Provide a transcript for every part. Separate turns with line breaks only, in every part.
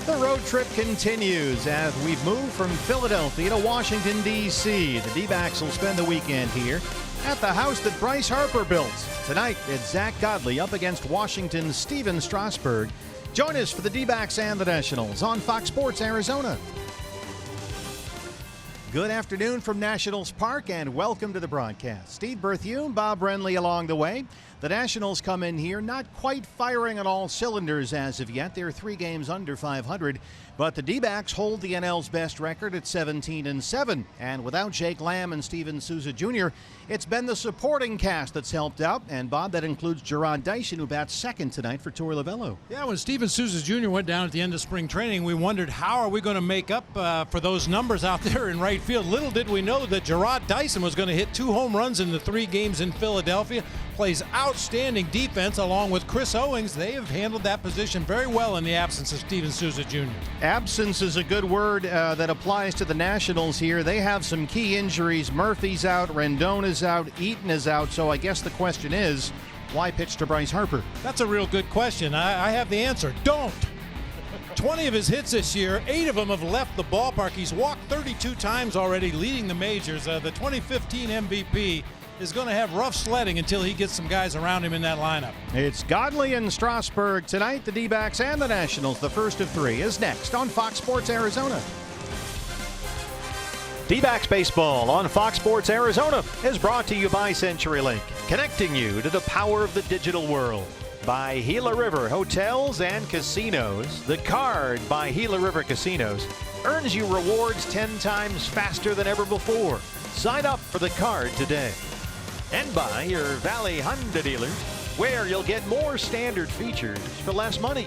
The road trip continues as we've moved from Philadelphia to Washington, D.C. The D-backs will spend the weekend here at the house that Bryce Harper built. Tonight, it's Zach Godley up against Washington's Steven Strasburg. Join us for the D-backs and the Nationals on Fox Sports Arizona. Good afternoon from Nationals Park and welcome to the broadcast. Steve Berthiaume, Bob Renly along the way. The Nationals come in here not quite firing on all cylinders as of yet. They're 3 games under 500, but the D-backs hold the NL's best record at 17-7. And without Jake Lamb and Steven Souza Jr., it's been the supporting cast that's helped out. And Bob, that includes Jarrod Dyson, who bats second tonight for Torey Lovullo.
Yeah, when Steven Souza Jr. went down at the end of spring training, we wondered how are we going to make up for those numbers out there in right field. Little did we know that Jarrod Dyson was going to hit 2 home runs in the 3 games in Philadelphia. Plays outstanding defense along with Chris Owings. They have handled that position very well in the absence of Steven Souza Jr.
Absence is a good word that applies to the Nationals here. They have some key injuries. Murphy's out, Rendon is out, Eaton is out. So I guess the question is, why pitch to Bryce Harper?
That's a real good question. I have the answer. Don't. 20 of his hits this year, 8 of them have left the ballpark. He's walked 32 times already, leading the majors. The 2015 MVP is going to have rough sledding until he gets some guys around him in that lineup.
It's Godley and Strasburg tonight. The D-backs and the Nationals, the first of 3, is next on Fox Sports Arizona. D-backs baseball on Fox Sports Arizona is brought to you by CenturyLink, connecting you to the power of the digital world. By Gila River Hotels and Casinos. The card by Gila River Casinos earns you rewards 10 times faster than ever before. Sign up for the card today. And by your Valley Honda dealers, where you'll get more standard features for less money.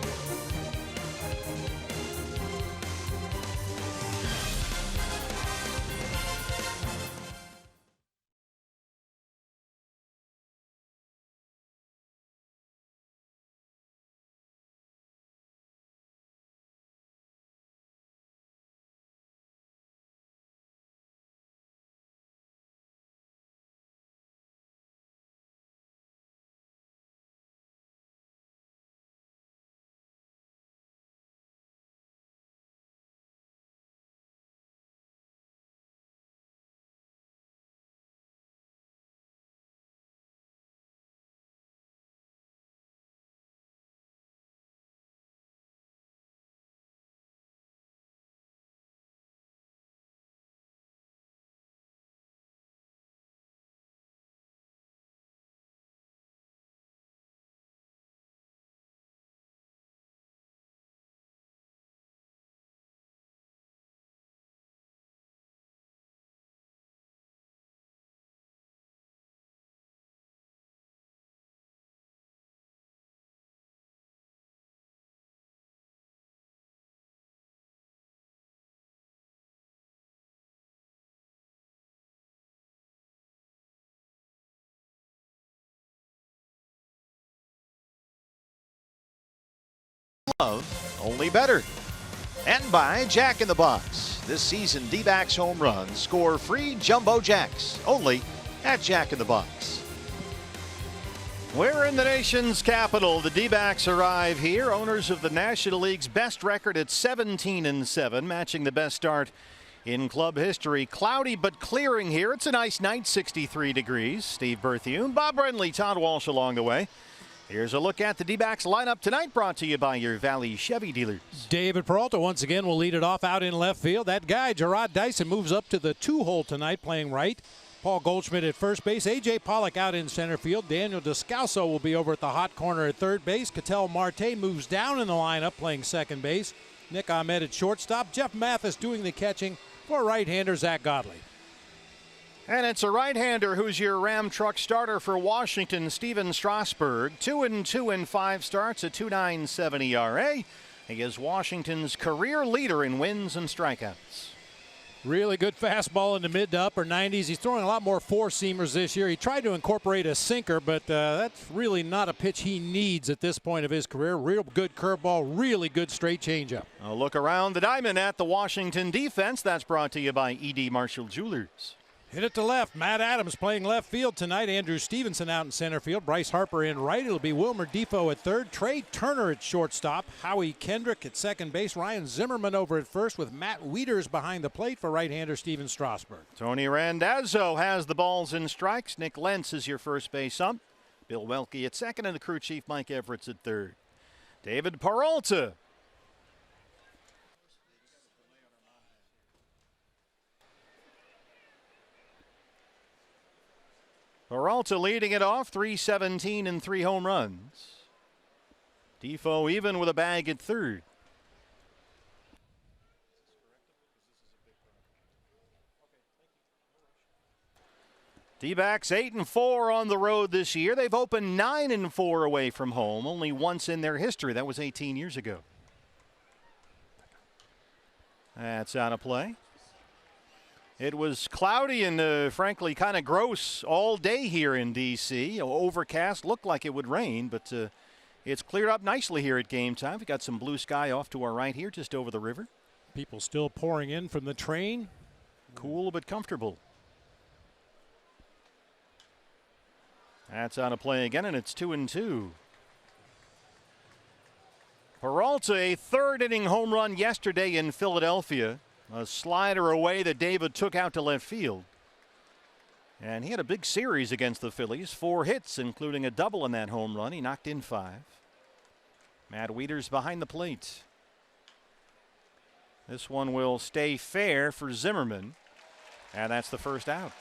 Love, only better. And by Jack in the Box. This season, D-backs home runs score free jumbo jacks only at Jack in the Box. We're in the nation's capital. The D-backs arrive here, owners of the National League's best record at 17-7, matching the best start in club history. Cloudy but clearing here. It's a nice night, 63 degrees. Steve Berthiaume, Bob Renly, Todd Walsh along the way. Here's a look at the D-backs lineup tonight, brought to you by your Valley Chevy dealers.
David Peralta once again will lead it off out in left field. That guy, Jarrod Dyson, moves up to the 2-hole tonight, playing right. Paul Goldschmidt at first base. A.J. Pollock out in center field. Daniel Descalso will be over at the hot corner at third base. Ketel Marte moves down in the lineup, playing second base. Nick Ahmed at shortstop. Jeff Mathis doing the catching for right-hander Zach Godley.
And it's a right-hander who's your Ram truck starter for Washington, Steven Strasburg. 2-2 in 5 starts, a 2.97 ERA. He is Washington's career leader in wins and strikeouts.
Really good fastball in the mid to upper 90s. He's throwing a lot more four-seamers this year. He tried to incorporate a sinker, but that's really not a pitch he needs at this point of his career. Real good curveball, really good straight changeup.
A look around the diamond at the Washington defense. That's brought to you by E.D. Marshall Jewelers.
Hit it to left. Matt Adams playing left field tonight. Andrew Stevenson out in center field. Bryce Harper in right. It'll be Wilmer Defoe at third. Trey Turner at shortstop. Howie Kendrick at second base. Ryan Zimmerman over at first with Matt Wieters behind the plate for right-hander Steven Strasburg.
Tony Randazzo has the balls and strikes. Nick Lentz is your first base ump. Bill Welke at second and the crew chief Mike Everett's at third. David Peralta. Peralta leading it off, 317 and 3 home runs. Defoe even with a bag at third. D-backs 8-4 on the road this year. They've opened 9-4 away from home, only once in their history. That was 18 years ago. That's out of play. It was cloudy and frankly kind of gross all day here in D.C. Overcast, looked like it would rain, but it's cleared up nicely here at game time. We've got some blue sky off to our right here, just over the river.
People still pouring in from the train.
Cool but comfortable. That's out of play again, and it's 2-2. Peralta, a third-inning home run yesterday in Philadelphia. A slider away that David took out to left field. And he had a big series against the Phillies. 4 hits, including a double in that home run. He knocked in 5. Matt Wieters behind the plate. This one will stay fair for Zimmerman. And that's the first out.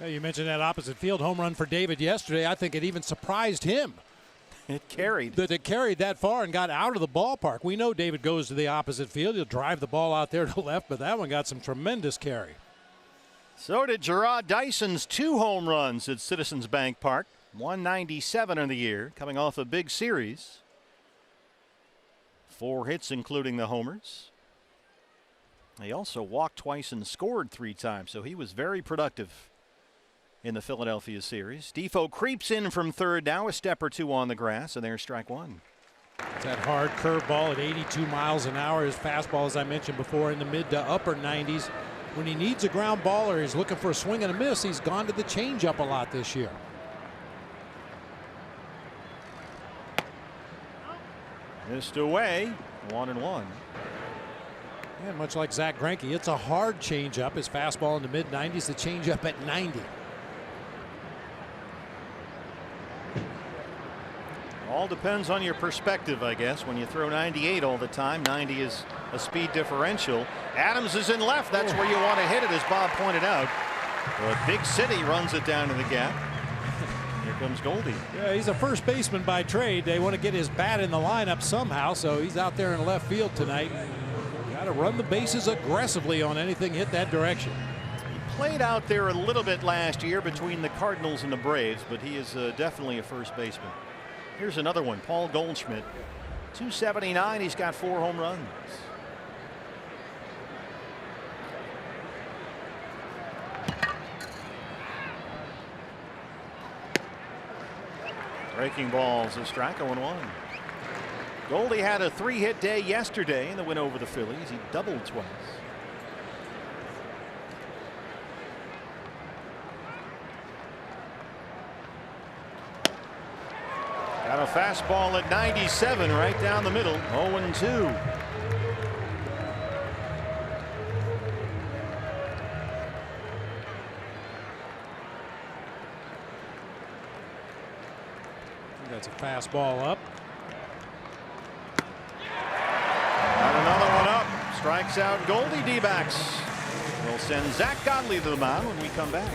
You mentioned that opposite field home run for David yesterday. I think it even surprised him.
It carried.
That it carried that far and got out of the ballpark. We know David goes to the opposite field. He'll drive the ball out there to left, but that one got some tremendous carry.
So did Gerard Dyson's 2 home runs at Citizens Bank Park. 197 in the year, coming off a big series. 4 hits, including the homers. He also walked twice and scored 3 times, so he was very productive in the Philadelphia series. Defoe creeps in from third now, a step or 2 on the grass, and there's strike 1.
It's that hard curveball at 82 miles an hour. His fastball, as I mentioned before, in the mid to upper 90s. When he needs a ground ball or he's looking for a swing and a miss, he's gone to the changeup a lot this year.
Missed away, 1-1.
And much like Zach Greinke, it's a hard changeup. His fastball in the mid 90s, the changeup at 90.
All depends on your perspective, I guess. When you throw 98 all the time, 90 is a speed differential. Adams is in left. That's where you want to hit it, as Bob pointed out. But Big City runs it down to the gap. Here comes Goldie.
Yeah, he's a first baseman by trade. They want to get his bat in the lineup somehow, so he's out there in left field tonight. Got to run the bases aggressively on anything hit that direction.
He played out there a little bit last year between the Cardinals and the Braves, but he is definitely a first baseman. Here's another one, Paul Goldschmidt. 279, he's got 4 home runs. Breaking balls, a strike, 0-1. Goldie had a 3-hit day yesterday in the win over the Phillies. He doubled twice. Got a fastball at 97 right down the middle. 0-2.
That's a fastball up.
Got another one up. Strikes out Goldie. D-backs will send Zach Godley to the mound when we come back.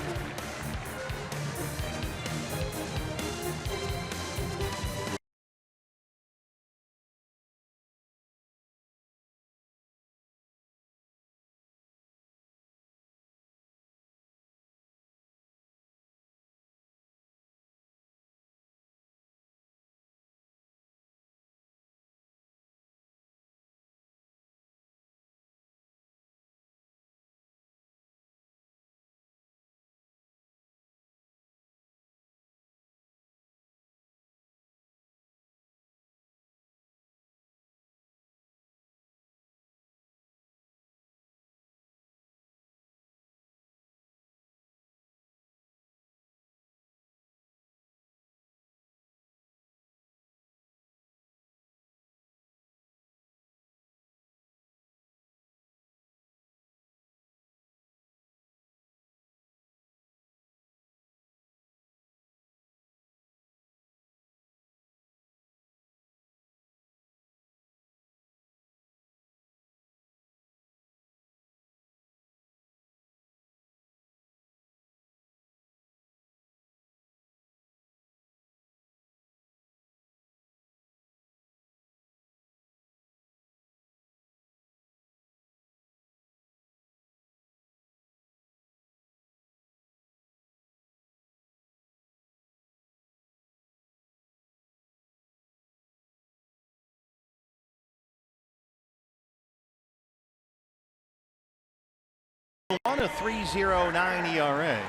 1, a 3.09 ERA.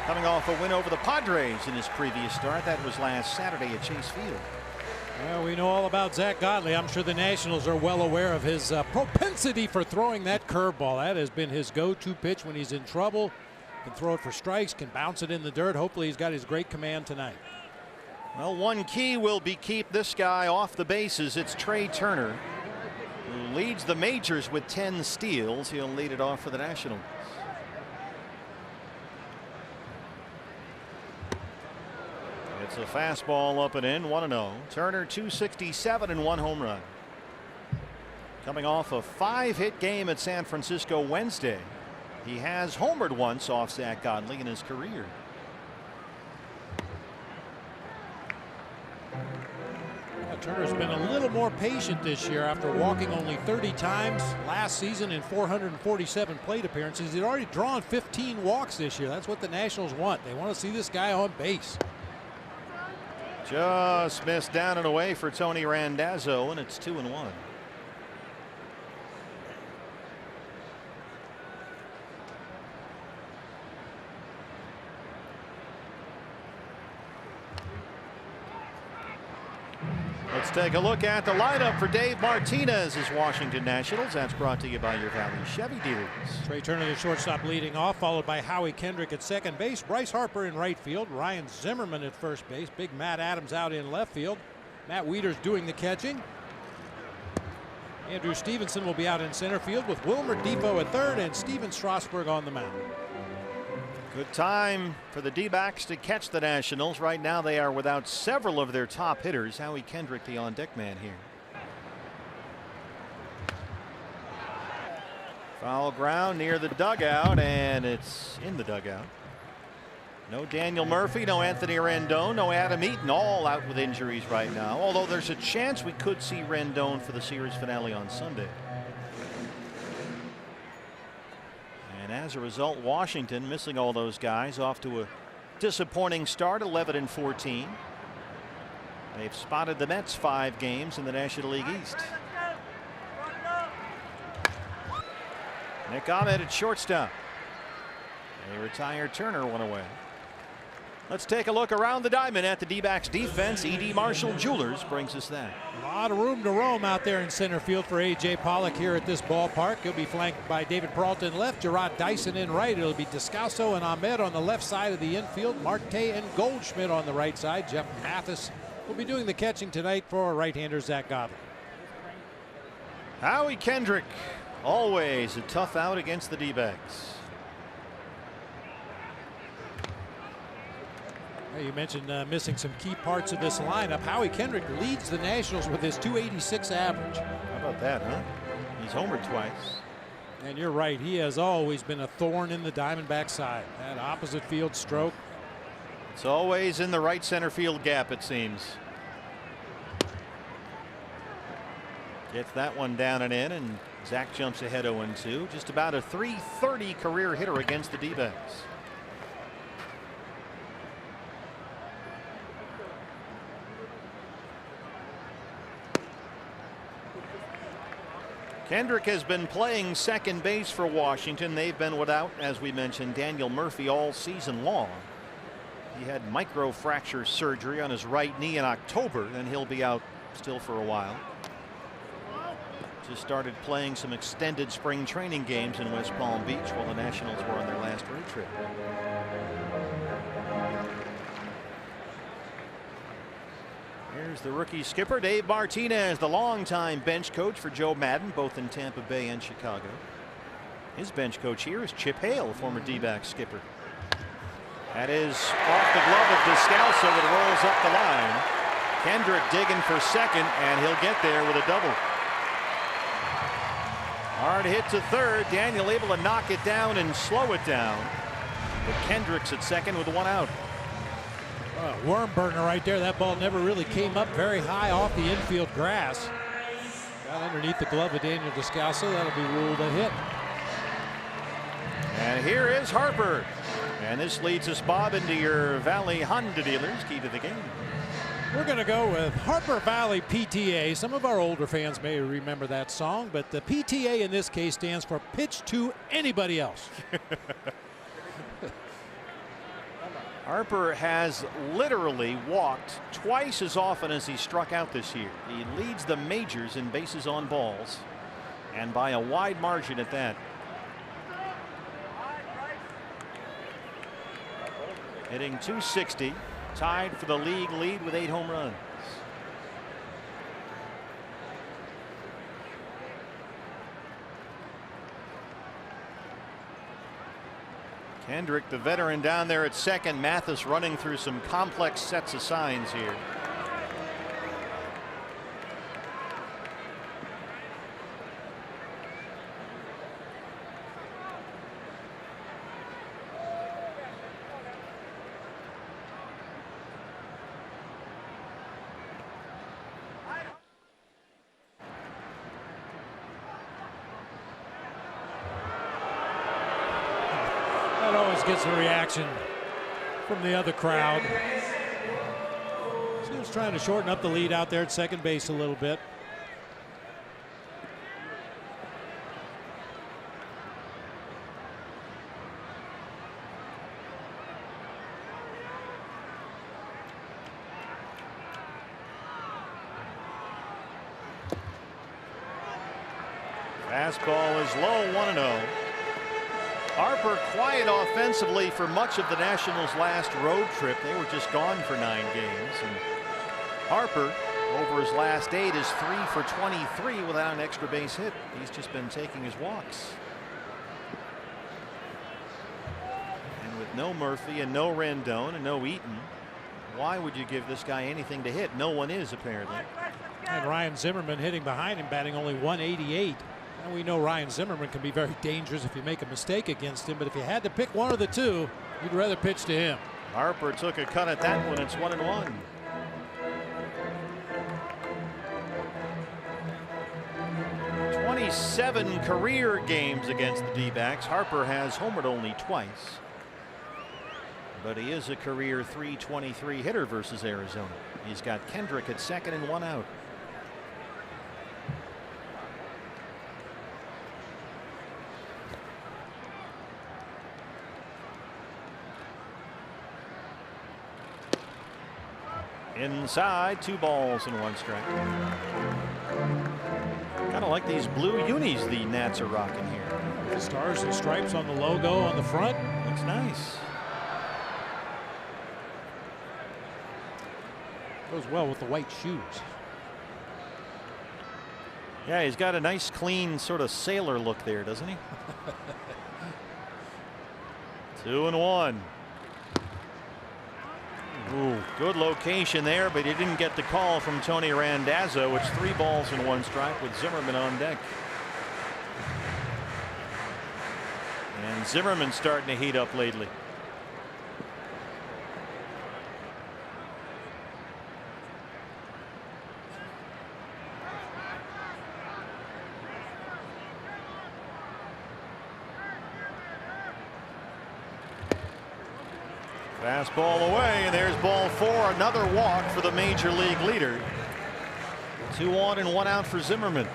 Coming off a win over the Padres in his previous start. That was last Saturday at Chase Field.
Well, we know all about Zach Godley. I'm sure the Nationals are well aware of his propensity for throwing that curveball. That has been his go-to pitch when he's in trouble. Can throw it for strikes, can bounce it in the dirt. Hopefully he's got his great command tonight.
Well, one key will be keep this guy off the bases. It's Trey Turner, who leads the majors with 10 steals. He'll lead it off for the Nationals. It's a fastball up and in, 1-0. Turner 267 and 1 home run. Coming off a 5-hit game at San Francisco Wednesday. He has homered once off Zach Godley in his career.
Turner's been a little more patient this year after walking only 30 times last season in 447 plate appearances. He's already drawn 15 walks this year. That's what the Nationals want. They want to see this guy on base.
Just missed down and away for Tony Randazzo, and it's 2-1. Let's take a look at the lineup for Dave Martinez's Washington Nationals. That's brought to you by your Valley Chevy dealers.
Trey Turner, the shortstop, leading off, followed by Howie Kendrick at second base, Bryce Harper in right field, Ryan Zimmerman at first base, big Matt Adams out in left field, Matt Wieters doing the catching. Andrew Stevenson will be out in center field with Wilmer Defoe at third and Steven Strasburg on the mound.
Good time for the D-backs to catch the Nationals. Right now they are without several of their top hitters. Howie Kendrick, the on-deck man here. Foul ground near the dugout, and it's in the dugout. No Daniel Murphy, no Anthony Rendon, no Adam Eaton, all out with injuries right now. Although there's a chance we could see Rendon for the series finale on Sunday. And as a result, Washington missing all those guys, off to a disappointing start, 11-14. They've spotted the Mets 5 games in the National League East. Nick Ahmed at shortstop. They retire Turner, one away. Let's take a look around the diamond at the D-backs defense. E.D. Marshall Jewelers brings us that.
A lot of room to roam out there in center field for A.J. Pollock here at this ballpark. He'll be flanked by David Peralta in left, Gerard Dyson in right. It'll be Descalso and Ahmed on the left side of the infield. Marte and Goldschmidt on the right side. Jeff Mathis will be doing the catching tonight for right-hander Zach Godley.
Howie Kendrick, always a tough out against the D-backs.
You mentioned missing some key parts of this lineup. Howie Kendrick leads the Nationals with his .286 average.
How about that, huh? He's homered twice.
And you're right, he has always been a thorn in the Diamondback side. That opposite field stroke.
It's always in the right center field gap, it seems. Gets that one down and in, and Zach jumps ahead 0-2. Just about a .330 career hitter against the D-backs. Kendrick has been playing second base for Washington. They've been without, as we mentioned, Daniel Murphy all season long. He had microfracture surgery on his right knee in October, and he'll be out still for a while. Just started playing some extended spring training games in West Palm Beach while the Nationals were on their last road trip. Here's the rookie skipper, Dave Martinez, the longtime bench coach for Joe Madden, both in Tampa Bay and Chicago. His bench coach here is Chip Hale, former D-back skipper. That is off the glove of Descalso that rolls up the line. Kendrick digging for second, and he'll get there with a double. Hard hit to third. Daniel able to knock it down and slow it down. But Kendrick's at second with one out.
Worm burner right there. That ball never really came up very high off the infield grass. Got underneath the glove of Daniel Descalso. That'll be ruled a hit.
And here is Harper. And this leads us, Bob, into your Valley Honda dealers. Key to the game.
We're going to go with Harper Valley PTA. Some of our older fans may remember that song, but the PTA in this case stands for pitch to anybody else.
Harper has literally walked twice as often as he struck out this year. He leads the majors in bases on balls, and by a wide margin at that. Hitting .260, tied for the league lead with 8 home runs. Kendrick, the veteran, down there at second. Mathis running through some complex sets of signs here.
Gets a reaction from the other crowd. So he was trying to shorten up the lead out there at second base a little bit.
Fastball is low, 1-0. Harper quiet offensively for much of the Nationals' last road trip. They were just gone for 9 games. And Harper, over his last 8, is 3 for 23 without an extra base hit. He's just been taking his walks. And with no Murphy and no Rendon and no Eaton, why would you give this guy anything to hit? No one is, apparently.
And Ryan Zimmerman hitting behind him, batting only .188. And we know Ryan Zimmerman can be very dangerous if you make a mistake against him, but if you had to pick one of the two, you'd rather pitch to him.
Harper took a cut at that one. It's 1-1. .27 career games against the D-backs. Harper has homered only twice, but he is a career .323 hitter versus Arizona. He's got Kendrick at second and 1 out. Inside, 2 balls and 1 strike. Kind of like these blue unis the Nats are rocking here.
The stars and stripes on the logo on the front.
Looks nice.
Goes well with the white shoes.
Yeah, he's got a nice clean sort of sailor look there, doesn't he? 2-1. Ooh, good location there, but he didn't get the call from Tony Randazzo. It's 3 balls and 1 strike with Zimmerman on deck. And Zimmerman starting to heat up lately. Fastball away, and there's ball 4. Another walk for the major league leader. 2 on and 1 out for Zimmerman.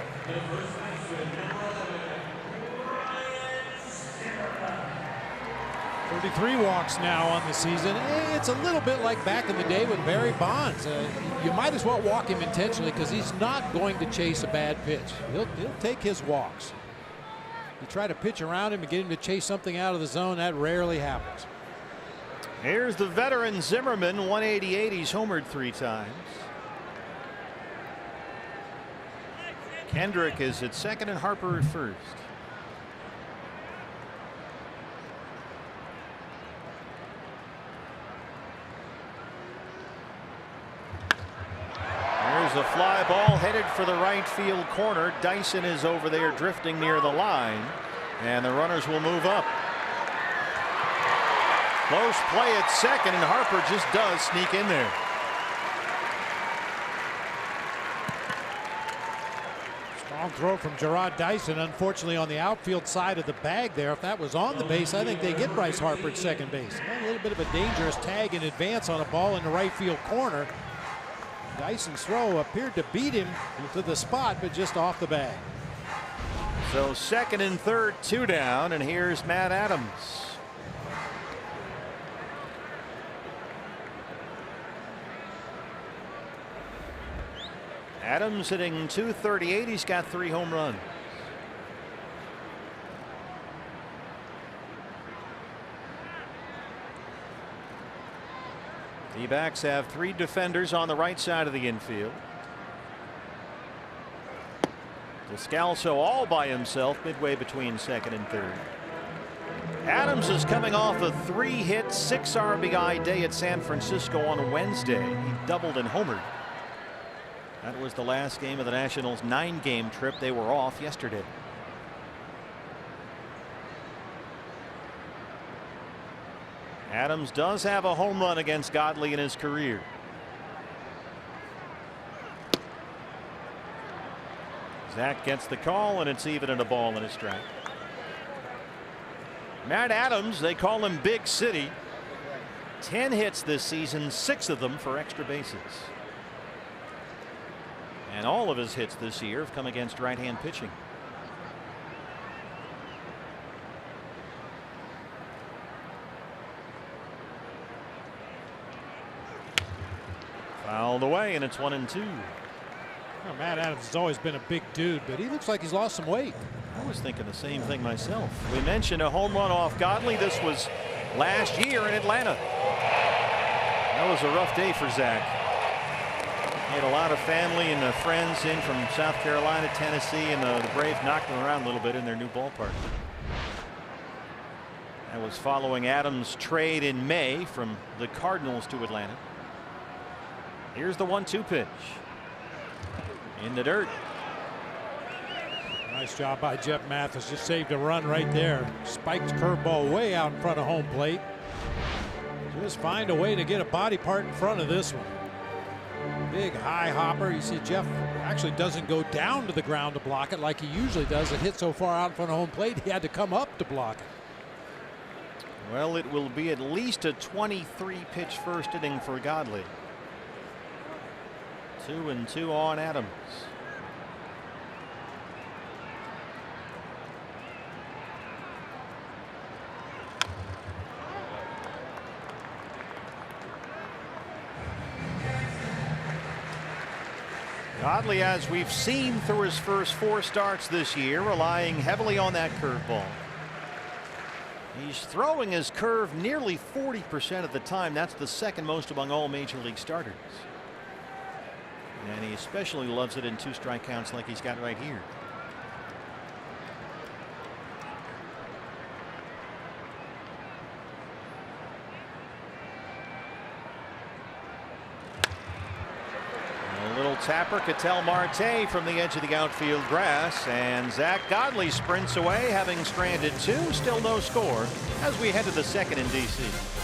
Three walks now on the season. It's a little bit like back in the day with Barry Bonds. You might as well walk him intentionally because he's not going to chase a bad pitch. He'll take his walks. You try to pitch around him and get him to chase something out of the zone, that rarely happens.
Here's the veteran Zimmerman, 188. He's homered 3 times. Kendrick is at second and Harper at first. There's a fly ball headed for the right field corner. Dyson is over there drifting near the line, and the runners will move up. Close play at second, and Harper just does sneak in there.
Strong throw from Gerard Dyson, unfortunately on the outfield side of the bag there. If that was on the base, I think they get Bryce Harper at second base. A little bit of a dangerous tag in advance on a ball in the right field corner. Dyson's throw appeared to beat him to the spot, but just off the bag.
So second and third, 2 down, and here's Matt Adams. Adams hitting .238. He's got 3 home runs. D-backs have 3 defenders on the right side of the infield. Descalso all by himself midway between second and third. Adams is coming off a 3-hit, 6 RBI day at San Francisco on Wednesday. He doubled and homered. That was the last game of the Nationals' 9-game trip. They were off yesterday. Adams does have a home run against Godley in his career. Zach gets the call, and it's even at a ball and a strike. Matt Adams, they call him Big City. 10 hits this season, 6 of them for extra bases. And all of his hits this year have come against right-hand pitching. Fouled away, and it's 1-2.
Well, Matt Adams has always been a big dude, but he looks like he's lost some weight.
I was thinking the same thing myself. We mentioned a home run off Godley. This was last year in Atlanta. That was a rough day for Zach. He had a lot of family and friends in from South Carolina, Tennessee, and the Braves knocked him around a little bit in their new ballpark. That was following Adams' trade in May from the Cardinals to Atlanta. Here's the 1-2 pitch. In the dirt.
Nice job by Jeff Mathis. Just saved a run right there. Spiked curveball way out in front of home plate. Just find a way to get a body part in front of this one. Big high hopper. You see Jeff actually doesn't go down to the ground to block it like he usually does. It hit so far out in front of home plate he had to come up to block it.
Well, it will be at least a 23 pitch first inning for Godley. 2-2 on Adams. Godley, as we've seen through his first 4 starts this year, relying heavily on that curveball. He's throwing his curve nearly 40% of the time. That's the second most among all major league starters. And he especially loves it in 2 strike counts like he's got right here. A little tapper, Ketel Marte from the edge of the outfield grass, and Zach Godley sprints away, having stranded 2. Still no score as we head to the second in DC.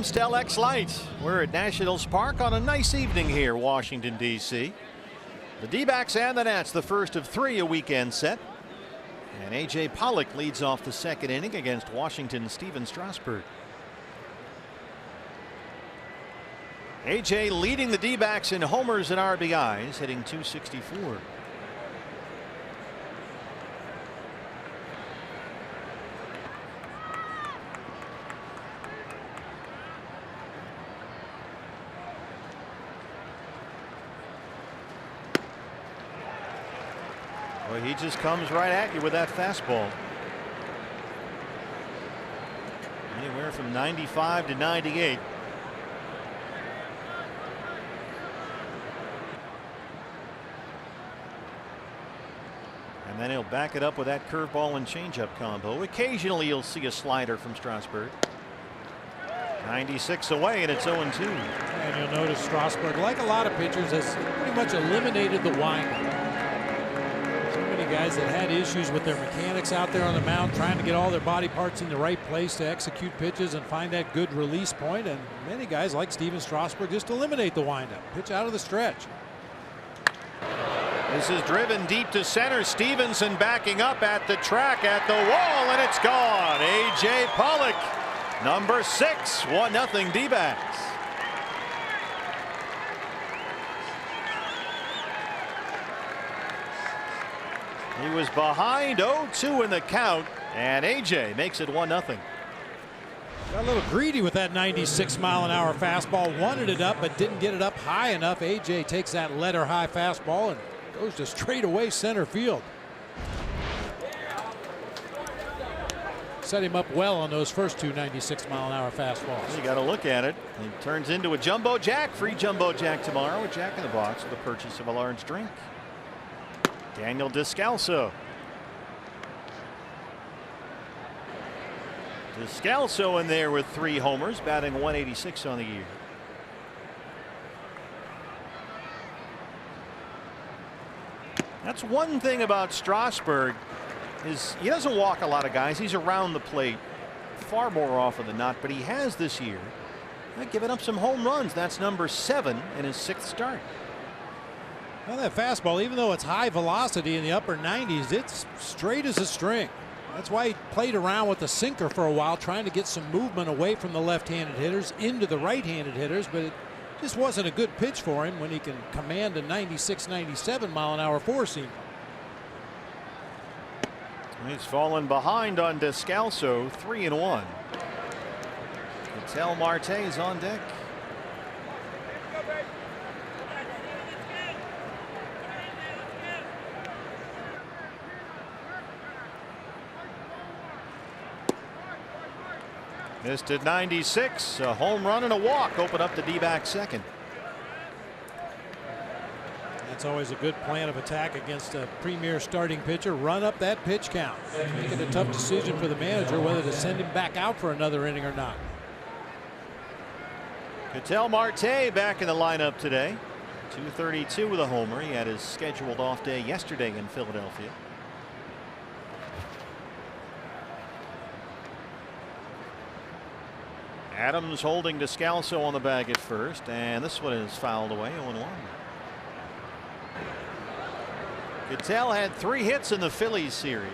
Stel X Light. We're at Nationals Park on a nice evening here, Washington, D.C. The D-backs and the Nats, the first of 3 a weekend set. And A.J. Pollock leads off the second inning against Washington's Steven Strasburg. A.J. leading the D-backs in homers and RBIs, hitting .264. Well, he just comes right at you with that fastball. Anywhere from 95 to 98. And then he'll back it up with that curveball and changeup combo. Occasionally you'll see a slider from Strasburg. 96 away, and it's 0-2.
And you'll notice Strasburg, like a lot of pitchers, has pretty much eliminated the windup. Guys that had issues with their mechanics out there on the mound, trying to get all their body parts in the right place to execute pitches and find that good release point. And many guys like Steven Strasburg just eliminate the windup, pitch out of the stretch.
This is driven deep to center. Stevenson backing up at the track, at the wall, and it's gone. A.J. Pollock, number 6, 1-0 D-backs. He was behind 0-2 in the count, and A.J. makes it 1-0.
Got a little greedy with that 96-mile-an-hour fastball. Wanted it up, but didn't get it up high enough. A.J. takes that letter-high fastball and goes to straightaway center field. Set him up well on those first 2 96-mile-an-hour fastballs.
You got to look at it. It turns into a jumbo jack. Free jumbo jack tomorrow. A Jack in the Box with the purchase of a large drink. Daniel Descalso. Descalso in there with 3 homers, batting 186 on the year. That's one thing about Strasburg, is he doesn't walk a lot of guys. He's around the plate far more often than not, but he has this year given up some home runs. That's number 7 in his 6th start.
Well, that fastball, even though it's high velocity in the upper 90s, it's straight as a string. That's why he played around with the sinker for a while, trying to get some movement away from the left-handed hitters into the right-handed hitters, but it just wasn't a good pitch for him when he can command a 96, 97-mile-an-hour four-seamer.
He's fallen behind on Descalso, 3-1. Ketel Marte is on deck. Missed at 96. A home run and a walk open up the D-back second.
That's always a good plan of attack against a premier starting pitcher. Run up that pitch count. Make it a tough decision for the manager whether to send him back out for another inning or not.
Ketel Marte back in the lineup today. 232 with a homer. He had his scheduled off day yesterday in Philadelphia. Adams holding Descalso on the bag at first, and this one is fouled away, 0-1. Ketel had 3 hits in the Phillies series.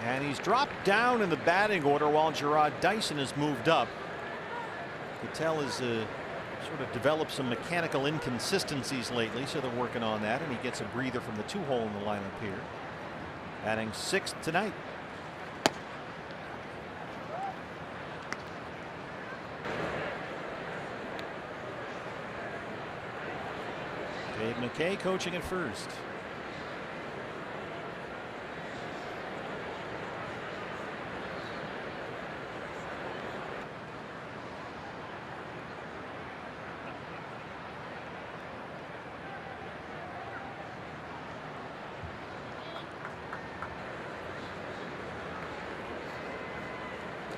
And he's dropped down in the batting order while Jarrod Dyson has moved up. Ketel has sort of developed some mechanical inconsistencies lately, so they're working on that, and he gets a breather from the 2-hole in the lineup here. Batting 6th tonight. Dave McKay coaching at first.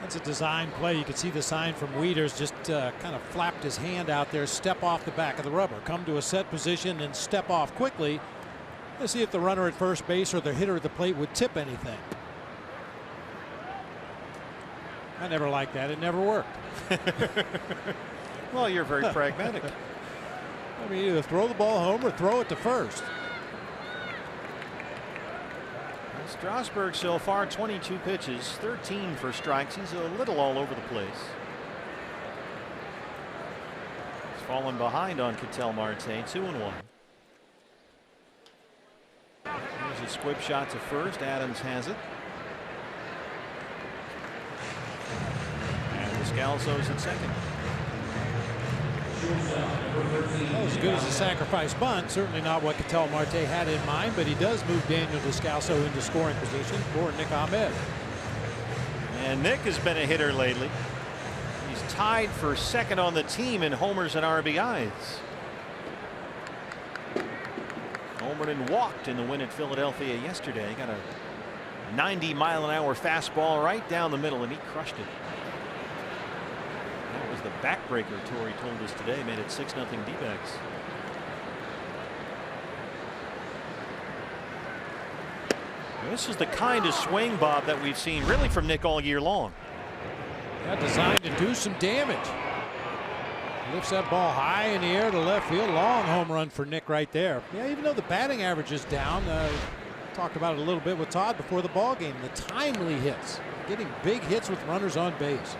It's a design play. You can see the sign from Wieters, just kind of flapped his hand out there, step off the back of the rubber, come to a set position and step off quickly. Let's see if the runner at first base or the hitter at the plate would tip anything. I never liked that. It never worked.
Well, you're very pragmatic.
I mean, either throw the ball home or throw it to first.
Strasburg so far 22 pitches, 13 for strikes. He's a little all over the place. He's fallen behind on Ketel Marte, 2-1. Here's a squib shot to first. Adams has it. And Descalso's at second.
Well, as good as a sacrifice bunt, certainly not what Ketel Marte had in mind, but he does move Daniel Descalso into scoring position for Nick Ahmed.
And Nick has been a hitter lately. He's tied for second on the team in homers and RBIs. Homered and walked in the win at Philadelphia yesterday. Got a 90-mile-an-hour fastball right down the middle, and he crushed it. That was the backbreaker, Torrey told us today, made it 6-0 D-backs. This is the kind of swing, Bob, that we've seen really from Nick all year long.
Yeah, designed to do some damage. Lifts that ball high in the air to left field. Long home run for Nick right there. Yeah, even though the batting average is down, talked about it a little bit with Todd before the ball game. The timely hits, getting big hits with runners on base.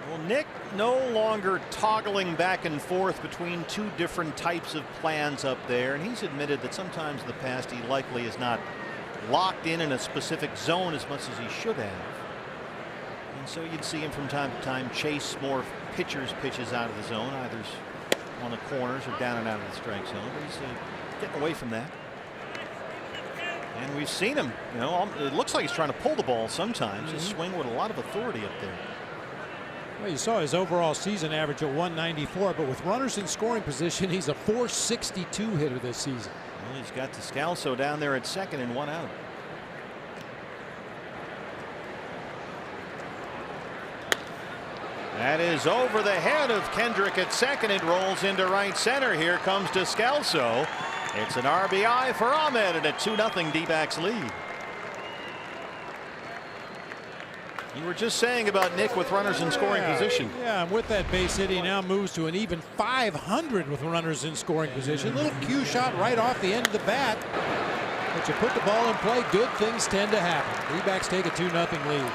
Well, Nick no longer toggling back and forth between two different types of plans up there, and he's admitted that sometimes in the past he likely is not locked in a specific zone as much as he should have. And so you'd see him from time to time chase more pitchers' pitches out of the zone, either on the corners or down and out of the strike zone. But he's getting away from that. And we've seen him, you know, it looks like he's trying to pull the ball sometimes. Just swing with a lot of authority up there.
Well, you saw his overall season average at 194, but with runners in scoring position, he's a 462 hitter this season.
Well, he's got Descalso down there at second and one out. That is over the head of Kendrick at second. It rolls into right center. Here comes Descalso. It's an RBI for Ahmed and a 2-0 D-backs lead. You were just saying about Nick with runners in scoring position.
Yeah, and with that base hit, he now moves to an even 500 with runners in scoring position. Little cue shot right off the end of the bat. But you put the ball in play, good things tend to happen. D-backs take a 2-0 lead.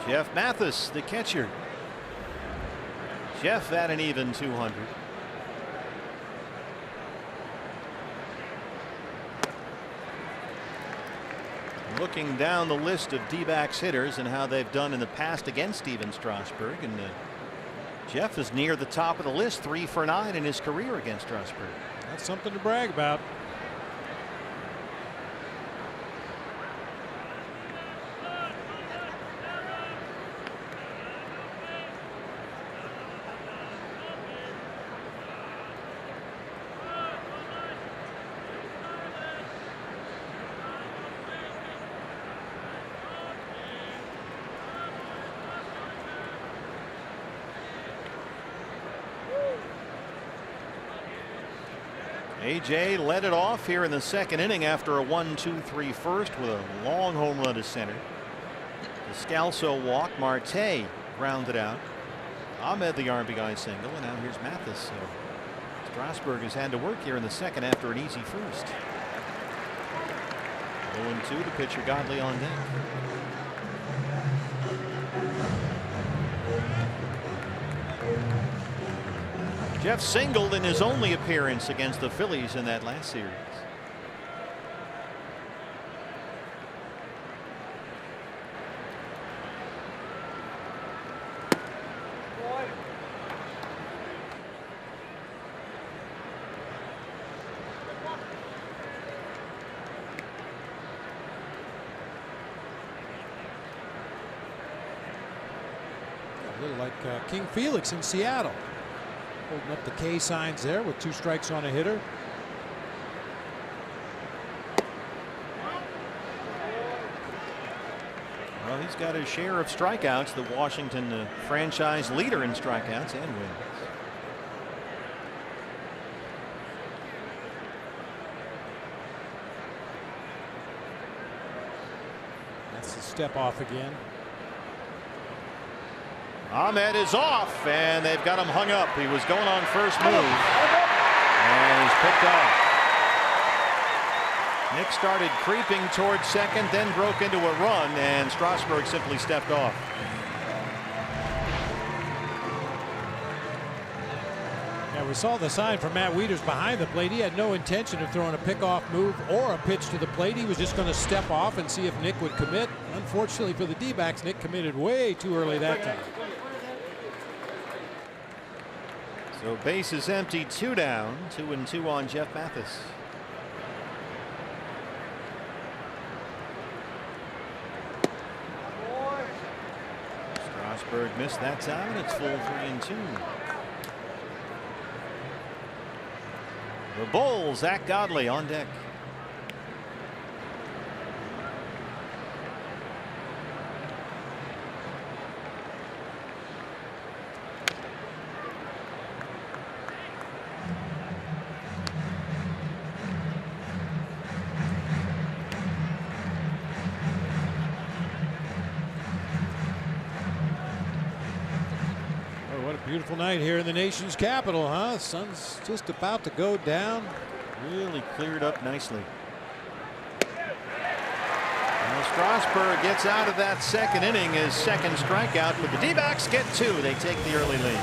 Jeff Mathis, the catcher. Jeff at an even 200. Looking down the list of D-backs hitters and how they've done in the past against Steven Strasburg, and Jeff is near the top of the list, 3 for 9 in his career against Strasburg.
That's something to brag about.
AJ led it off here in the second inning after a 1-2-3 first with a long home run to center. Descalso walked. Marte grounded out. Ahmed the RBI single, and now here's Mathis. So Strasburg has had to work here in the second after an easy first. 0-2, the pitcher Godley on deck. Jeff singled in his only appearance against the Phillies in that last series.
A little like King Felix in Seattle. Holding up the K signs there with 2 strikes on a hitter.
Well, he's got his share of strikeouts. The Washington franchise leader in strikeouts and wins.
step off again.
Ahmed is off, and they've got him hung up. He was going on first move, and he's picked off. Nick started creeping towards second, then broke into a run, and Strasburg simply stepped off.
Yeah, we saw the sign from Matt Wieters behind the plate. He had no intention of throwing a pickoff move or a pitch to the plate. He was just going to step off and see if Nick would commit. Unfortunately for the D-backs, Nick committed way too early that time.
So base is empty, 2 down, 2-2 on Jeff Mathis. Strasburg missed that time, and it's full 3-2. The Bulls, Zach Godley on deck.
Beautiful night here in the nation's capital, huh? The sun's just about to go down.
Really cleared up nicely. Well, Strasburg gets out of that second inning, his second strikeout, but the D-backs get 2. They take the early lead.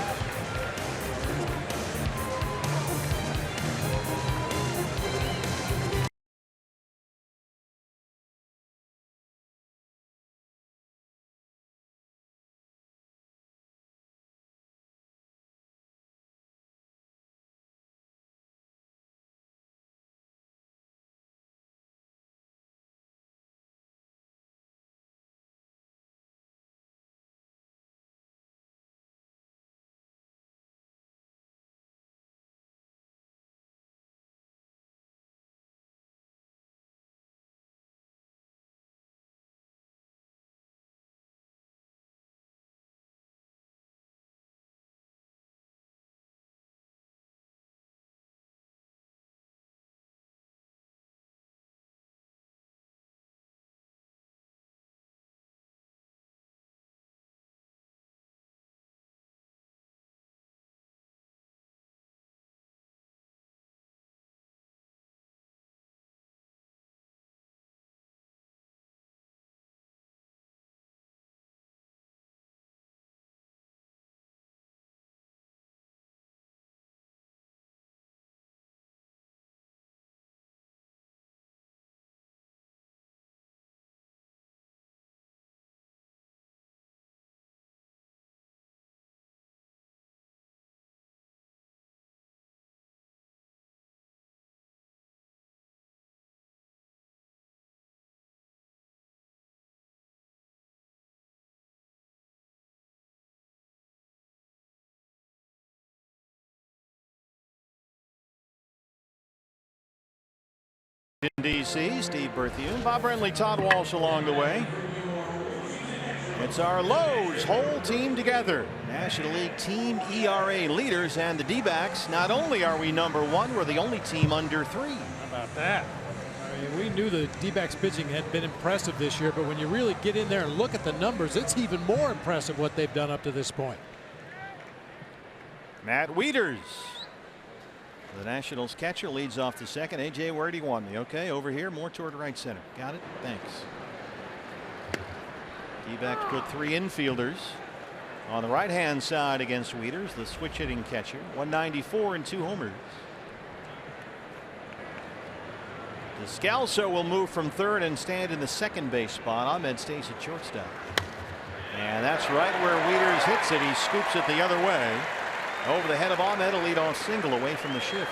In D.C., Steve Berthiaume, Bob Brenly, Todd Walsh along the way. It's our Lowe's whole team together. National League team ERA leaders, and the D-backs. Not only are we #1, we're the only team under 3.
How about that? I mean, we knew the D-backs pitching had been impressive this year, but when you really get in there and look at the numbers, it's even more impressive what they've done up to this point.
Matt Wieters, the Nationals catcher, leads off the second. AJ, where do you want me? Okay, over here, more toward right center. Got it? Thanks. D-backs put 3 infielders on the right-hand side against Wieters, the switch-hitting catcher. 194 and 2 homers. Descalso will move from third and stand in the second base spot. Ahmed stays at shortstop. And that's right where Wieters hits it. He scoops it the other way. Over the head of Ahmed, a leadoff single away from the shift.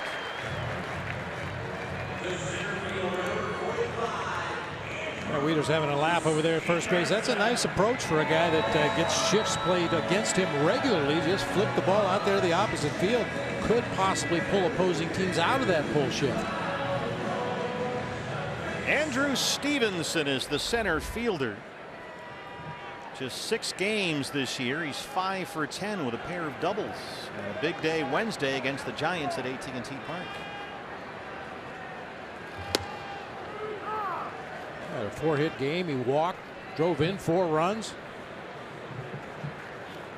Yeah, Wieters having a laugh over there at first base. That's a nice approach for a guy that gets shifts played against him regularly. Just flip the ball out there to the opposite field. Could possibly pull opposing teams out of that pull shift.
Andrew Stevenson is the center fielder. Just 6 games this year. He's 5 for 10 with a pair of doubles. And a big day Wednesday against the Giants at AT&T Park.
Had a 4-hit game. He walked Drove in 4 runs.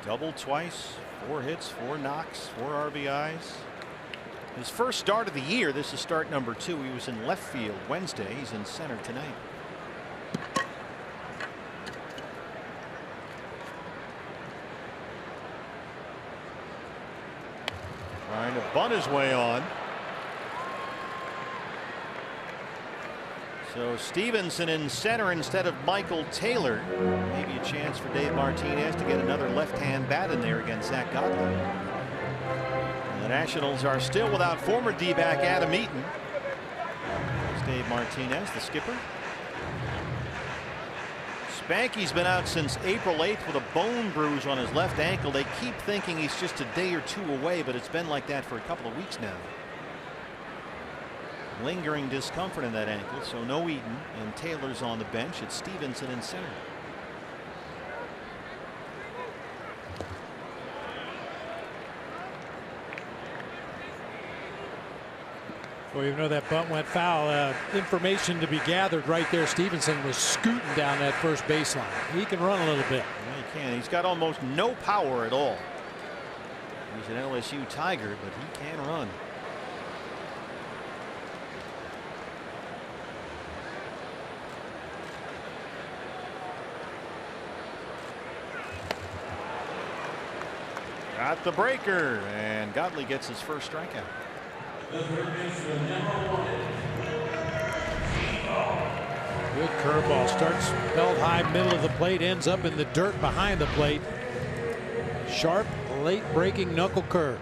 Doubled twice, 4 hits, 4 knocks, 4 RBIs. His first start of the year. This is start number 2. He was in left field Wednesday. He's in center tonight. Trying to bunt his way on. So Stevenson in center instead of Michael Taylor. Maybe a chance for Dave Martinez to get another left-hand bat in there against Zach Godley. And the Nationals are still without former D-back Adam Eaton. There's Dave Martinez, the skipper. Spanky's been out since April 8th with a bone bruise on his left ankle. They keep thinking he's just a day or 2 away, but it's been like that for a couple of weeks now. Lingering discomfort in that ankle, so no Eaton, and Taylor's on the bench. It's Stevenson in center.
Well, even though that bunt went foul, information to be gathered right there. Stevenson was scooting down that first baseline. He can run a little bit.
Yeah, he can. He's got almost no power at all. He's an LSU Tiger, but he can run. Got the breaker, and Godley gets his first strikeout.
Good curveball. Starts held high, middle of the plate, ends up in the dirt behind the plate. Sharp, late breaking knuckle curve.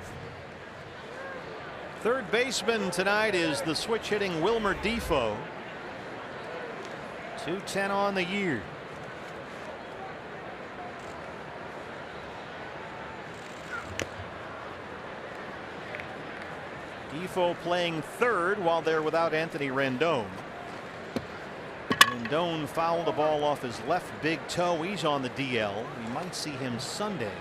Third baseman tonight is the switch hitting Wilmer Defoe. .210 on the year. Defoe playing third while they're without Anthony Rendon. Rendon fouled the ball off his left big toe. He's on the DL. We might see him Sunday.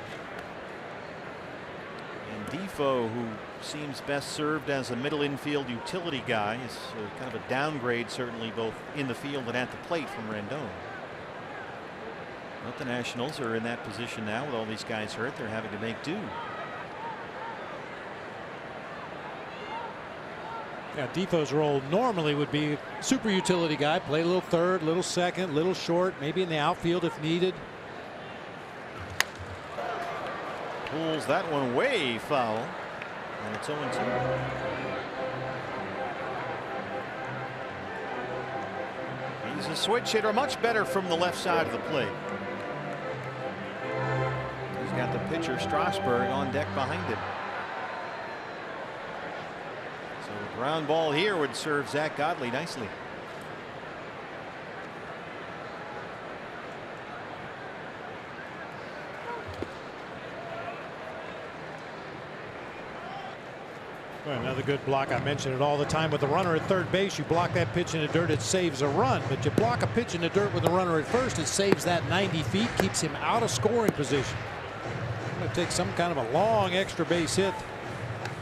And Defoe, who seems best served as a middle infield utility guy, is kind of a downgrade, certainly both in the field and at the plate, from Rendon. But the Nationals are in that position now with all these guys hurt. They're having to make do.
Yeah, Defoe's role normally would be super utility guy, play a little third, little second, little short, maybe in the outfield if needed.
Pulls that one way foul, and it's 0-2. He's a switch hitter, much better from the left side of the plate. He's got the pitcher Strasburg on deck behind him. Ground ball here would serve Zach Godley nicely.
Well, another good block. I mention it all the time with the runner at third base. You block that pitch in the dirt, it saves a run. But you block a pitch in the dirt with the runner at first, it saves that 90 feet, keeps him out of scoring position. I'm going to take some kind of a long extra base hit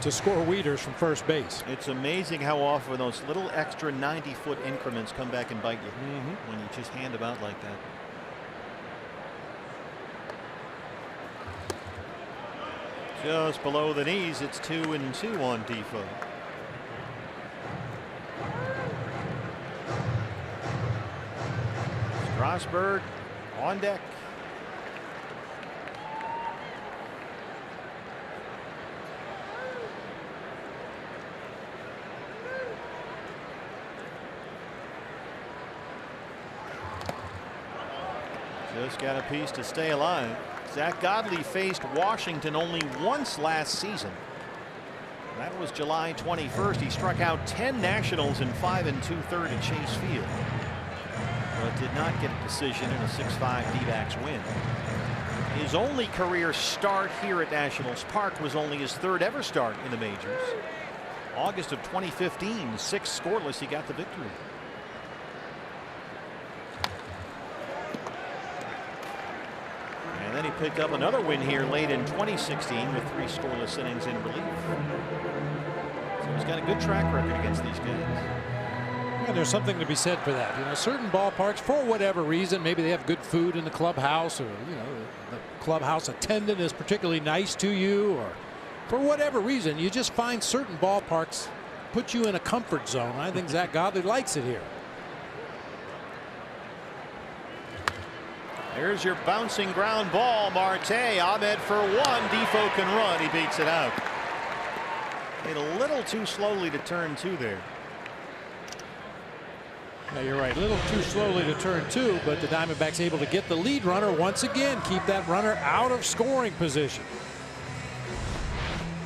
to score Wieters from first base.
It's amazing how often those little extra 90-foot increments come back and bite you when you just hand them out like that. Just below the knees, it's 2-2 on Defoe. Strasburg on deck. Just got a piece to stay alive. Zach Godley faced Washington only once last season. That was July 21st. He struck out 10 Nationals in 5 2/3 at Chase Field, but did not get a decision in a 6-5 D-backs win. His only career start here at Nationals Park was only his third ever start in the majors. August of 2015, 6 scoreless, he got the victory. And then he picked up another win here late in 2016 with 3 scoreless innings in relief. So he's got a good track record against these guys.
Yeah, there's something to be said for that. You know, certain ballparks, for whatever reason, maybe they have good food in the clubhouse, or the clubhouse attendant is particularly nice to you, or for whatever reason, you just find certain ballparks put you in a comfort zone. I think Zach Godley likes it here.
There's your bouncing ground ball, Marte. Ahmed for one. Defoe can run. He beats it out. Made a little too slowly to turn two there.
Yeah, you're right. A little too slowly to turn two, but the Diamondbacks able to get the lead runner once again, keep that runner out of scoring position.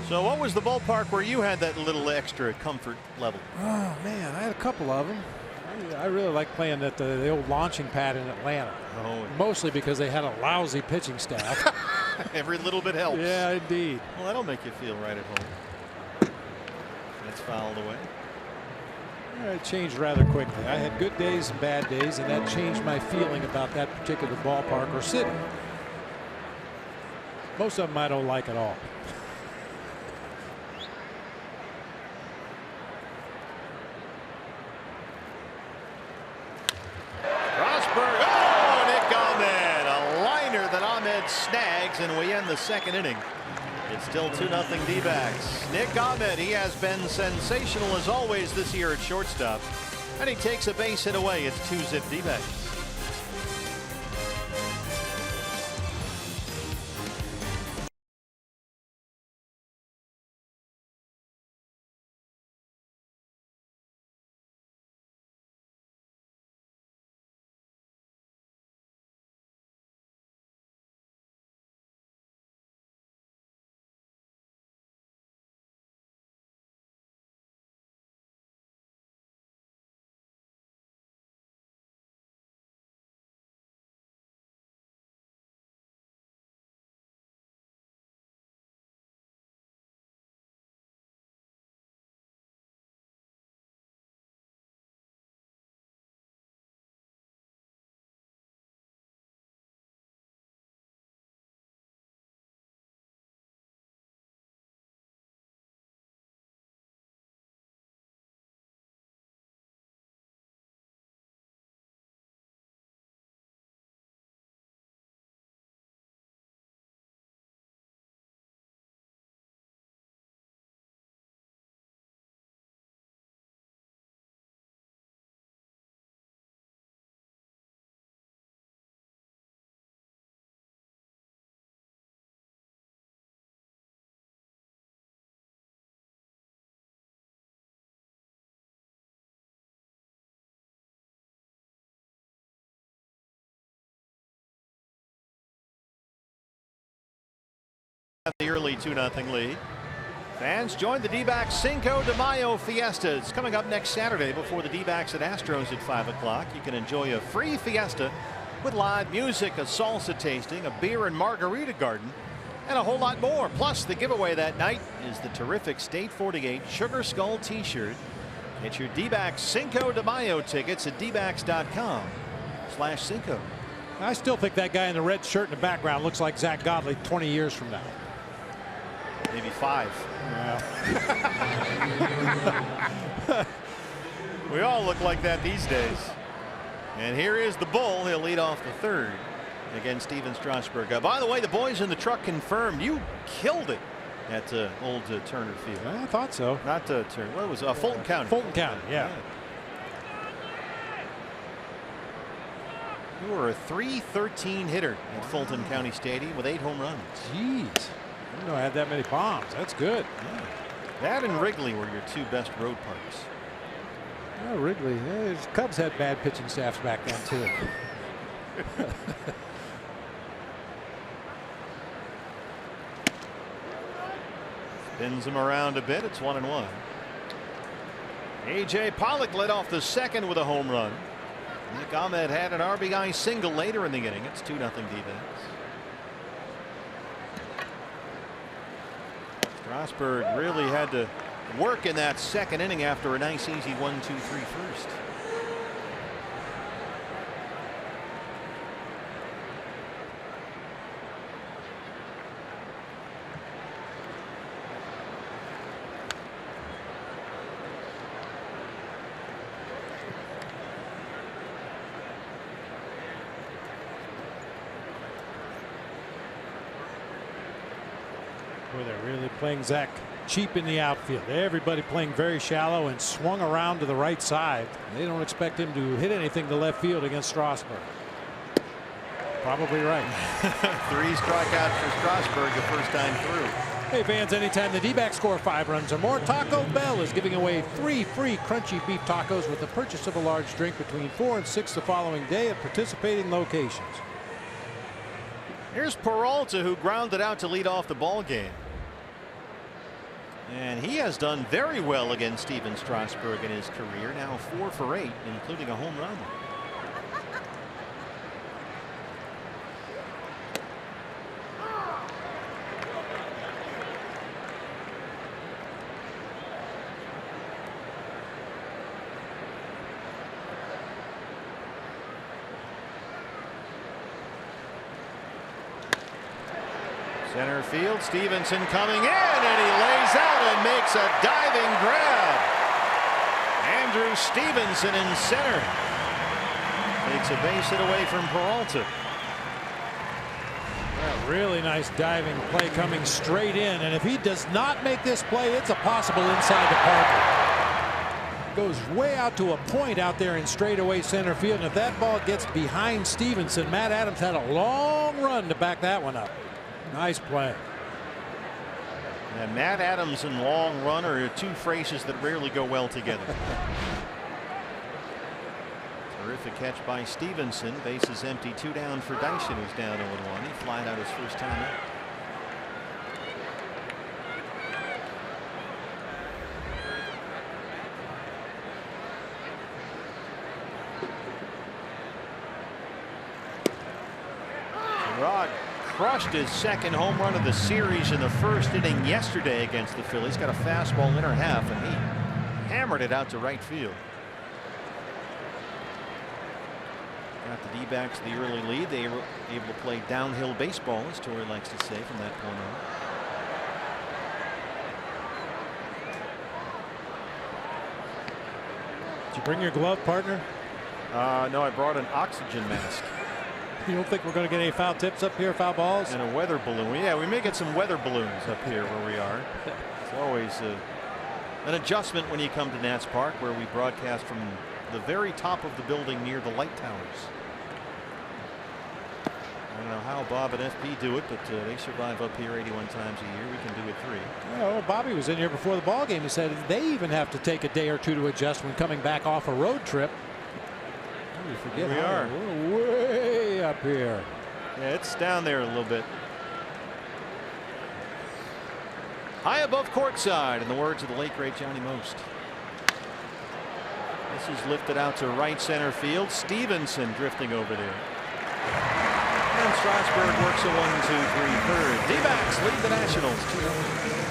So what was the ballpark where you had that little extra comfort level?
Oh, man, I had a couple of them. I really like playing at the old launching pad in Atlanta.
Oh.
Mostly because they had a lousy pitching staff.
Every little bit helps.
Yeah, indeed.
Well, that'll make you feel right at home. That's fouled away.
It changed rather quickly. I had good days and bad days, and that changed my feeling about that particular ballpark or city. Most of them I don't like at all.
Strasburg. Oh, Nick Ahmed. A liner that Ahmed snags, and we end the second inning. It's still 2-0 D-backs. Nick Ahmed, he has been sensational as always this year at shortstop. And he takes a base hit away. It's 2-zip D-backs. The early 2-0 lead. Fans join the D-backs Cinco de Mayo Fiesta. It's coming up next Saturday before the D-backs at Astros at 5 o'clock. You can enjoy a free fiesta with live music, a salsa tasting, a beer and margarita garden, and a whole lot more. Plus, the giveaway that night is the terrific State 48 Sugar Skull t-shirt. Get your D-backs Cinco de Mayo tickets at dbacks.com/Cinco.
I still think that guy in the red shirt in the background looks like Zach Godley 20 years from now.
Maybe 5.
Yeah.
We all look like that these days. And here is the bull. He'll lead off the third against Steven Strasburg. By the way, the boys in the truck confirmed you killed it at old Turner Field.
I thought so.
Not Turner. What was Fulton County?
Fulton County, yeah.
You were a .313 hitter at Fulton County Stadium with 8 home runs.
Jeez. I didn't know I had that many bombs. That's good.
Yeah. That and Wrigley were your 2 best road parks.
Oh, Wrigley. Yeah, Cubs had bad pitching staffs back then, too.
Spins him around a bit. It's 1-1. A.J. Pollock led off the second with a home run. Nick Ahmed had an RBI single later in the inning. It's 2-0 D-backs. Strasburg really had to work in that second inning after a nice easy 1-2-3 first.
Boy, they're really playing Zach cheap in the outfield. Everybody playing very shallow and swung around to the right side. They don't expect him to hit anything to left field against Strasburg. Probably right.
3 strikeouts for Strasburg the first time through.
Hey fans, anytime the D-backs score 5 runs or more, Taco Bell is giving away 3 free crunchy beef tacos with the purchase of a large drink between 4 and 6 the following day at participating locations.
Here's Peralta, who grounded out to lead off the ball game. And he has done very well against Steven Strasburg in his career. Now 4 for 8, including a home run. Center field, Stevenson coming in, and he lays out and makes a diving grab. Andrew Stevenson in center takes a base hit away from Peralta.
Yeah, really nice diving play coming straight in, and if he does not make this play, it's a possible inside the Parker. Goes way out to a point out there in straightaway center field, and if that ball gets behind Stevenson, Matt Adams had a long run to back that one up. Nice play.
And Matt Adams and long run are 2 phrases that rarely go well together. Terrific catch by Stevenson. Bases empty, 2 down for Dyson, who's down 0-1. He flied out his first time out. Rod crushed his second home run of the series in the first inning yesterday against the Phillies. Got a fastball inner half, and he hammered it out to right field. Got the D-backs the early lead. They were able to play downhill baseball, as Torrey likes to say, from that point on.
Did you bring your glove, partner?
No, I brought an oxygen mask.
You don't think we're going to get any foul tips up here, foul balls?
And a weather balloon. Yeah, we may get some weather balloons up here where we are. It's always an adjustment when you come to Nats Park, where we broadcast from the very top of the building near the light towers. I don't know how Bob and FP do it, but they survive up here 81 times a year. We can do it 3.
Well, Bobby was in here before the ball game. He said they even have to take a day or 2 to adjust when coming back off a road trip. You forget
we are.
We're way up here.
Yeah, it's down there a little bit. High above courtside, in the words of the late great Johnny Most. This is lifted out to right center field. Stevenson drifting over there. And Strasburg works a 1-2-3 third. D-backs lead the Nationals 2-0.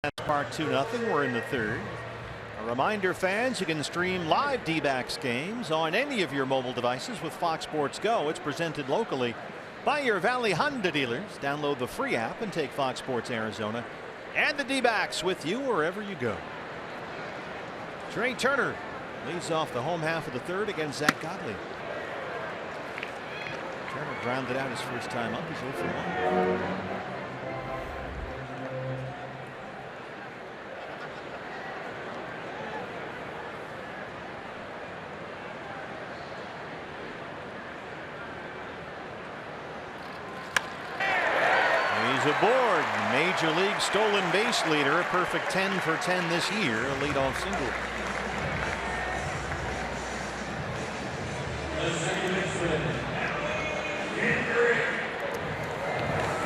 Park 2-0. We're in the third. A reminder, fans, you can stream live D-backs games on any of your mobile devices with Fox Sports Go. It's presented locally by your Valley Honda dealers. Download the free app and take Fox Sports Arizona and the D-backs with you wherever you go. Trey Turner leads off the home half of the third against Zach Godley. Turner grounded out his first time up. He's 0 for 1. Aboard. Major League stolen base leader, a perfect 10 for 10 this year, a leadoff single.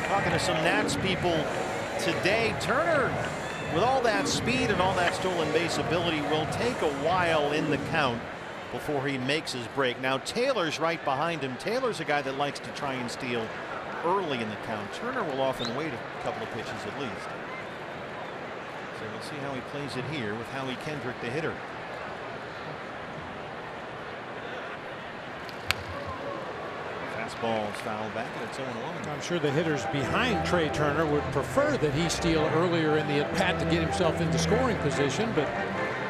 Talking to some Nats people today, Turner, with all that speed and all that stolen base ability, will take a while in the count before he makes his break. Now Taylor's right behind him. Taylor's a guy that likes to try and steal early in the count. Turner will often wait a couple of pitches at least. So we'll see how he plays it here with Howie Kendrick, the hitter. Fastball is fouled back, and it's 0-1.
I'm sure the hitters behind Trey Turner would prefer that he steal earlier in the at-bat to get himself into scoring position, but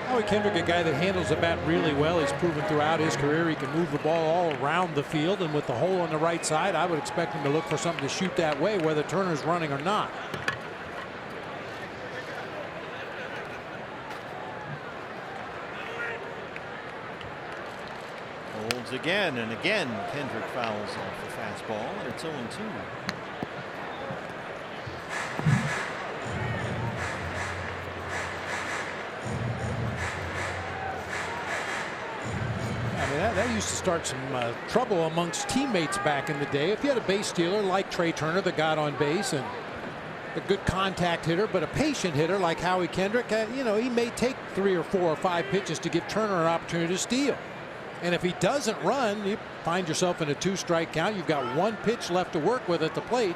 Howie Kendrick, a guy that handles the bat really well. He's proven throughout his career he can move the ball all around the field, and with the hole on the right side, I would expect him to look for something to shoot that way, whether Turner's running or not.
Holds again, and again Kendrick fouls off the fastball, and it's 0-2.
That used to start some trouble amongst teammates back in the day. If you had a base stealer like Trey Turner that got on base and a good contact hitter, but a patient hitter like Howie Kendrick, you know, he may take 3 or 4 or 5 pitches to give Turner an opportunity to steal. And if he doesn't run, you find yourself in a 2-strike count. You've got 1 pitch left to work with at the plate.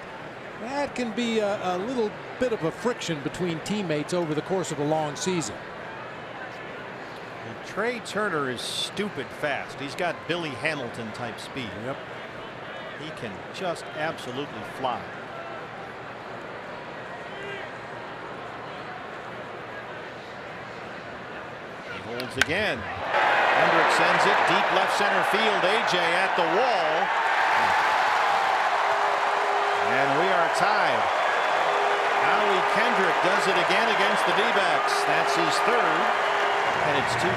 That can be a little bit of a friction between teammates over the course of a long season.
Trey Turner is stupid fast. He's got Billy Hamilton type speed.
Yep.
He can just absolutely fly. He holds again. Kendrick sends it deep left center field. AJ at the wall. And we are tied. Howie Kendrick does it again against the D-backs. That's his third. And it's 2-2.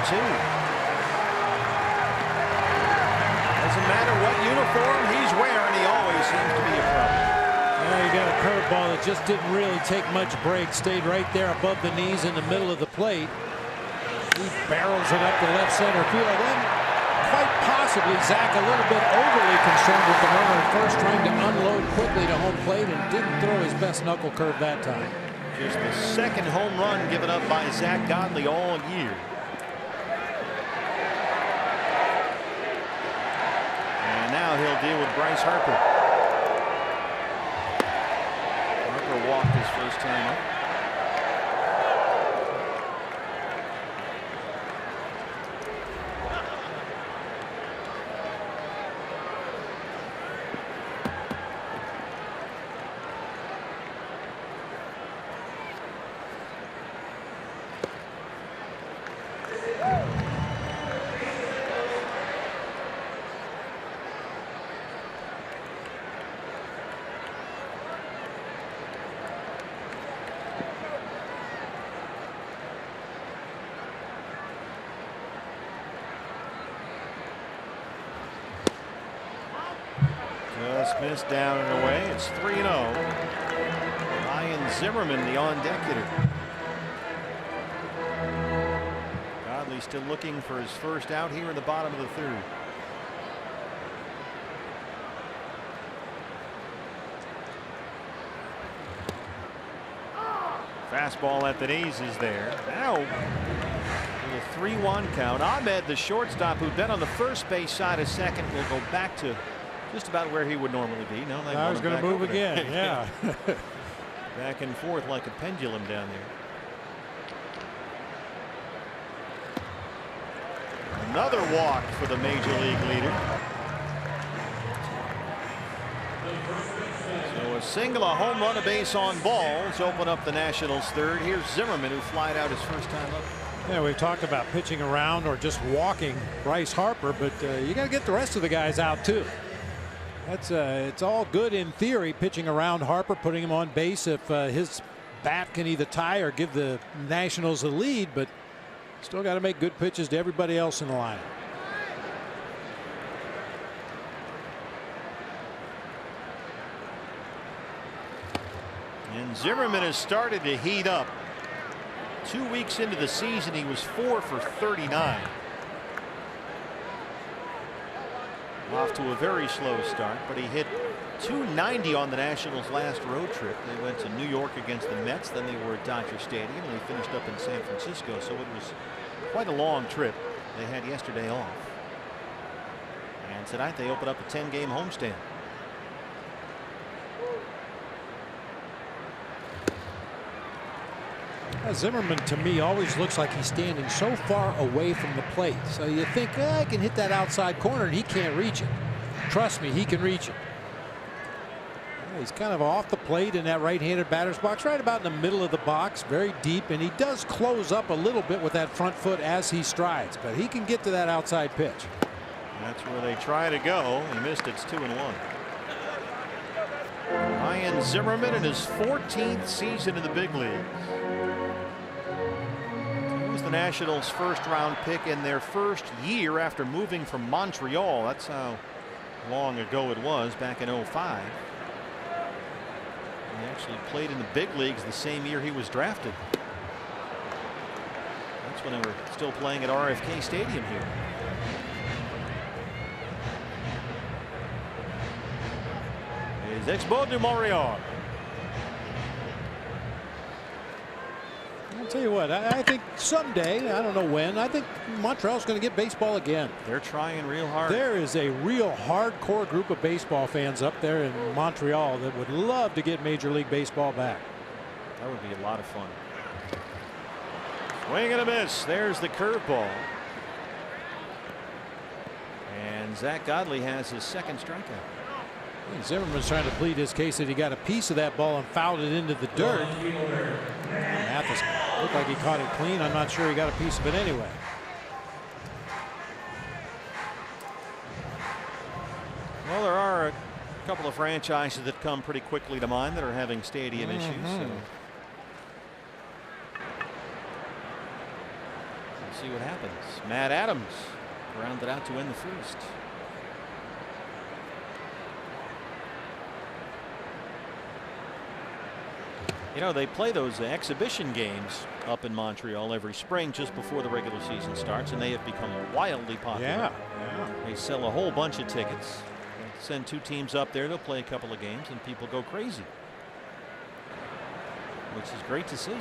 Doesn't matter what uniform he's wearing, he always seems to be a problem.
Well, you got a curveball that just didn't really take much break. Stayed right there above the knees in the middle of the plate. He barrels it up to left center field. And quite possibly Zach a little bit overly concerned with the runner at first, trying to unload quickly to home plate and didn't throw his best knuckle curve that time.
Just the second home run given up by Zach Godley all year. And now he'll deal with Bryce Harper. Harper walked his first time up. Just missed down and away. It's 3-0. Ryan Zimmerman, the on-deck hitter. Godley still looking for his first out here in the bottom of the third. Fastball at the knees is there. Now, with a 3-1 count, Ahmed, the shortstop, who'd been on the first base side of second, will go back to just about where he would normally be. No,
I was going to move again. Yeah.
Back and forth like a pendulum down there. Another walk for the major league leader. So a single, a home run, a base on balls open up the Nationals third. Here's Zimmerman, who flied out his first time up.
Yeah, we've talked about pitching around or just walking Bryce Harper, but you got to get the rest of the guys out too. That's it's all good in theory, pitching around Harper, putting him on base if his bat can either tie or give the Nationals a lead, but still got to make good pitches to everybody else in the lineup.
And Zimmerman has started to heat up. 2 weeks into the season, he was 4 for 39. Off to a very slow start, but he hit .290 on the Nationals' last road trip. They went to New York against the Mets, then they were at Dodger Stadium, and they finished up in San Francisco, so it was quite a long trip they had yesterday off. And tonight they open up a 10-game homestand.
Zimmerman, to me, always looks like he's standing so far away from the plate. So you think, I can hit that outside corner, and he can't reach it. Trust me, he can reach it. He's kind of off the plate in that right-handed batter's box, right about in the middle of the box, very deep, and he does close up a little bit with that front foot as he strides, but he can get to that outside pitch.
That's where they try to go. He missed. It's 2-1. Ryan Zimmerman in his 14th season in the big leagues. The Nationals' first-round pick in their first year after moving from Montreal. That's how long ago it was, back in '05. He actually played in the big leagues the same year he was drafted. That's when they were still playing at RFK Stadium here. Is Expo de Montreal.
I'll tell you what, I think someday, I don't know when, I think Montreal's going to get baseball again.
They're trying real hard.
There is a real hardcore group of baseball fans up there in Montreal that would love to get Major League Baseball back.
That would be a lot of fun. Swing and a miss. There's the curveball. And Zach Godley has his second strikeout.
Zimmerman's trying to plead his case that he got a piece of that ball and fouled it into the dirt. Mathis looked like he caught it clean. I'm not sure he got a piece of it anyway.
Well, there are a couple of franchises that come pretty quickly to mind that are having stadium issues. So we'll see what happens. Matt Adams grounded out to end the first. You know, they play those exhibition games up in Montreal every spring just before the regular season starts, and they have become wildly popular.
Yeah.
They sell a whole bunch of tickets. They send 2 teams up there. They'll play a couple of games, and people go crazy, which is great to see.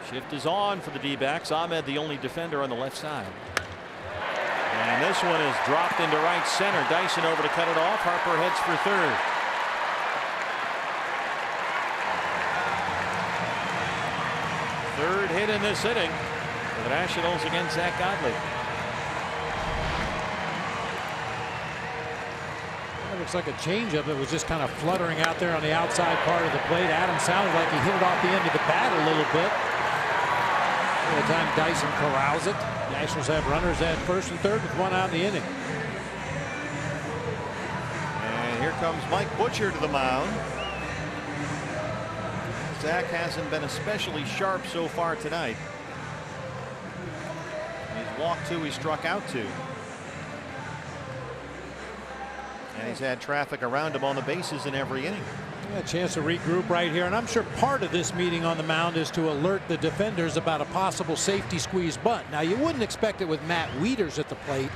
Shift is on for the D-backs. Ahmed, the only defender on the left side. And this one is dropped into right center. Dyson over to cut it off. Harper heads for third. Third hit in this inning for the Nationals against Zach Godley.
That looks like a changeup that was just kind of fluttering out there on the outside part of the plate. Adams sounded like he hit it off the end of the bat a little bit. By the time Dyson corrals it, Nationals have runners at first and third with 1 out in the inning.
And here comes Mike Butcher to the mound. Zach hasn't been especially sharp so far tonight. He's walked 2, he struck out 2. And he's had traffic around him on the bases in every inning.
A chance to regroup right here, and I'm sure part of this meeting on the mound is to alert the defenders about a possible safety squeeze bunt. Now, you wouldn't expect it with Matt Wieters at the plate,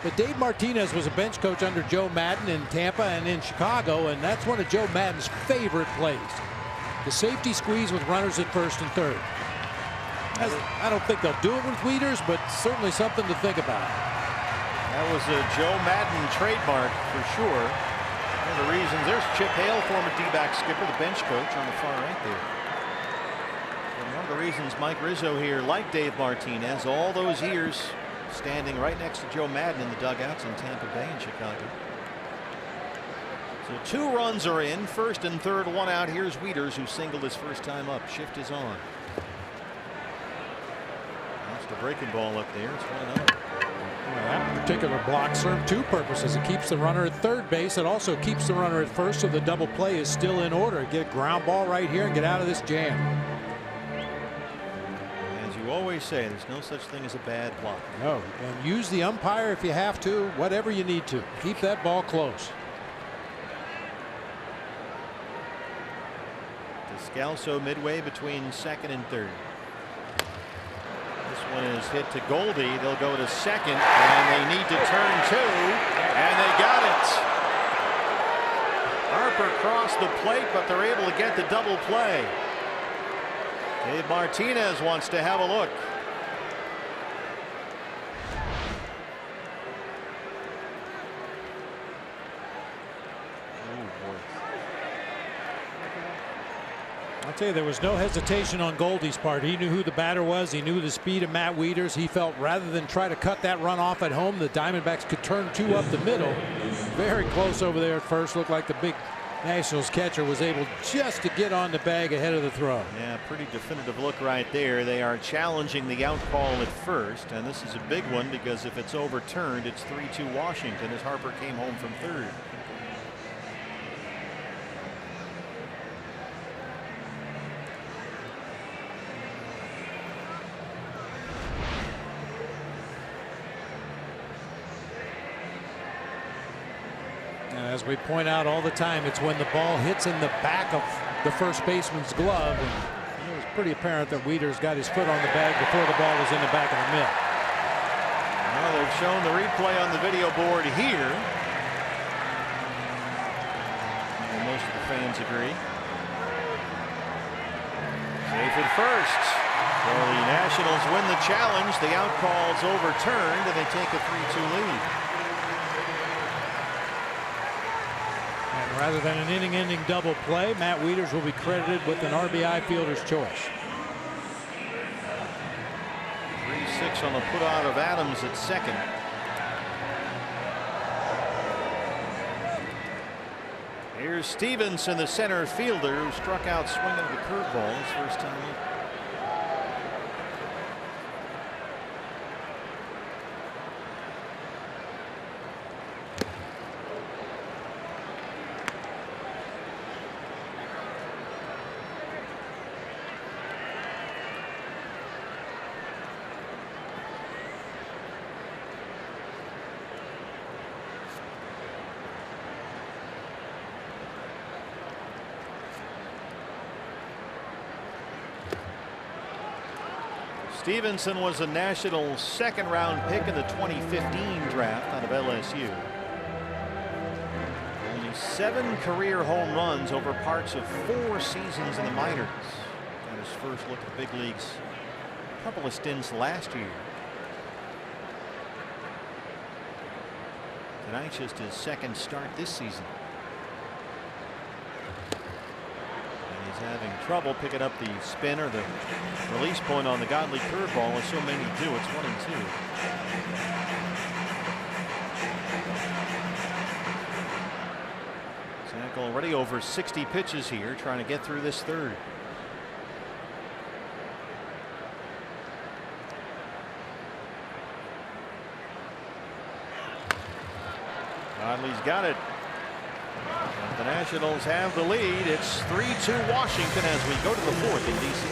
but Dave Martinez was a bench coach under Joe Madden in Tampa and in Chicago, and that's one of Joe Madden's favorite plays. The safety squeeze with runners at first and third. I don't think they'll do it with Wieters, but certainly something to think about.
That was a Joe Madden trademark for sure. One of the reasons. There's Chip Hale, former D-back skipper, the bench coach on the far right there. One of the reasons Mike Rizzo here liked Dave Martinez all those years, standing right next to Joe Madden in the dugouts in Tampa Bay and Chicago. So 2 runs are in, first and third, 1 out. Here's Wieters, who singled his first time up. Shift is on. That's the breaking ball up there. It's 1-0.
Well, that particular block served 2 purposes. It keeps the runner at third base. It also keeps the runner at first, so the double play is still in order. Get a ground ball right here and get out of this jam.
As you always say, there's no such thing as a bad block.
No, and use the umpire if you have to, whatever you need to. Keep that ball close.
Descalso midway between second and third. This one is hit to Goldie. They'll go to second, and they need to turn 2, and they got it. Harper crossed the plate, but they're able to get the double play. Dave Martinez wants to have a look.
I'll tell you, there was no hesitation on Goldie's part. He knew who the batter was. He knew the speed of Matt Wieters. He felt rather than try to cut that run off at home, the Diamondbacks could turn 2 up the middle. Very close over there at first. Looked like the big Nationals catcher was able just to get on the bag ahead of the throw.
Yeah, pretty definitive look right there. They are challenging the out call at first, and this is a big one because if it's overturned, it's 3-2 Washington as Harper came home from third.
As we point out all the time, it's when the ball hits in the back of the first baseman's glove. And it was pretty apparent that Wieters got his foot on the bag before the ball was in the back of the mitt.
Well, they've shown the replay on the video board here. And most of the fans agree. Safe at first. So the Nationals win the challenge. The out call's overturned, and they take a 3-2 lead.
Rather than an inning-ending double play, Matt Wieters will be credited with an RBI fielder's choice.
3-6 on the put out of Adams at second. Here's Stevenson, the center fielder, who struck out swinging at the curveball his first time up. Stevenson was a National second-round pick in the 2015 draft out of LSU. Only 7 career home runs over parts of 4 seasons in the minors. Got his first look at the big leagues a couple of stints last year. Tonight's just his second start this season. Having trouble picking up the spin or the release point on the Godley curveball, as so many do. It's 1-2. Zach already over 60 pitches here, trying to get through this third. Godley's got it. The Nationals have the lead. It's 3-2 Washington as we go to the 4th in D.C.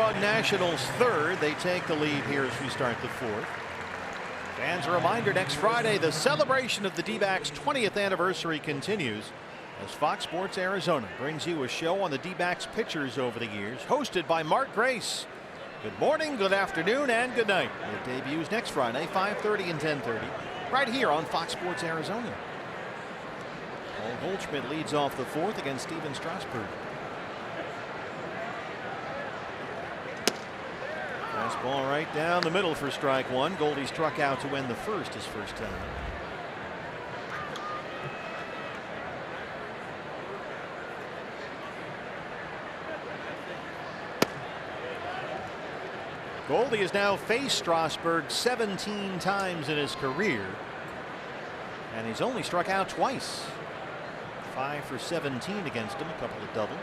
Nationals third. They take the lead here as we start the fourth. Fans, a reminder, next Friday the celebration of the D-backs 20th anniversary continues as Fox Sports Arizona brings you a show on the D-backs pitchers over the years, hosted by Mark Grace. Good morning, good afternoon, and good night. It debuts next Friday, 5:30 and 10:30, right here on Fox Sports Arizona. Paul Goldschmidt leads off the fourth against Steven Strasburg. Fastball right down the middle for strike one. Goldie struck out to end the first his first time. Goldie has now faced Strasburg 17 times in his career, and he's only struck out twice. 5 for 17 against him, a couple of doubles.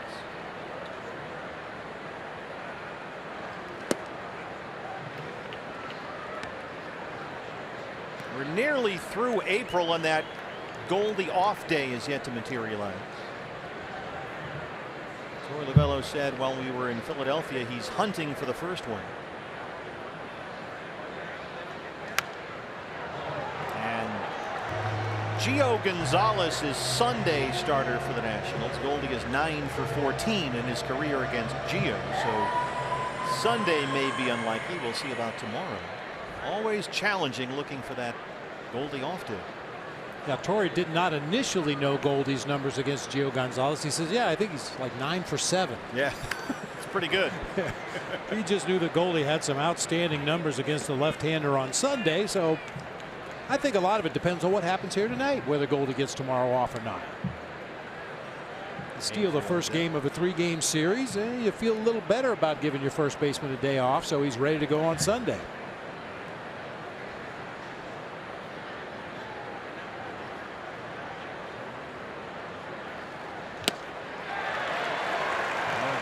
We're nearly through April, and that Goldie off day is yet to materialize. Torey Lovullo said while we were in Philadelphia he's hunting for the first one. Gio Gonzalez is Sunday starter for the Nationals. Goldie is 9 for 14 in his career against Gio, so Sunday may be unlikely. We'll see about tomorrow. Always challenging looking for that Goldie off day.
Now, Torey did not initially know Goldie's numbers against Gio Gonzalez. He says, yeah, I think he's like 9 for 7.
Yeah, it's pretty good.
He just knew that Goldie had some outstanding numbers against the left-hander on Sunday, so I think a lot of it depends on what happens here tonight, whether Goldie gets tomorrow off or not. Steal the first game of a 3-game series, you feel a little better about giving your first baseman a day off, so he's ready to go on Sunday.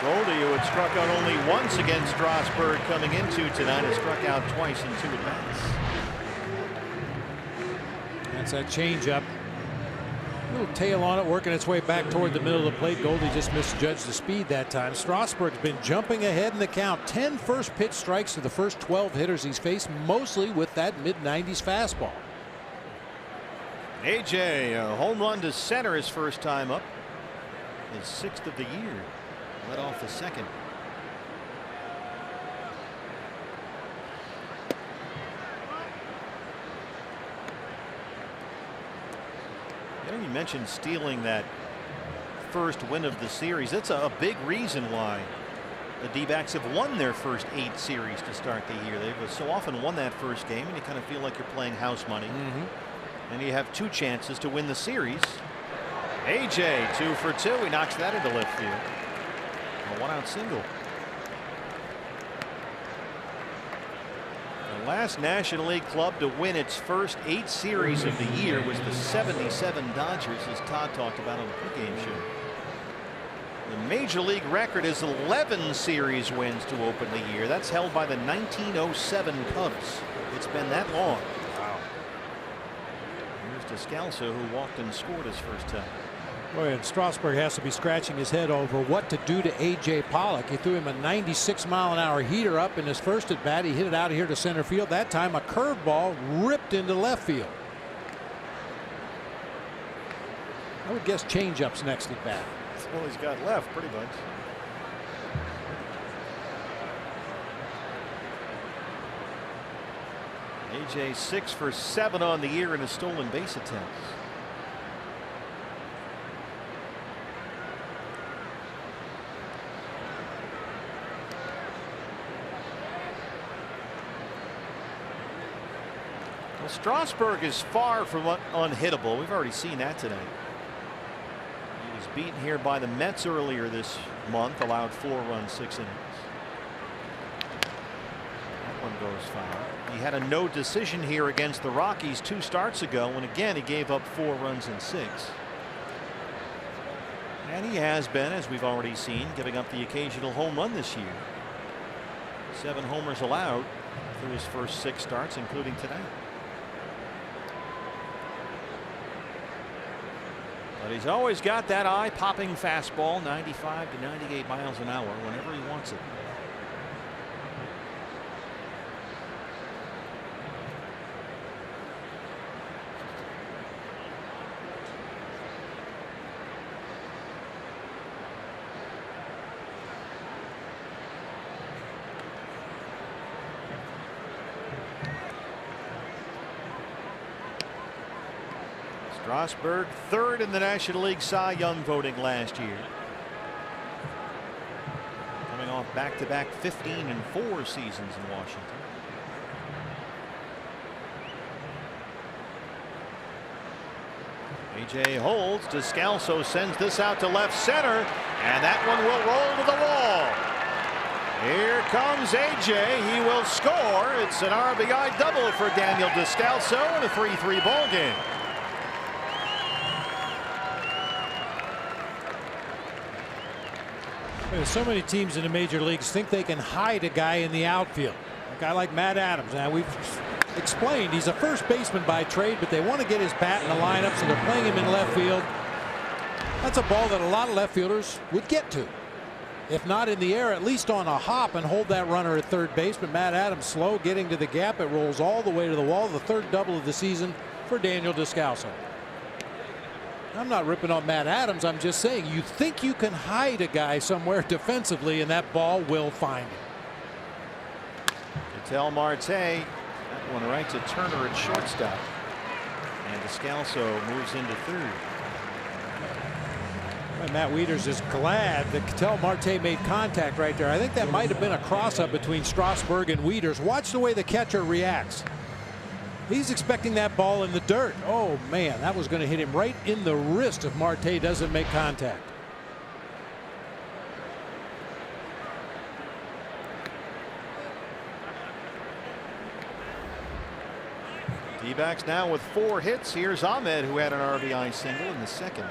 Goldie, who had struck out only once against Strasburg coming into tonight, has struck out twice in 2 at-bats.
That's that change-up. Little tail on it, working its way back toward the middle of the plate. Goldie just misjudged the speed that time. Strasburg's been jumping ahead in the count. 10 first pitch strikes to the first 12 hitters he's faced, mostly with that mid-90s fastball.
AJ, a home run to center his first time up. His 6th of the year. Led off the second. You mentioned stealing that first win of the series. That's a big reason why the D-backs have won their first 8 series to start the year. They've so often won that first game, and you kind of feel like you're playing house money. And you have 2 chances to win the series. AJ 2 for 2. He knocks that into left field. A 1-out single. The last National League club to win its first 8 series of the year was the '77 Dodgers, as Todd talked about on the pregame show. The Major League record is 11 series wins to open the year. That's held by the 1907 Cubs. It's been that long. Wow. Here's Descalso, who walked and scored his first time.
Boy, and Strasburg has to be scratching his head over what to do to A.J. Pollock. He threw him a 96-mile-an-hour heater up in his first at bat. He hit it out of here to center field. That time a curveball ripped into left field. I would guess change-ups next at bat.
That's all he's got left, pretty much. A.J. 6 for 7 on the year in his stolen base attempts. Strasburg is far from unhittable. We've already seen that tonight. He was beaten here by the Mets earlier this month, allowed 4 runs, 6 innings. That one goes foul. He had a no decision here against the Rockies 2 starts ago, and again he gave up 4 runs in 6. And he has been, as we've already seen, giving up the occasional home run this year. 7 homers allowed through his first 6 starts, including tonight. But he's always got that eye-popping fastball, 95 to 98 miles an hour, whenever he wants it. Strasburg, third in the National League Cy Young voting last year. Coming off back-to-back 15-4 seasons in Washington. AJ holds. Descalso sends this out to left center, and that one will roll to the wall. Here comes AJ. He will score. It's an RBI double for Daniel Descalso in a 3-3 ball game.
There's so many teams in the major leagues think they can hide a guy in the outfield. A guy like Matt Adams. Now, we've explained he's a first baseman by trade, but they want to get his bat in the lineup, so they're playing him in left field. That's a ball that a lot of left fielders would get to. If not in the air, at least on a hop and hold that runner at third base. But Matt Adams slow getting to the gap. It rolls all the way to the wall. The third double of the season for Daniel Descalso. I'm not ripping on Matt Adams. I'm just saying you think you can hide a guy somewhere defensively, and that ball will find him.
Ketel Marte, that one right to Turner at shortstop, and Descalso moves into third.
And Matt Wieters is glad that Ketel Marte made contact right there. I think that might have been a cross-up between Strasburg and Wieters. Watch the way the catcher reacts. He's expecting that ball in the dirt. Oh man, that was going to hit him right in the wrist if Marte doesn't make contact.
D-backs now with 4 hits. Here's Ahmed, who had an RBI single in the second.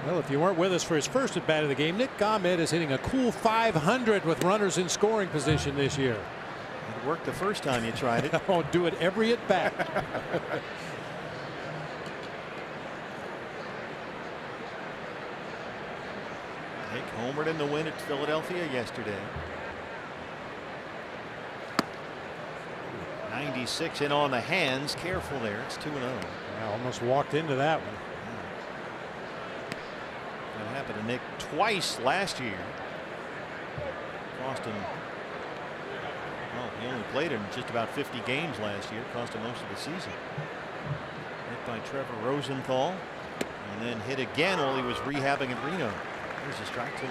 Well, if you weren't with us for his first at bat of the game, Nick Ahmed is hitting a cool .500 with runners in scoring position this year.
It worked the first time you tried it.
Oh, do it every at bat.
Nick homered in the win at Philadelphia yesterday. 96 in on the hands. Careful there. It's 2-0.
Yeah, almost walked into that one.
That happened to Nick twice last year. Cost him. Well, he only played in just about 50 games last year. Cost him most of the season. Hit by Trevor Rosenthal, and then hit again while he was rehabbing in Reno. Here's a strike 2-1.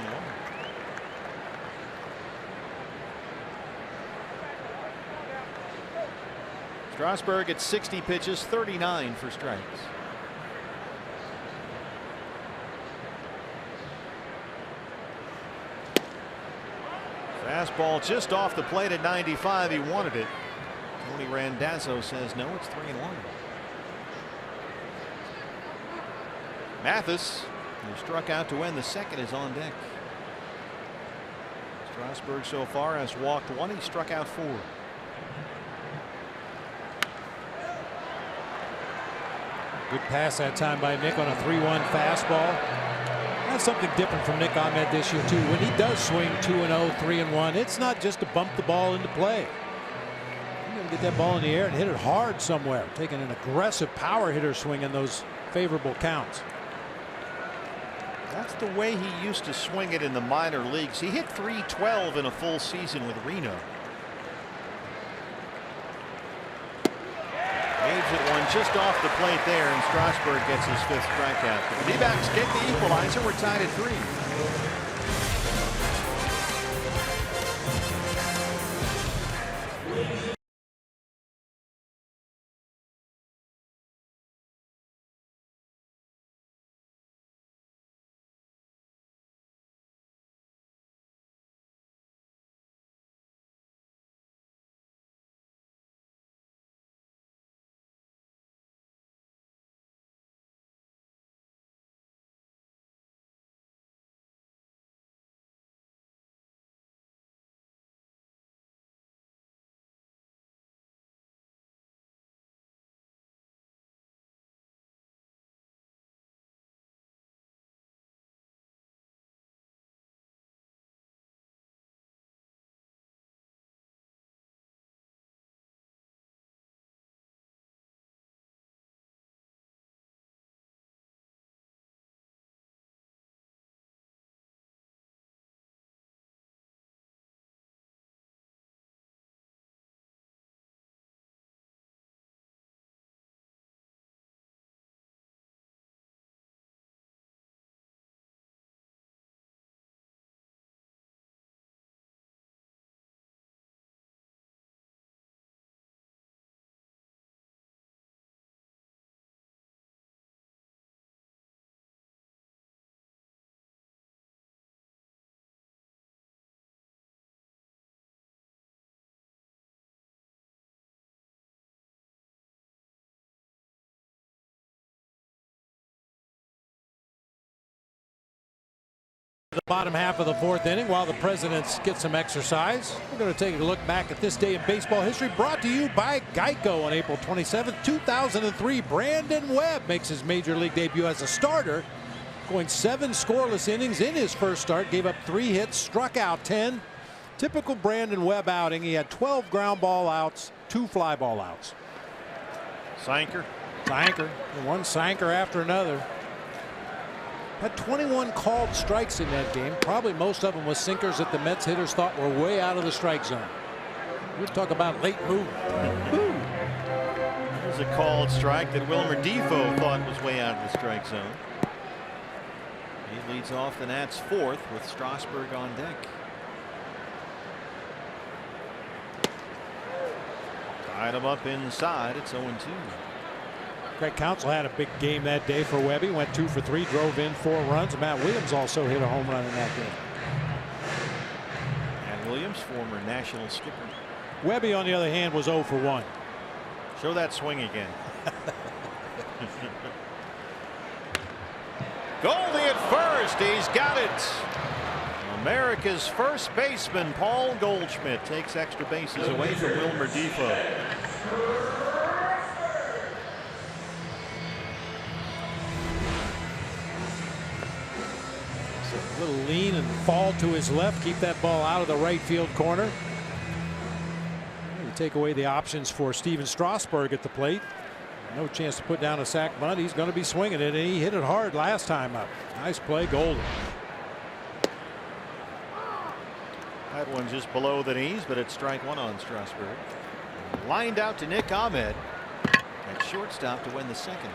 Strasburg at 60 pitches, 39 for strikes. Fastball just off the plate at 95. He wanted it. Tony Randazzo says no, it's 3-1. Mathis, who struck out to end the second, is on deck. Strasburg so far has walked 1. He struck out 4.
Good pass that time by Nick on a 3-1 fastball. That's something different from Nick Ahmed this year too. When he does swing 2-0, 3-1, it's not just to bump the ball into play. You got to get that ball in the air and hit it hard somewhere. Taking an aggressive power hitter swing in those favorable counts.
That's the way he used to swing it in the minor leagues. He hit .312 in a full season with Reno. Waves at one just off the plate there, and Strasburg gets his 5th strikeout. The D-backs get the equalizer. We're tied at 3.
bottom half of the fourth inning while the presidents get some exercise. We're going to take a look back at this day in baseball history, brought to you by Geico. On April 27th, 2003, Brandon Webb makes his major league debut as a starter, going 7 scoreless innings in his first start, gave up 3 hits, struck out 10. Typical Brandon Webb outing. He had 12 ground ball outs, 2 fly ball outs.
Sanker.
One sanker after another. Had 21 called strikes in that game. Probably most of them was sinkers that the Mets hitters thought were way out of the strike zone. We'll talk about late move.
There's a called strike that Wilmer Defoe thought was way out of the strike zone. He leads off the Nats 4th with Strasburg on deck. Tied him up inside. It's 0-2.
Craig Counsell had a big game that day for Webb. He went 2 for 3, drove in 4 runs. Matt Williams also hit a home run in that game.
And Williams, former national skipper.
Webby, on the other hand, was 0 for 1.
Show that swing again. Goldie at first. He's got it. America's first baseman, Paul Goldschmidt, takes extra bases away from Wilmer Defoe.
A little lean and fall to his left, keep that ball out of the right field corner. You take away the options for Steven Strasburg at the plate. No chance to put down a sac bunt. He's going to be swinging it, and he hit it hard last time up. Nice play, Goldie.
That one just below the knees, but it's strike 1 on Strasburg. Lined out to Nick Ahmed at shortstop to win the second.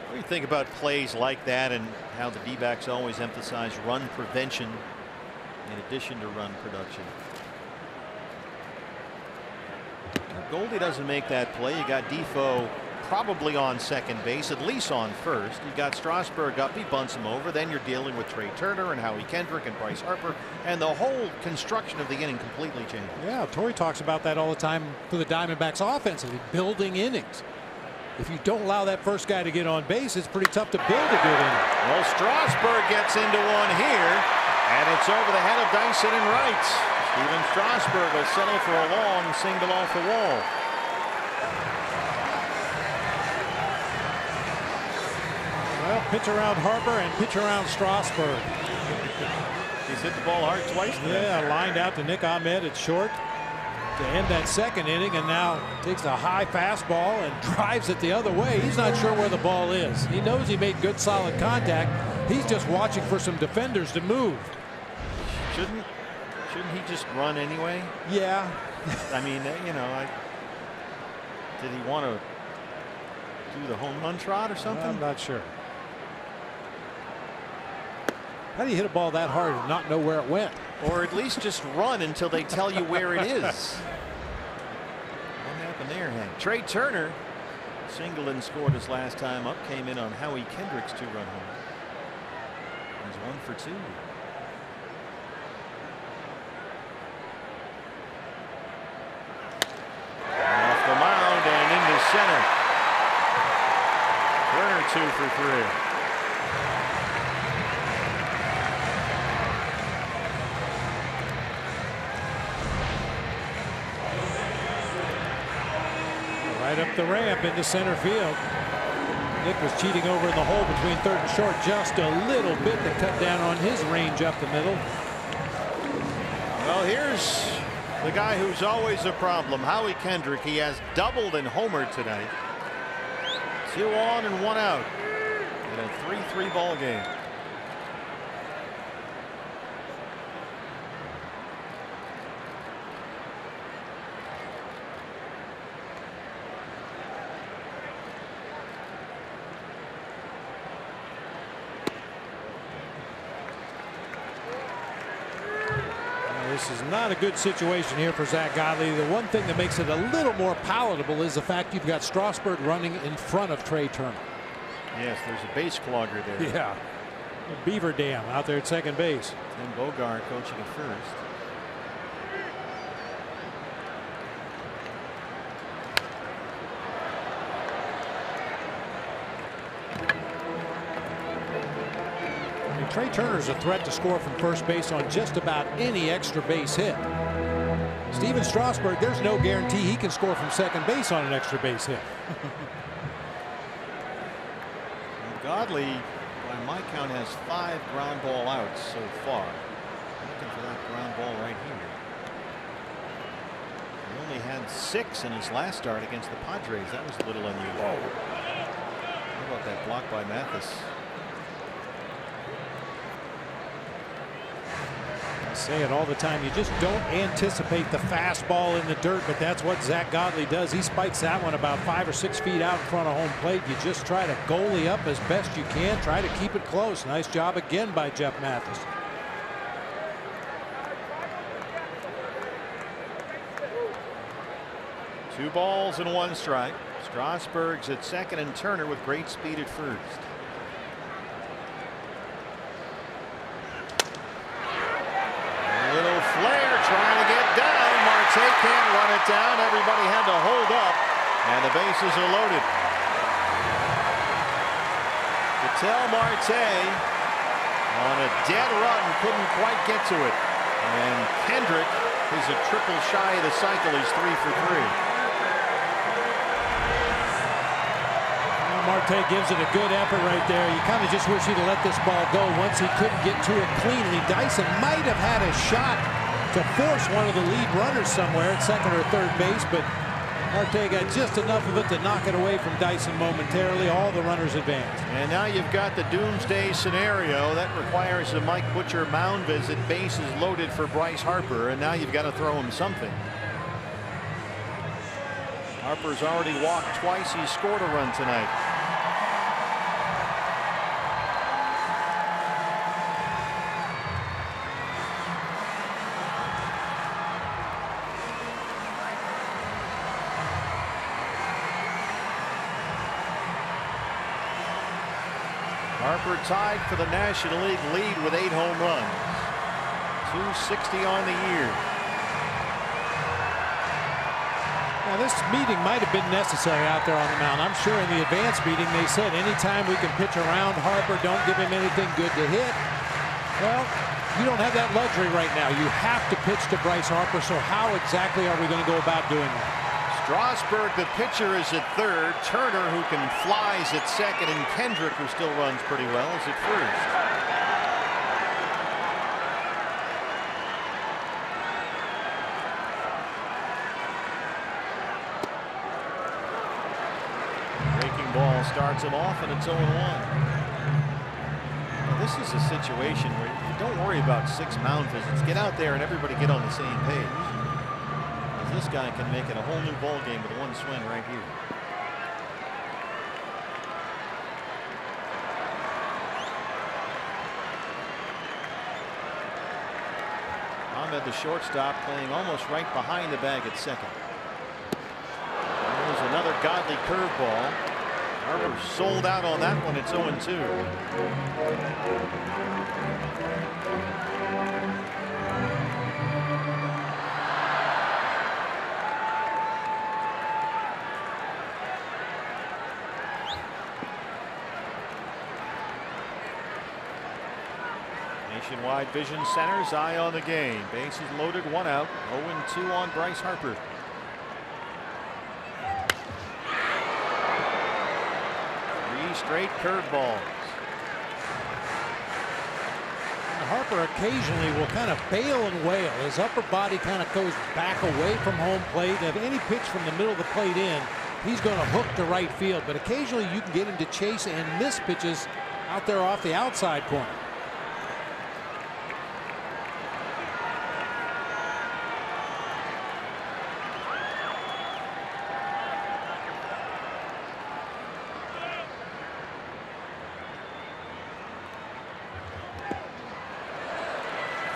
What do you think about plays like that and how the D-backs always emphasize run prevention in addition to run production? Goldie doesn't make that play. You got Defoe probably on second base, at least on first. You got Strasburg up, he bunts him over. Then you're dealing with Trey Turner and Howie Kendrick and Bryce Harper, and the whole construction of the inning completely changed.
Yeah, Torrey talks about that all the time for the Diamondbacks offensively, building innings. If you don't allow that first guy to get on base, it's pretty tough to build a good inning.
Well, Strasburg gets into one here, and it's over the head of Dyson and right. Steven Strasburg will settle for a long single off the wall.
Well, pitch around Harper and pitch around Strasburg.
He's hit the ball hard twice today.
Yeah, lined out to Nick Ahmed at short to end that second inning, and now takes a high fastball and drives it the other way. He's not sure where the ball is. He knows he made good solid contact. He's just watching for some defenders to move.
Shouldn't he just run anyway?
Yeah.
I mean, you know, did he want to do the home run trot or something?
I'm not sure. How do you hit a ball that hard and not know where it went?
Or at least just run until they tell you where it is. What happened there, Hank? Trey Turner singled and scored his last time up. Came in on Howie Kendrick's 2-run home. He's 1 for 2. Off the mound and into center. Turner 2 for 3.
Right up the ramp into center field. Nick was cheating over in the hole between third and short just a little bit to cut down on his range up the middle.
Well, here's the guy who's always a problem, Howie Kendrick. He has doubled and homered tonight. 2 on and 1 out in a 3-3 ball game.
This is not a good situation here for Zach Godley. The one thing that makes it a little more palatable is the fact you've got Strasburg running in front of Trey Turner.
Yes, there's a base clogger there.
Yeah. A beaver dam out there at second base.
Tim Bogart coaching at first.
Trey Turner's a threat to score from first base on just about any extra base hit. Steven Strasburg, there's no guarantee he can score from second base on an extra base hit.
Godley, by my count, has 5 ground ball outs so far. Looking for that ground ball right here. He only had 6 in his last start against the Padres. That was a little unusual. How about that block by Mathis?
I say it all the time. You just don't anticipate the fastball in the dirt, but that's what Zach Godley does. He spikes that one about 5 or 6 feet out in front of home plate. You just try to goalie up as best you can. Try to keep it close. Nice job again by Jeff Mathis.
Two balls and 1 strike. Strasburg's at second and Turner with great speed at first. A little flare trying to get down. Marte can't run it down. Everybody had to hold up, and the bases are loaded. Ketel Marte on a dead run couldn't quite get to it, and Kendrick is a triple shy of the cycle. He's 3 for 3.
Marte gives it a good effort right there. You kind of just wish he'd have let this ball go once he couldn't get to it cleanly. Dyson might have had a shot to force one of the lead runners somewhere at second or third base, but Marte got just enough of it to knock it away from Dyson momentarily. All the runners advance.
And now you've got the doomsday scenario that requires a Mike Butcher mound visit. Bases loaded for Bryce Harper, and now you've got to throw him something. Harper's already walked twice. He's scored a run tonight. Harper tied for the National League lead with 8 home runs. 260 on the year.
Now this meeting might have been necessary out there on the mound. I'm sure in the advance meeting they said anytime we can pitch around Harper, don't give him anything good to hit. Well, you don't have that luxury right now. You have to pitch to Bryce Harper, so how exactly are we going to go about doing that?
Strasburg, the pitcher, is at third. Turner, who can fly, is at second, and Kendrick, who still runs pretty well, is at first. Breaking ball starts him off, and it's 0-1. Now, this is a situation where you don't worry about 6 mound visits. Get out there and everybody get on the same page. This guy can make it a whole new ball game with 1 swing right here. Ahmed, the shortstop, playing almost right behind the bag at second. There's another Godley curveball. Harper sold out on that one. It's 0-2. Nationwide Vision Center's eye on the game. Bases loaded, 1 out. 0-2 on Bryce Harper. Three straight curveballs.
Harper occasionally will kind of bail and wail. His upper body kind of goes back away from home plate. If any pitch from the middle of the plate in, he's going to hook to right field. But occasionally you can get him to chase and miss pitches out there off the outside corner.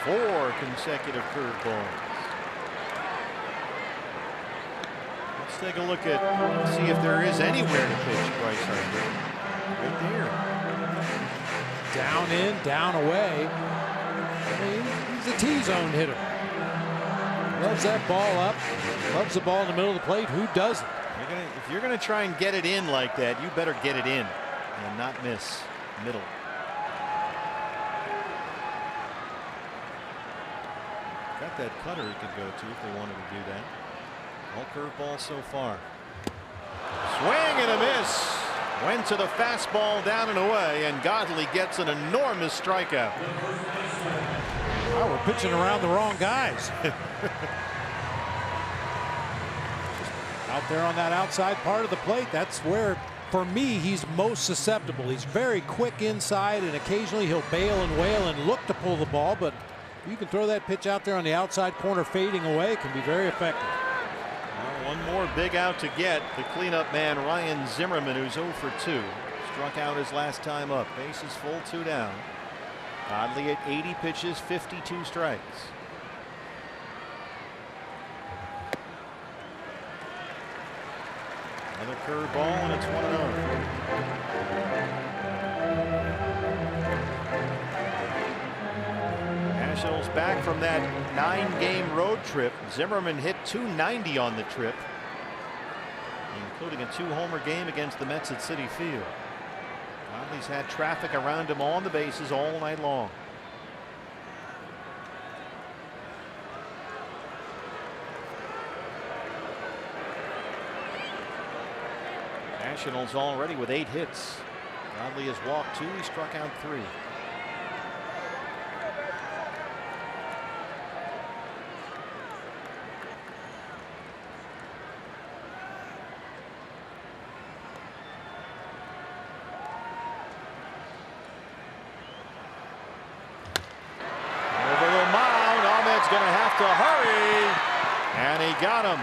Four consecutive curveballs. Let's take a look at, see if there is anywhere to pitch Bryce Harper. Right there.
Down in, down away. I mean, he's a T-zone hitter. Loves that ball up. Loves the ball in the middle of the plate. Who doesn't?
If you're going to try and get it in like that, you better get it in and not miss middle. like that cutter he could go to if they wanted to do that. All curveball so far. Swing and a miss. Went to the fastball down and away, and Godley gets an enormous strikeout.
Oh, we're pitching around the wrong guys. Out there on that outside part of the plate, that's where, for me, he's most susceptible. He's very quick inside, and occasionally he'll bail and wail and look to pull the ball, but you can throw that pitch out there on the outside corner fading away. It can be very effective.
Well, one more big out to get. The cleanup man, Ryan Zimmerman, who's 0 for 2. Struck out his last time up. Bases full, 2 down. Godley at 80 pitches, 52 strikes. Another curveball, and it's 1-0. Nationals back from that 9-game road trip. Zimmerman hit .290 on the trip, including a 2-homer game against the Mets at Citi Field. Godley's had traffic around him on the bases all night long. Nationals already with 8 hits. Godley has walked 2. He struck out 3. Over the mound, Ahmed's going to have to hurry, and he got him.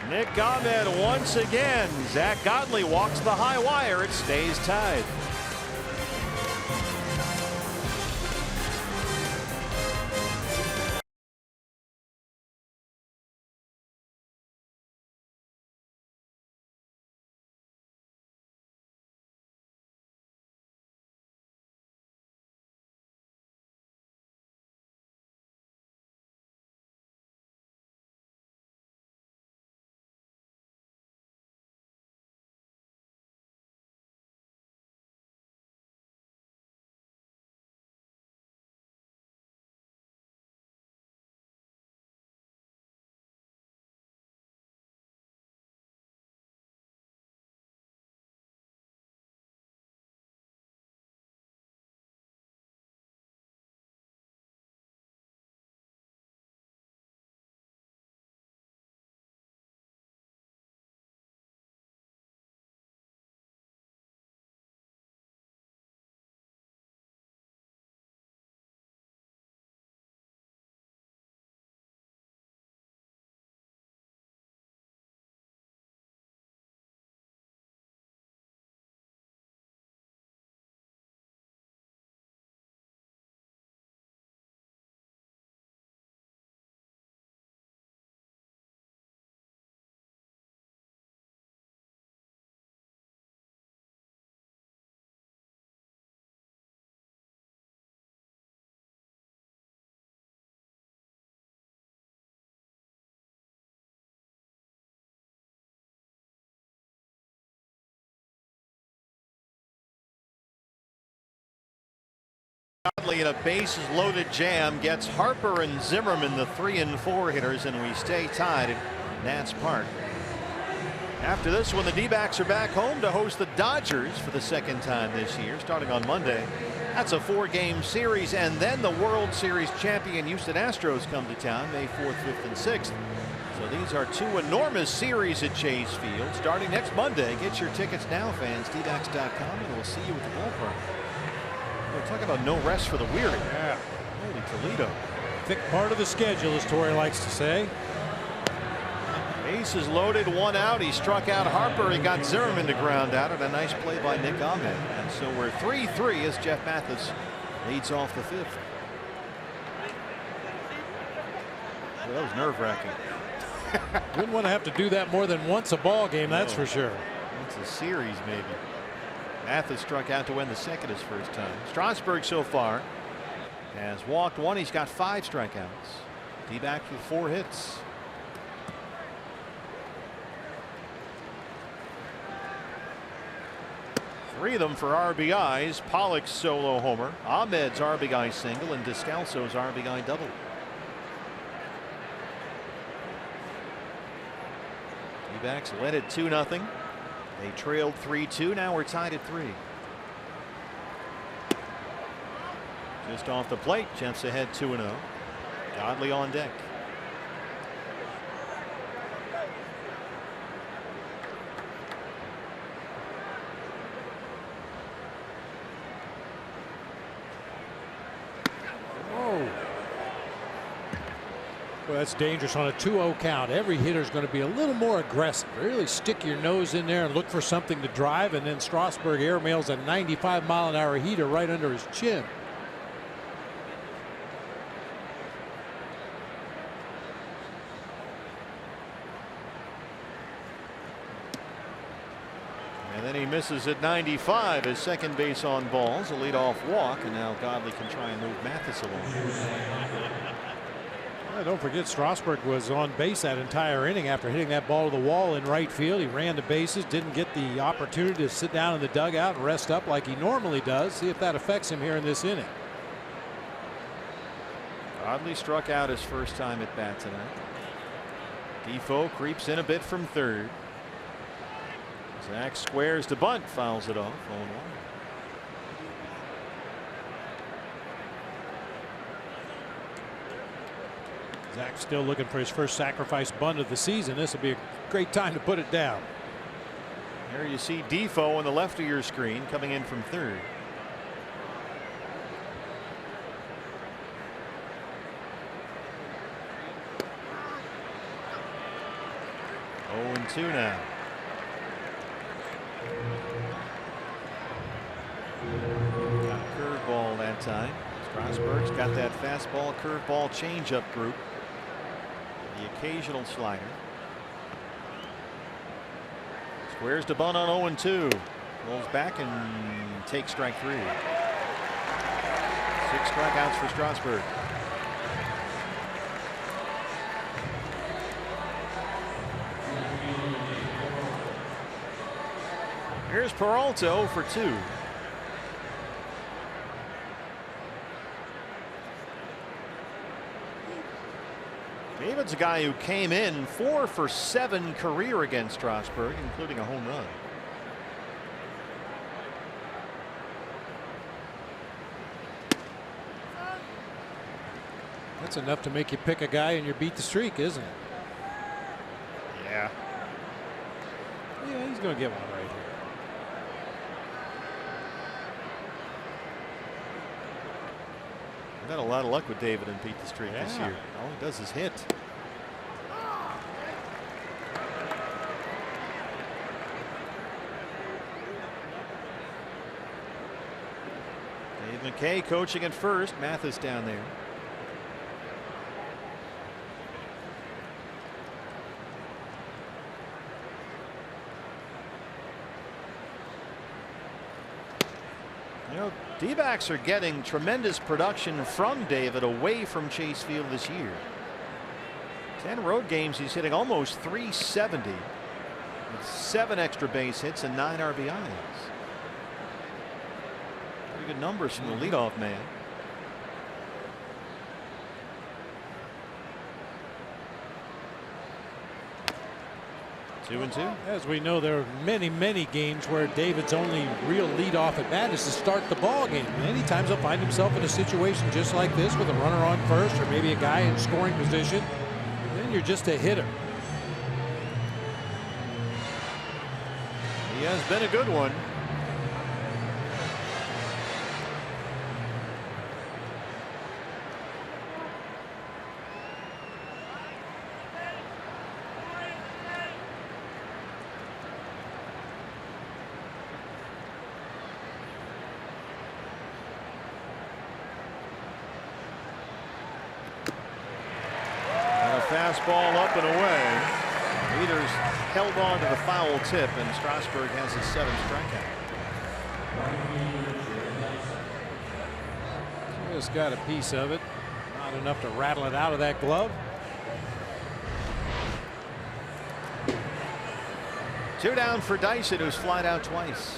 Nick Ahmed once again. Zach Godley walks the high wire. It stays tied. Godley in a bases loaded jam gets Harper and Zimmerman, the 3 and 4 hitters, and we stay tied at Nats Park. After this one, the D-backs are back home to host the Dodgers for the 2nd time this year, starting on Monday. That's a 4-game series, and then the World Series champion Houston Astros come to town May 4th, 5th, and 6th. So these are 2 enormous series at Chase Field starting next Monday. Get your tickets now, fans. dbacks.com, and we'll see you at the ballpark. We're talking about no rest for the weary.
Yeah.
Holy Toledo.
Thick part of the schedule, as Torrey likes to say.
Bases loaded, 1 out. He struck out Harper. He got Zimmerman to ground out, and a nice play by Nick Ahmed. And so we're 3-3 as Jeff Mathis leads off the 5th. Well, that was nerve-wracking.
Wouldn't want to have to do that more than once a ball game, that's for sure.
It's a series, maybe. Mathis struck out to win the 2nd his first time. Strasburg so far has walked 1. He's got 5 strikeouts. D-backs with 4 hits. Three of them for RBIs. Pollock's solo homer, Ahmed's RBI single, and Descalso's RBI double. D-backs led it 2-0. They trailed 3-2. Now we're tied at 3. Just off the plate, Jeff's ahead 2-0. Godley on deck.
Well, that's dangerous on a 2-0 count. Every hitter's going to be a little more aggressive. Really stick your nose in there and look for something to drive, and then Strasburg airmails a 95-mile-an-hour heater right under his chin.
And then he misses at 95 as second base on balls. A leadoff walk, and now Godley can try and move Mathis along.
Don't forget, Strasburg was on base that entire inning after hitting that ball to the wall in right field. He ran the bases, didn't get the opportunity to sit down in the dugout and rest up like he normally does. See if that affects him here in this inning.
Godley struck out his first time at bat tonight. Defoe creeps in a bit from third. Zach squares to bunt, fouls it off. 0-1.
Zach still looking for his first sacrifice bunt of the season. This will be a great time to put it down.
There you see Defoe on the left of your screen coming in from third. Oh, 0-2 now. Got a curveball that time. Strasburg's got that fastball, curveball, changeup group. The occasional slider. Squares to bunt on 0-2. Rolls back and takes strike 3. 6 strikeouts for Strasburg. Here's Peralta 0 for 2. David's a guy who came in 4 for 7 career against Strasburg, including a home run.
That's enough to make you pick a guy and you beat the streak, isn't it?
Yeah.
Yeah, he's going to get one right here.
We've had a lot of luck with David and beat the streak this year. All he does is hit. Dave McKay coaching at first. Mathis down there. You know, D-backs are getting tremendous production from David away from Chase Field this year. 10 road games, he's hitting almost 370 with 7 extra base hits and 9 RBIs. Pretty good numbers from the leadoff man. Two and two.
As we know, there are many games where David's only real leadoff at bat is to start the ball game. Many times he'll find himself in a situation just like this with a runner on first or maybe a guy in scoring position. Then you're just a hitter.
He has been a good one. Fastball up and away. Leaders held on to the foul tip, and Strasburg has his 7th strikeout.
Just got a piece of it. Not enough to rattle it out of that glove.
2 down for Dyson, who's flied out twice.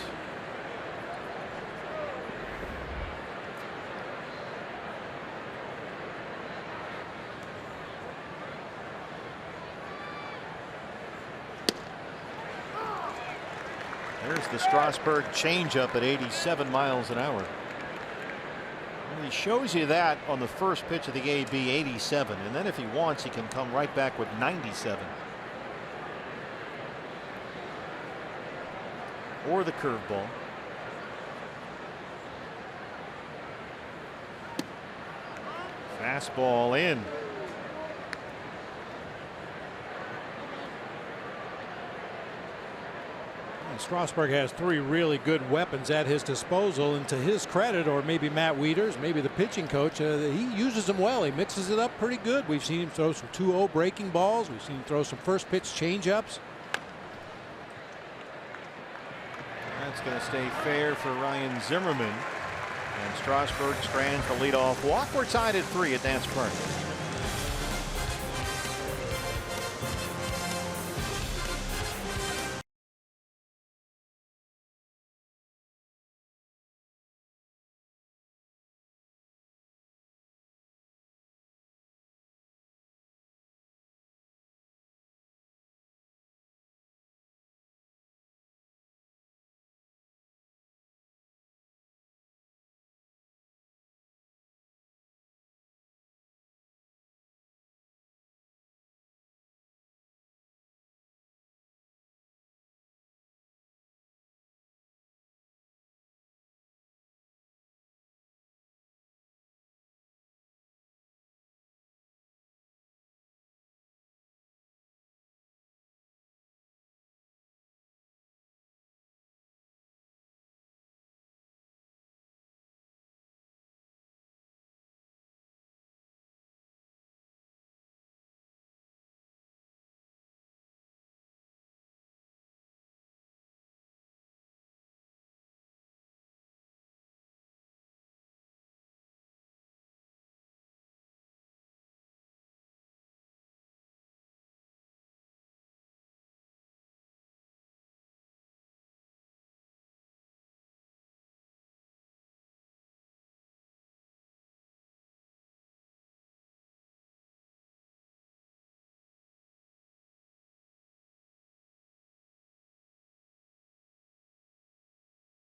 There's the Strasburg Change-Up at 87 miles an hour. And he shows you that on the first pitch of the AB, 87, and then if he wants, he can come right back with 97. Or the curveball. Fastball in.
Strasburg has three really good weapons at his disposal, and to his credit, or maybe Matt Wieters, maybe the pitching coach, he uses them well. He mixes it up pretty good. We've seen him throw some 2-0 breaking balls. We've seen him throw some first pitch change-ups.
That's going to stay fair for Ryan Zimmerman. And Strasburg strands the leadoff walk. We're tied at 3 at Dance Park.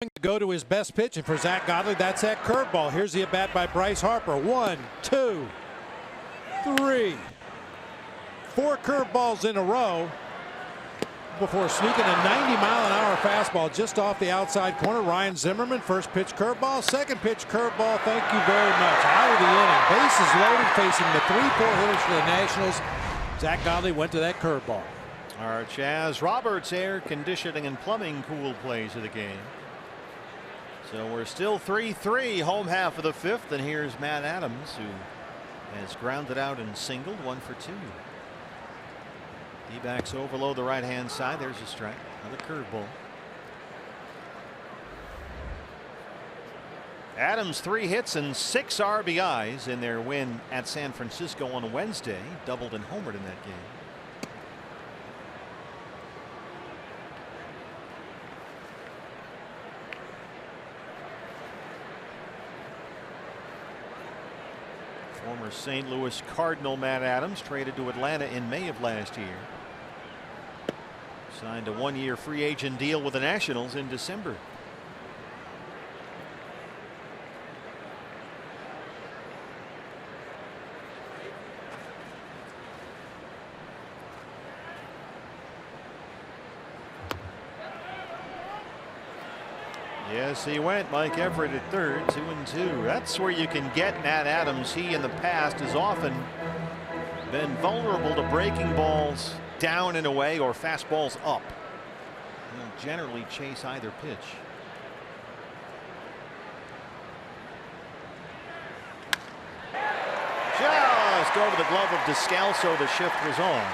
To go to his best pitch, and for Zach Godley, that's that curveball. Here's the at bat by Bryce Harper. 1, 2, 3, 4 curveballs in a row before sneaking a 90-mile-an-hour fastball just off the outside corner. Ryan Zimmerman, first pitch curveball, second pitch curveball. Thank you very much. Out of the inning, bases loaded, facing the 3-4 hitters for the Nationals. Zach Godley went to that curveball.
Our Chaz Roberts air conditioning and plumbing cool plays of the game. So we're still 3-3, home half of the 5th, and here's Matt Adams, who has grounded out and singled, 1 for 2. D-backs overload the right-hand side. There's a strike. Another curveball. Adams 3 hits and 6 RBIs in their win at San Francisco on Wednesday. Doubled and homered in that game. Former St. Louis Cardinal Matt Adams traded to Atlanta in May of last year. Signed a 1-year free agent deal with the Nationals in December. Yes, he went. Mike Everett at third, 2-2. That's where you can get Matt Adams. He in the past has often been vulnerable to breaking balls down and away or fastballs up. He'll generally chase either pitch. Just over the glove of Descalso. The shift was on.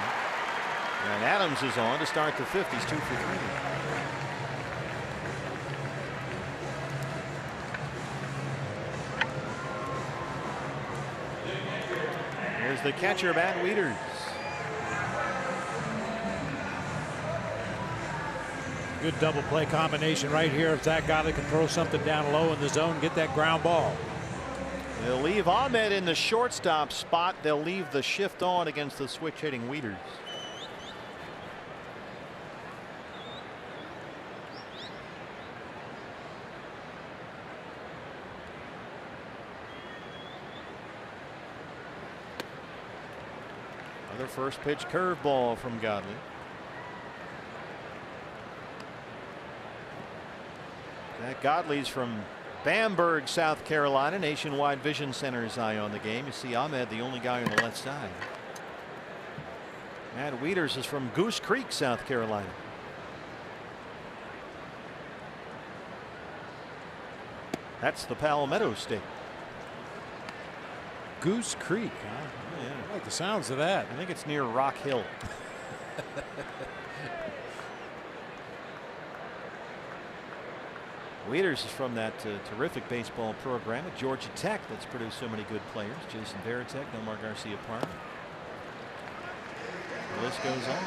And Adams is on to start the 5th. He's 2 for 3. Here's the catcher, Matt Wieters.
Good double play combination right here. If Zach Godley can throw something down low in the zone, get that ground ball.
They'll leave Ahmed in the shortstop spot. They'll leave the shift on against the switch hitting Wieters. first pitch curveball from Godley. That Godley's from Bamberg, South Carolina. Nationwide Vision Center's eye on the game. You see Ahmed, the only guy on the left side. Matt Wieters is from Goose Creek, South Carolina. That's the Palmetto State.
Goose Creek, huh?
Yeah.
I like the sounds of that.
I think it's near Rock Hill. Wieters is from that terrific baseball program at Georgia Tech that's produced so many good players. Jason Varitek, Nomar Garcia Parra. The list goes on.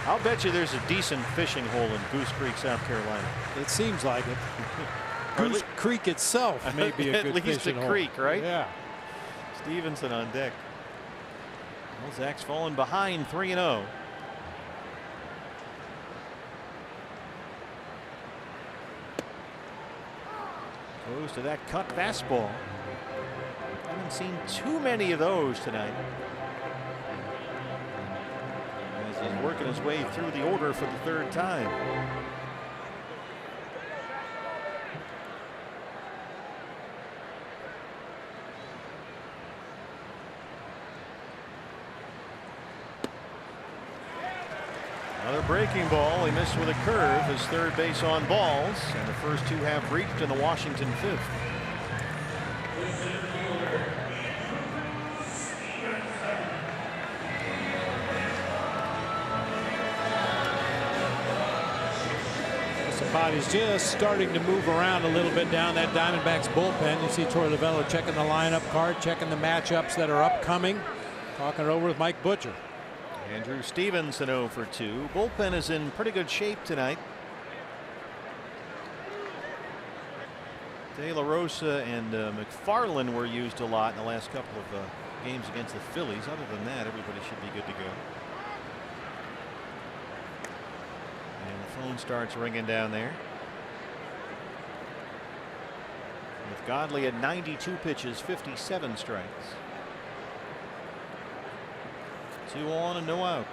I'll bet you there's a decent fishing hole in Goose Creek, South Carolina.
It seems like it. Goose Creek itself may be a good
at least
fishing
a
hole.
creek, right?
Yeah.
Stevenson on deck. Well, Zach's fallen behind 3-0. Goes to that cut fastball. Haven't seen too many of those tonight. As he's working his way through the order for the third time. Another breaking ball. He missed with a curve. His third base on balls, and the first two have reached in the Washington fifth.
The body's just starting to move around a little bit down that Diamondbacks bullpen. You see Torey Lovullo checking the lineup card, checking the matchups that are upcoming, talking it over with Mike Butcher.
Andrew Stevenson 0 for 2. Bullpen is in pretty good shape tonight. De La Rosa and McFarland were used a lot in the last couple of games against the Phillies. Other than that, everybody should be good to go. And the phone starts ringing down there. With Godley at 92 pitches, 57 strikes. 2 on and no out.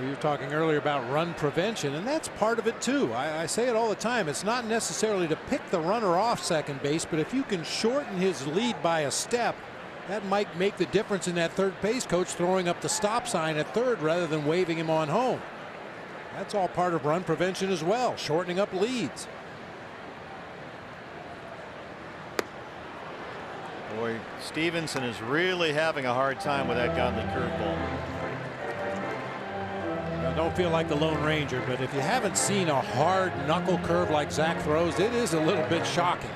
You were talking earlier about run prevention, and that's part of it too. I say it all the time. It's not necessarily to pick the runner off second base, but if you can shorten his lead by a step, that might make the difference in that third base coach throwing up the stop sign at third rather than waving him on home. That's all part of run prevention as well, shortening up leads.
Boy, Stevenson is really having a hard time with that Godley curveball.
I don't feel like the Lone Ranger, but if you haven't seen a hard knuckle curve like Zach throws, it is a little bit shocking.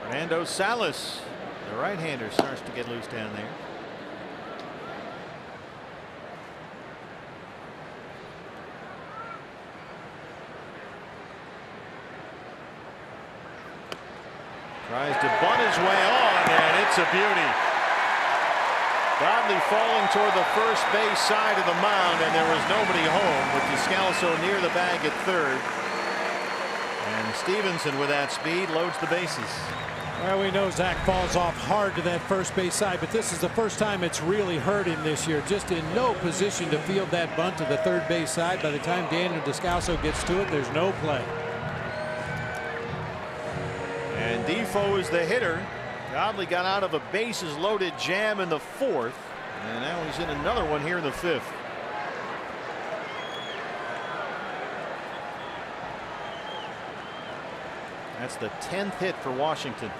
Fernando Salas, the right-hander, starts to get loose down there. Tries to bunt his way on, and it's a beauty. Godley falling toward the first base side of the mound, and there was nobody home, with Descalso near the bag at third. And Stevenson, with that speed, loads the bases.
Well, we know Zach falls off hard to that first base side, but this is the first time it's really hurt him this year. Just in no position to field that bunt to the third base side. By the time Daniel Descalso gets to it, there's no play.
And Defoe is the hitter. Godley got out of a bases loaded jam in the fourth, and now he's in another one here in the fifth. That's the 10th hit for Washington.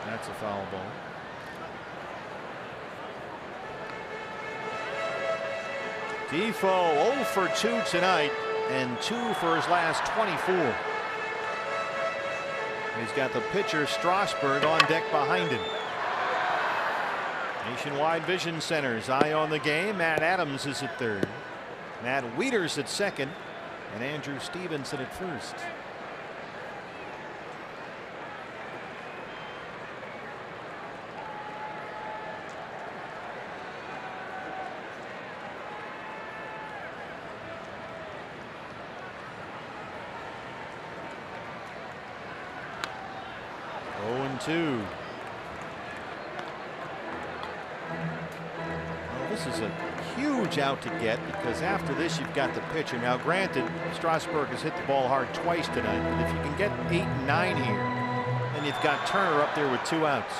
That's a foul ball. Defoe 0 for 2 tonight, and 2 for his last 24. He's got the pitcher Strasburg on deck behind him. Nationwide Vision Center's eye on the game. Matt Adams is at third. Matt Wieters at second, and Andrew Stevenson at first. 2. Well, this is a huge out to get, because after this you've got the pitcher. Now granted, Strasburg has hit the ball hard twice tonight, but if you can get 8 and 9 here, then you've got Turner up there with 2 outs.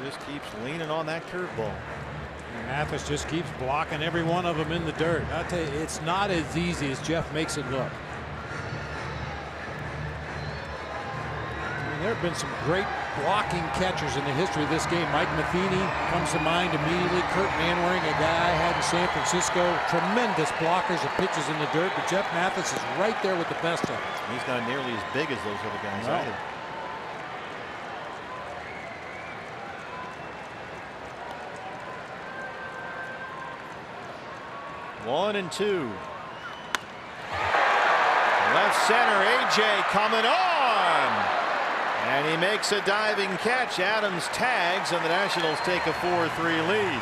Just keeps leaning on that curveball.
Mathis just keeps blocking every one of them in the dirt. I tell you, it's not as easy as Jeff makes it look. I mean, there have been some great blocking catchers in the history of this game. Mike Matheny comes to mind immediately. Kurt Manwaring, a guy I had in San Francisco. Tremendous blockers of pitches in the dirt, but Jeff Mathis is right there with the best of them.
He's not nearly as big as those other guys either. 1-2. Left center, AJ coming on. And he makes a diving catch. Adams tags, and the Nationals take a 4-3 lead.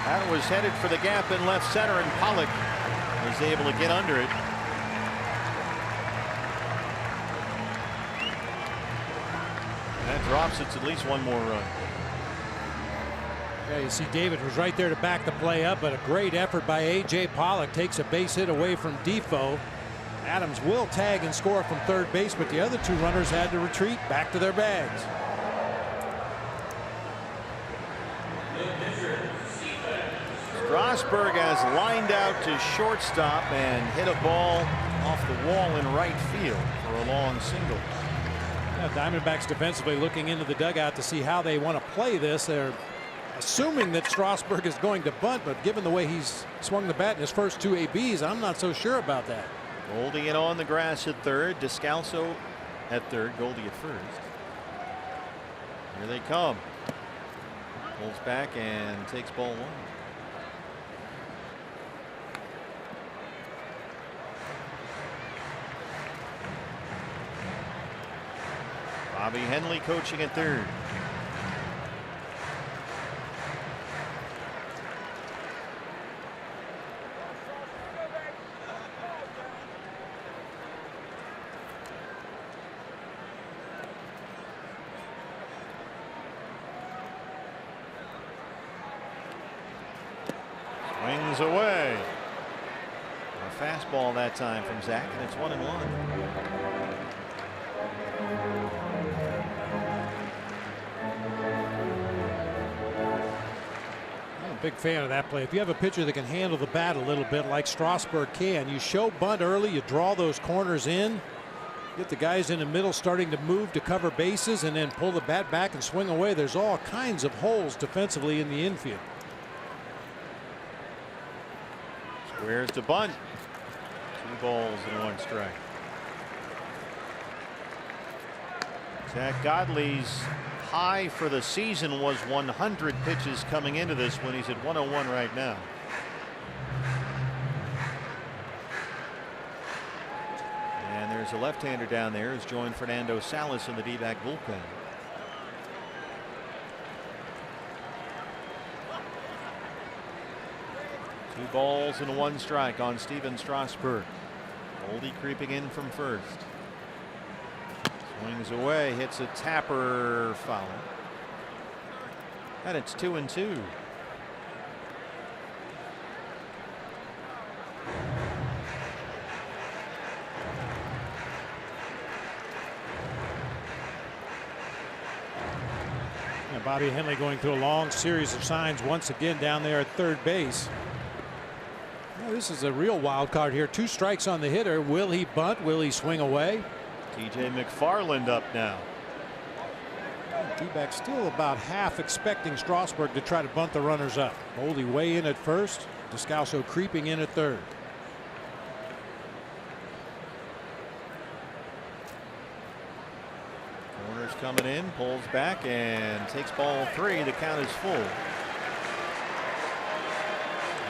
That was headed for the gap in left center, and Pollock was able to get under it. That drops it to at least one more run.
Yeah, you see David was right there to back the play up, but a great effort by A.J. Pollock takes a base hit away from Defoe. Adams will tag and score from third base, but the other 2 runners had to retreat back to their bags.
Strasburg has lined out to shortstop and hit a ball off the wall in right field for a long single.
Yeah, Diamondbacks defensively looking into the dugout to see how they want to play this. They're assuming that Strasburg is going to bunt, but given the way he's swung the bat in his first 2 ABs, I'm not so sure about that.
Goldie it on the grass at third. Descalso at third. Goldie at first. Here they come. Pulls back and takes ball 1. Bobby Henley coaching at third. Swings away. A fastball that time from Zach, and it's 1-1.
Big fan of that play. If you have a pitcher that can handle the bat a little bit like Strasburg can, you show bunt early, you draw those corners in, get the guys in the middle starting to move to cover bases, and then pull the bat back and swing away. There's all kinds of holes defensively in the infield.
Squares to bunt. 2 balls and 1 strike. Zach Godley's high for the season was 100 pitches coming into this one. He's at 101 right now. And there's a left-hander down there who's joined Fernando Salas in the D-back bullpen. Two balls and 1 strike on Steven Strasburg. Goldie creeping in from first. Swings away, hits a tapper foul. And it's 2-2.
Bobby Henley going through a long series of signs once again down there at third base. Well, this is a real wild card here. 2 strikes on the hitter. Will he bunt? Will he swing away?
TJ McFarland up now.
D-back still about half expecting Strasburg to try to bunt the runners up. Goldie way in at first. Descalso creeping in at third.
Corners coming in, pulls back and takes ball 3. The count is full.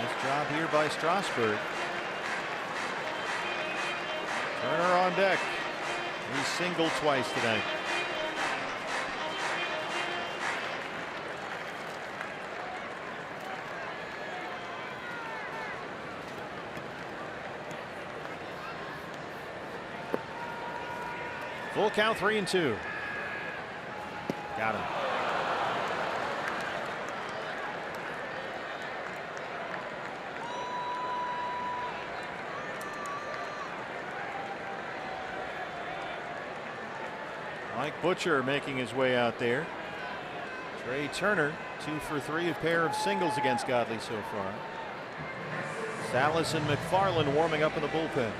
Nice job here by Strasburg. Turner on deck. He's singled twice tonight. Full count, 3-2. Got him. Mike Butcher making his way out there. Trey Turner, 2 for 3, a pair of singles against Godley so far. Salas and McFarland warming up in the bullpen.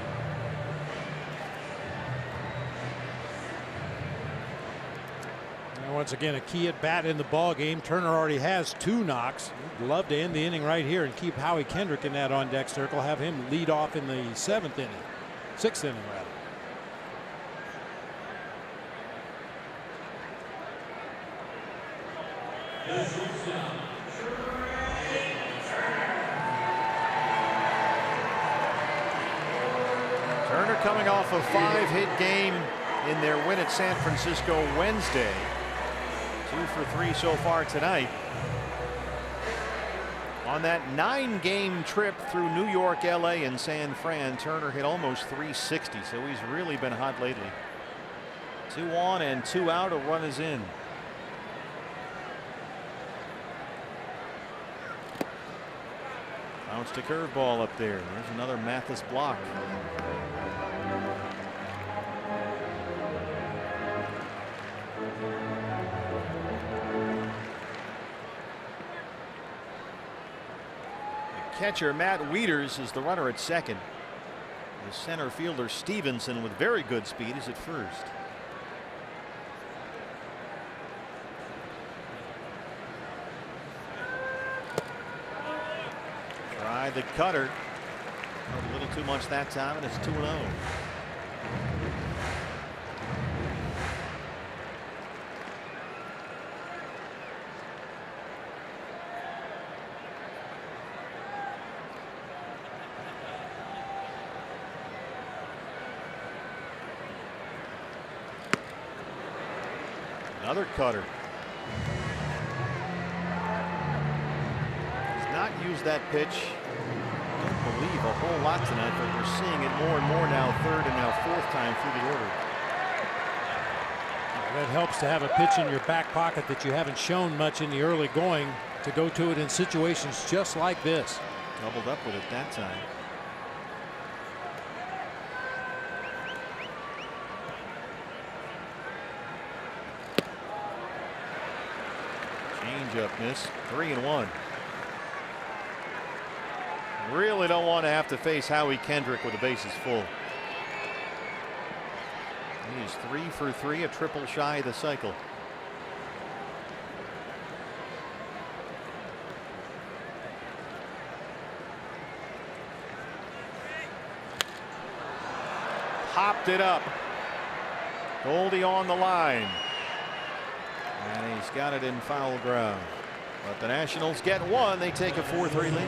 And once again, a key at bat in the ball game. Turner already has 2 knocks. He'd love to end the inning right here and keep Howie Kendrick in that on deck circle. Have him lead off in the 6th inning rather.
Turner coming off a 5-hit game in their win at San Francisco Wednesday. 2 for 3 so far tonight. On that 9-game trip through New York, LA, and San Fran, Turner hit almost 360, so he's really been hot lately. 2 on and 2 out, a run is in. Bounced a curveball up there. There's another Mathis block. The catcher Matt Wieters is the runner at second. The center fielder Stevenson with very good speed is at first. The cutter. A little too much that time, and it's 2-0. Another cutter. Does not use that pitch. Believe a whole lot tonight, but we're seeing it more and more now, 3rd and now 4th time through the order.
That helps to have a pitch in your back pocket that you haven't shown much in the early going, to go to it in situations just like this.
Doubled up with it that time. Change-up miss, 3-1. Really don't want to have to face Howie Kendrick with the bases full. He's 3 for 3, a triple shy of the cycle. Popped it up. Goldie on the line. And he's got it in foul ground. But the Nationals get 1. They take a 4-3 lead.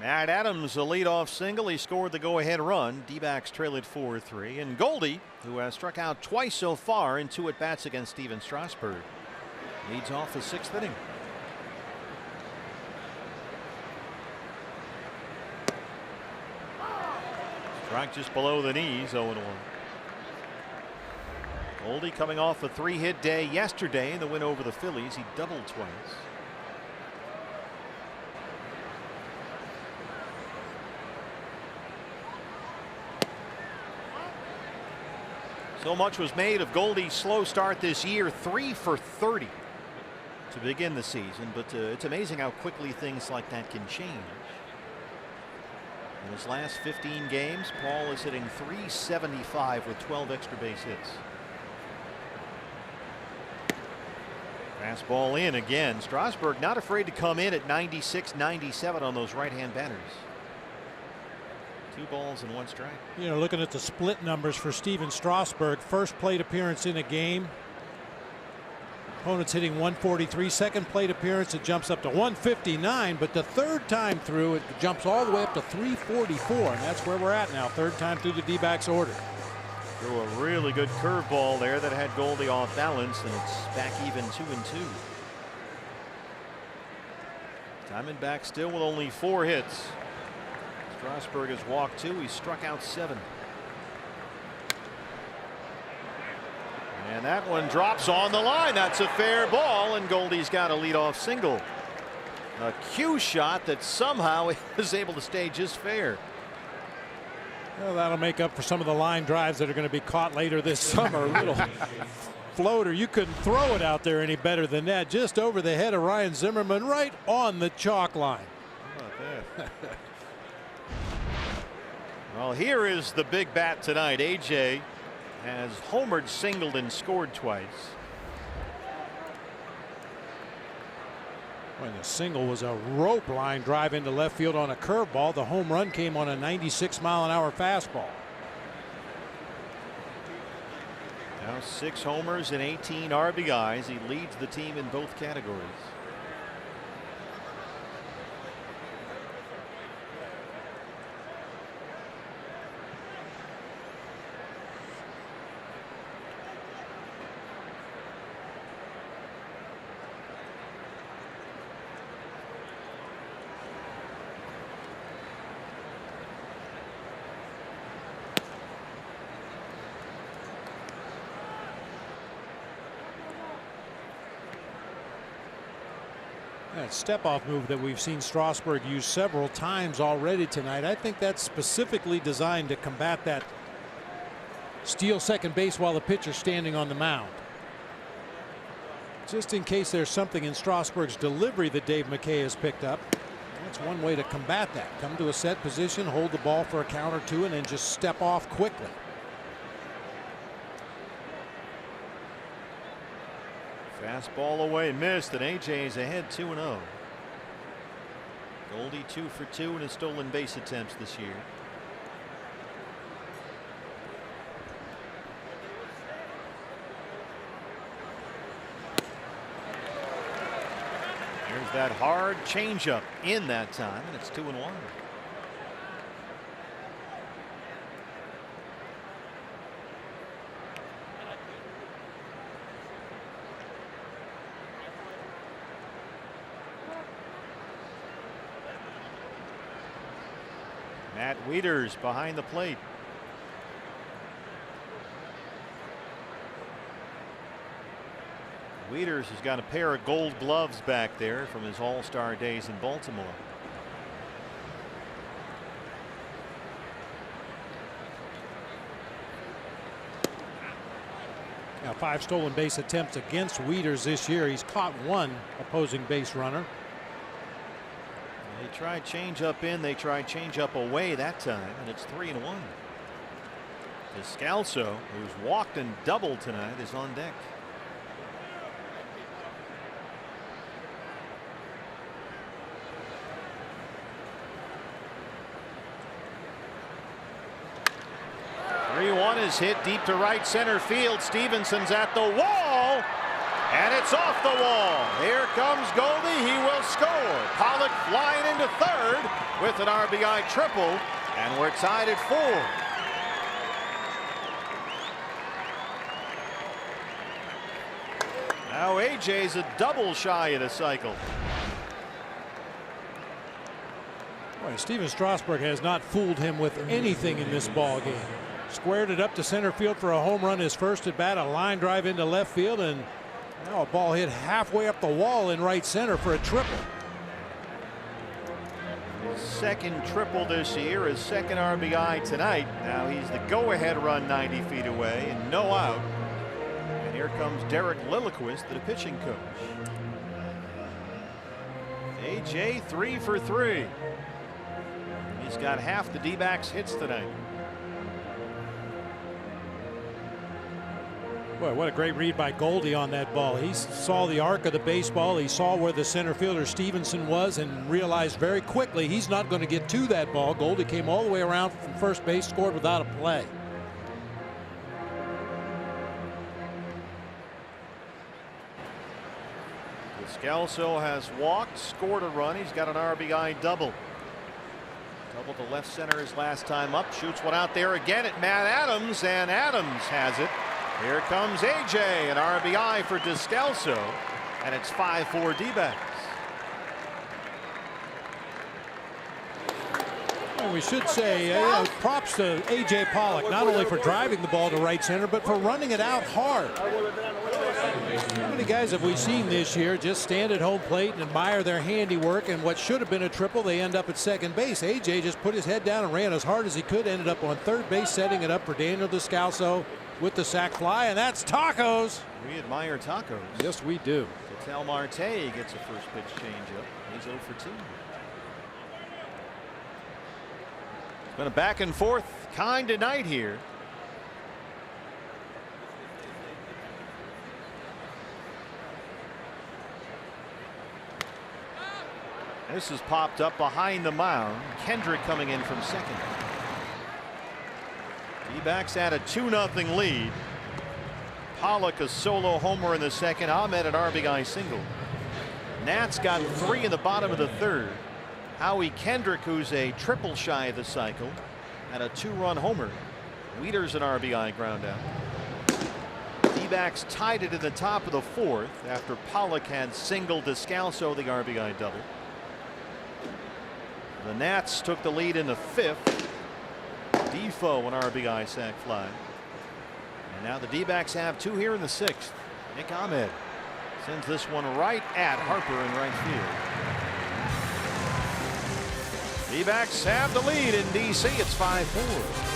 Matt Adams, a leadoff single. He scored the go-ahead run. D-backs trail it 4-3. And Goldie, who has struck out twice so far in 2 at-bats against Steven Strasburg, leads off the 6th inning. Strike just below the knees, 0-1. Goldie coming off a 3-hit day yesterday in the win over the Phillies. He doubled twice. So much was made of Goldie's slow start this year, 3 for 30 to begin the season, but it's amazing how quickly things like that can change. In his last 15 games, Paul is hitting .375 with 12 extra base hits. Fastball in again. Strasburg not afraid to come in at 96, 97 on those right-hand batters. 2 balls and 1 strike.
You know, looking at the split numbers for Steven Strasburg, first plate appearance in a game, opponent's hitting 143. Second plate appearance, it jumps up to 159, but the third time through, it jumps all the way up to 344, and that's where we're at now. Third time through the D-backs order.
Threw a really good curveball there that had Goldie off balance, and it's back even 2-2. Diamondback still with only 4 hits. Strasburg has walked 2. He's struck out 7. And that one drops on the line. That's a fair ball, and Goldie's got a leadoff single. A cue shot that somehow he was able to stay just fair.
Well, that'll make up for some of the line drives that are going to be caught later this summer. A little floater. You couldn't throw it out there any better than that. Just over the head of Ryan Zimmerman, right on the chalk line.
How about that? Well, here is the big bat tonight. AJ has homered, singled, and scored twice.
When the single was a rope line drive into left field on a curveball, the home run came on a 96-mile-an-hour fastball.
Now 6 homers and 18 RBIs. He leads the team in both categories.
That step-off move that we've seen Strasburg use several times already tonight, I think that's specifically designed to combat that steal second base while the pitcher's standing on the mound. Just in case there's something in Strasburg's delivery that Dave McKay has picked up. That's one way to combat that. Come to a set position, hold the ball for a count or 2, and then just step off quickly.
Fastball away, missed, and AJ is ahead 2-0. Goldie 2 for 2 in his stolen base attempts this year. There's that hard changeup in that time, and it's 2-1. Matt Wieters behind the plate. Wieters has got a pair of gold gloves back there from his all-star days in Baltimore.
Now 5 stolen base attempts against Wieters this year. He's caught 1 opposing base runner.
They tried change up in, they tried change up away that time, and it's 3-1. Descalso, who's walked and doubled tonight, is on deck. Is hit deep to right center field. Stevenson's at the wall, And it's off the wall. Here comes Goldie. He will score. Pollock flying into third with an RBI triple. And we're tied at 4. Now AJ's a double shy of the cycle.
Boy, Steven Strasburg has not fooled him with anything in this ball game. Squared it up to center field for a home run his first at bat, a line drive into left field, and now a ball hit halfway up the wall in right center for a triple.
Second triple this year, his second RBI tonight. Now he's the go-ahead run 90 feet away and no out. And here comes Derek Lilliquist, the pitching coach. AJ 3 for 3. He's got half the D-backs hits tonight.
Boy, what a great read by Goldie on that ball. He saw the arc of the baseball. He saw where the center fielder Stevenson was and realized very quickly he's not going to get to that ball. Goldie came all the way around from first base, scored without a play.
Descalso has walked, scored a run. He's got an RBI double. Double to left center his last time up. Shoots one out there again at Matt Adams, and Adams has it. Here comes AJ, an RBI for Descalso, and it's 5-4 D-backs.
Well, we should say props to AJ Pollock, not only for driving the ball to right center, but for running it out hard. How many guys have we seen this year just stand at home plate and admire their handiwork, and what should have been a triple, they end up at second base? AJ just put his head down and ran as hard as he could, ended up on third base, setting it up for Daniel Descalso with the sac fly, and that's tacos.
We admire tacos.
Yes, we do.
Ketel Marte gets a first pitch changeup. He's 0 for 2. It's been a back and forth kind of night here. This has popped up behind the mound. Kendrick coming in from second. D-backs had a 2-0 lead. Pollock a solo homer in the second. Ahmed an RBI single. Nats got 3 in the bottom of the third. Howie Kendrick, who's a triple shy of the cycle, had a 2-run homer. Wieters an RBI ground out. D-backs tied it in the top of the fourth after Pollock had singled Descalso the RBI double. The Nats took the lead in the fifth. Defoe an RBI sac fly. And now the D-backs have 2 here in the sixth. Nick Ahmed sends this one right at Harper in right field. D-backs have the lead in DC. It's 5-4.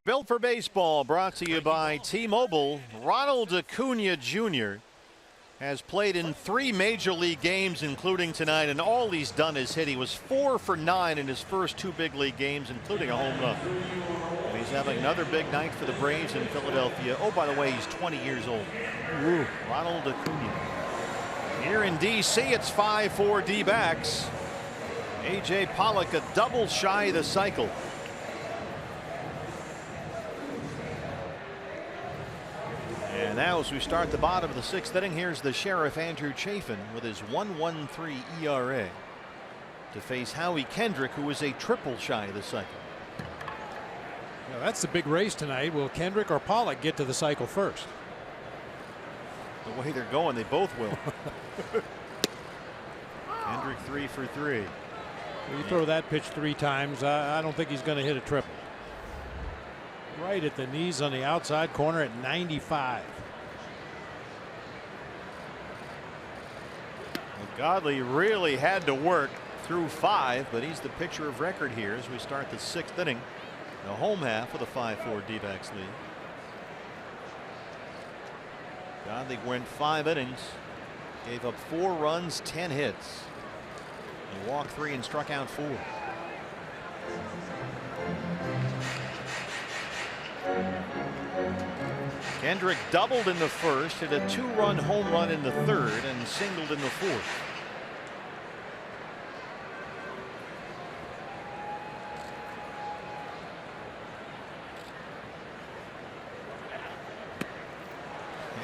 Built for Baseball, brought to you by T-Mobile. Ronald Acuna Jr. has played in 3 major league games, including tonight, and all he's done is hit. He was 4 for 9 in his first 2 big league games, including a home run. And he's having another big night for the Braves in Philadelphia. Oh, by the way, he's 20 years old. Ooh. Ronald Acuna. Here in D.C., it's 5-4 D-backs. A.J. Pollock a double shy of the cycle. And now as we start the bottom of the 6th inning, here's the Sheriff Andrew Chafin with his 1.13 ERA to face Howie Kendrick, who is a triple shy of the cycle.
Now that's the big race tonight. Will Kendrick or Pollock get to the cycle first?
The way they're going, they both will. Kendrick 3 for 3.
You throw that pitch 3 times, I don't think he's going to hit a triple. Right at the knees on the outside corner at 95.
Well, Godley really had to work through 5, but he's the pitcher of record here as we start the 6th inning. The home half of the 5-4 D-backs lead. Godley went 5 innings, gave up 4 runs, 10 hits. He walked 3 and struck out 4. Kendrick doubled in the first, hit a 2-run home run in the 3rd, and singled in the 4th.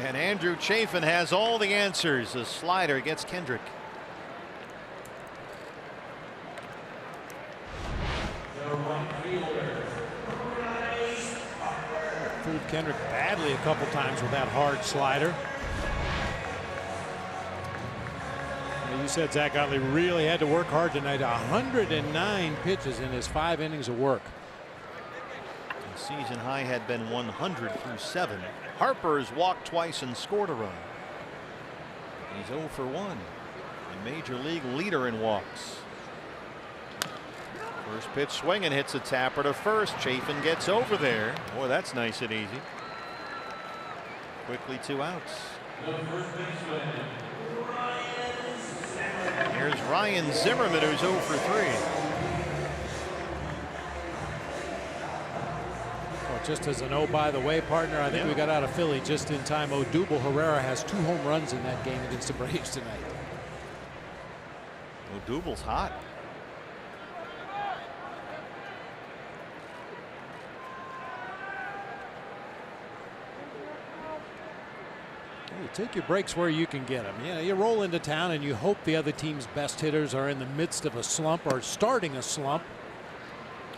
And Andrew Chafin has all the answers. A slider gets Kendrick.
Fooled Kendrick badly a couple times with that hard slider. You said Zach Godley really had to work hard tonight. 109 pitches in his 5 innings of work.
The season high had been 100 through 7. Harper has walked twice and scored a run. He's 0 for 1. A major league leader in walks. First pitch swing and hits a tapper to first. Chafin gets over there. Boy, that's nice and easy. Quickly 2 outs. Here's Ryan Zimmerman, who's 0 for 3.
Well, just as an oh by the way partner, I think we got out of Philly just in time. Odubel Herrera has 2 home runs in that game against the Braves tonight.
Odubel's hot.
You take your breaks where you can get them. Yeah, you roll into town and you hope the other team's best hitters are in the midst of a slump or starting a slump.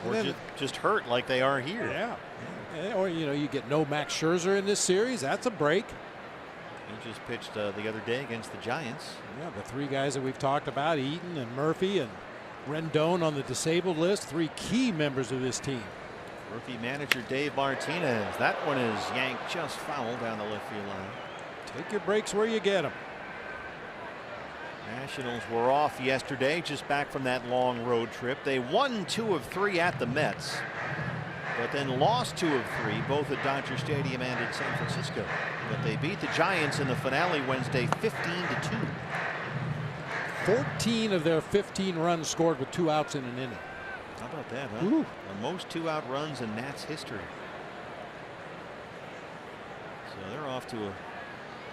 Or just hurt like they are here.
Yeah. Or, you know, you get no Max Scherzer in this series. That's a break.
He just pitched the other day against the Giants.
Yeah, the 3 guys that we've talked about, Eaton and Murphy and Rendon on the disabled list, 3 key members of this team.
Rookie manager Dave Martinez. That one is yanked just foul down the left field line.
Take your breaks where you get them.
Nationals were off yesterday, just back from that long road trip. They won 2 of 3 at the Mets, but then lost 2 of 3, both at Dodger Stadium and in San Francisco. But they beat the Giants in the finale Wednesday 15-2.
14 of their 15 runs scored with 2 outs in an inning.
How about that, huh?
Ooh.
The most 2-out runs in Nats history. So they're off to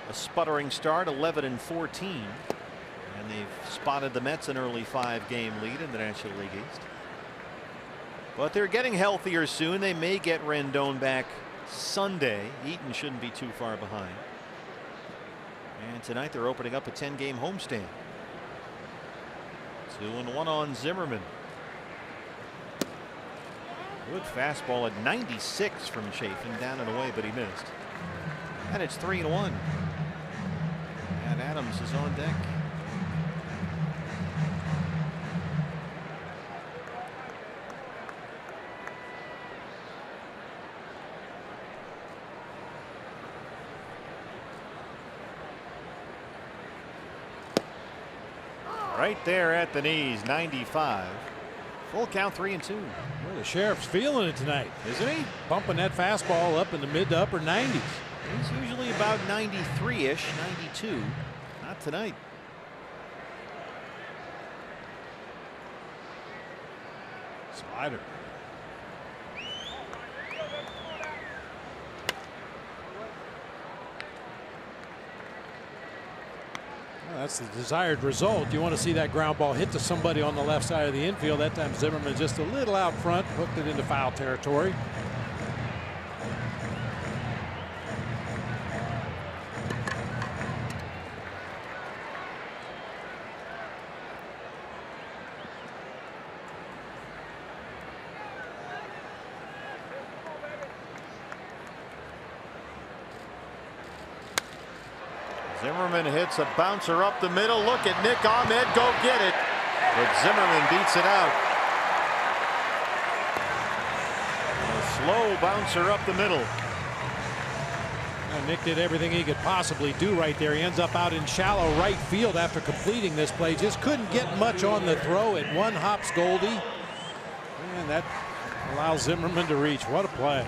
a sputtering start, 11-14. And they've spotted the Mets an early 5-game lead in the National League East. But they're getting healthier soon. They may get Rendon back Sunday. Eaton shouldn't be too far behind. And tonight they're opening up a 10-game homestand. 2-1 on Zimmerman. Good fastball at 96 from Chafin, down and away, but he missed. And it's 3-1. And Adams is on deck. Right there at the knees, 95. Full count, 3-2.
Well, the Sheriff's feeling it tonight,
Isn't he?
bumping that fastball up in the mid to upper 90s.
He's usually about 93-ish, 92. Not tonight.
Slider. Well, that's the desired result. You want to see that ground ball hit to somebody on the left side of the infield. That time Zimmerman just a little out front, hooked it into foul territory.
Zimmerman hits a bouncer up the middle. Look at Nick Ahmed go get it. But Zimmerman beats it out. A slow bouncer up the middle.
Well, Nick did everything he could possibly do right there. He ends up out in shallow right field after completing this play. Just couldn't get much on the throw. It one hops Goldie. And that allows Zimmerman to reach. What a play.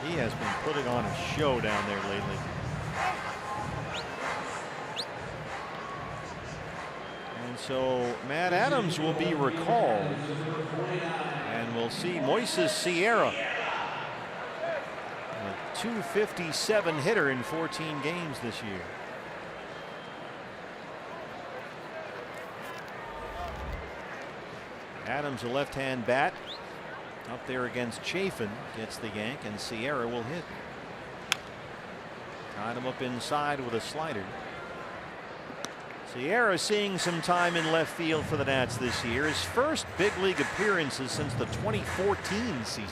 He has been putting on a show down there lately. And so Matt Adams will be recalled. And we'll see Moises Sierra, a .257 hitter in 14 games this year. Adams, a left-hand bat, up there against Chafin, gets the yank, and Sierra will hit. Tied him up inside with a slider. Sierra seeing some time in left field for the Nats this year. His first big league appearances since the 2014 season.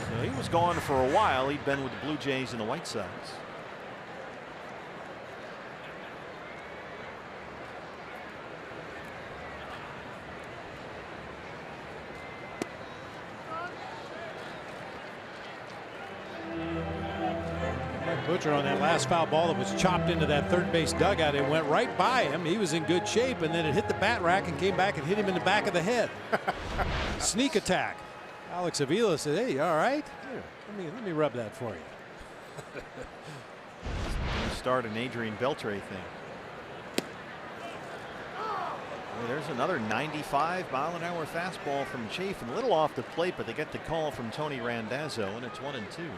So he was gone for a while. He'd been with the Blue Jays and the White Sox.
Butcher on that last foul ball that was chopped into that third base dugout. It went right by him. He was in good shape, and then it hit the bat rack and came back and hit him in the back of the head. Sneak attack. Alex Avila said, "Hey, you all right? Here, let me rub that for you."
Start an Adrian Beltre thing. There's another 95-mile-an-hour fastball from Chafin. A little off the plate, but they get the call from Tony Randazzo, and it's 1-2.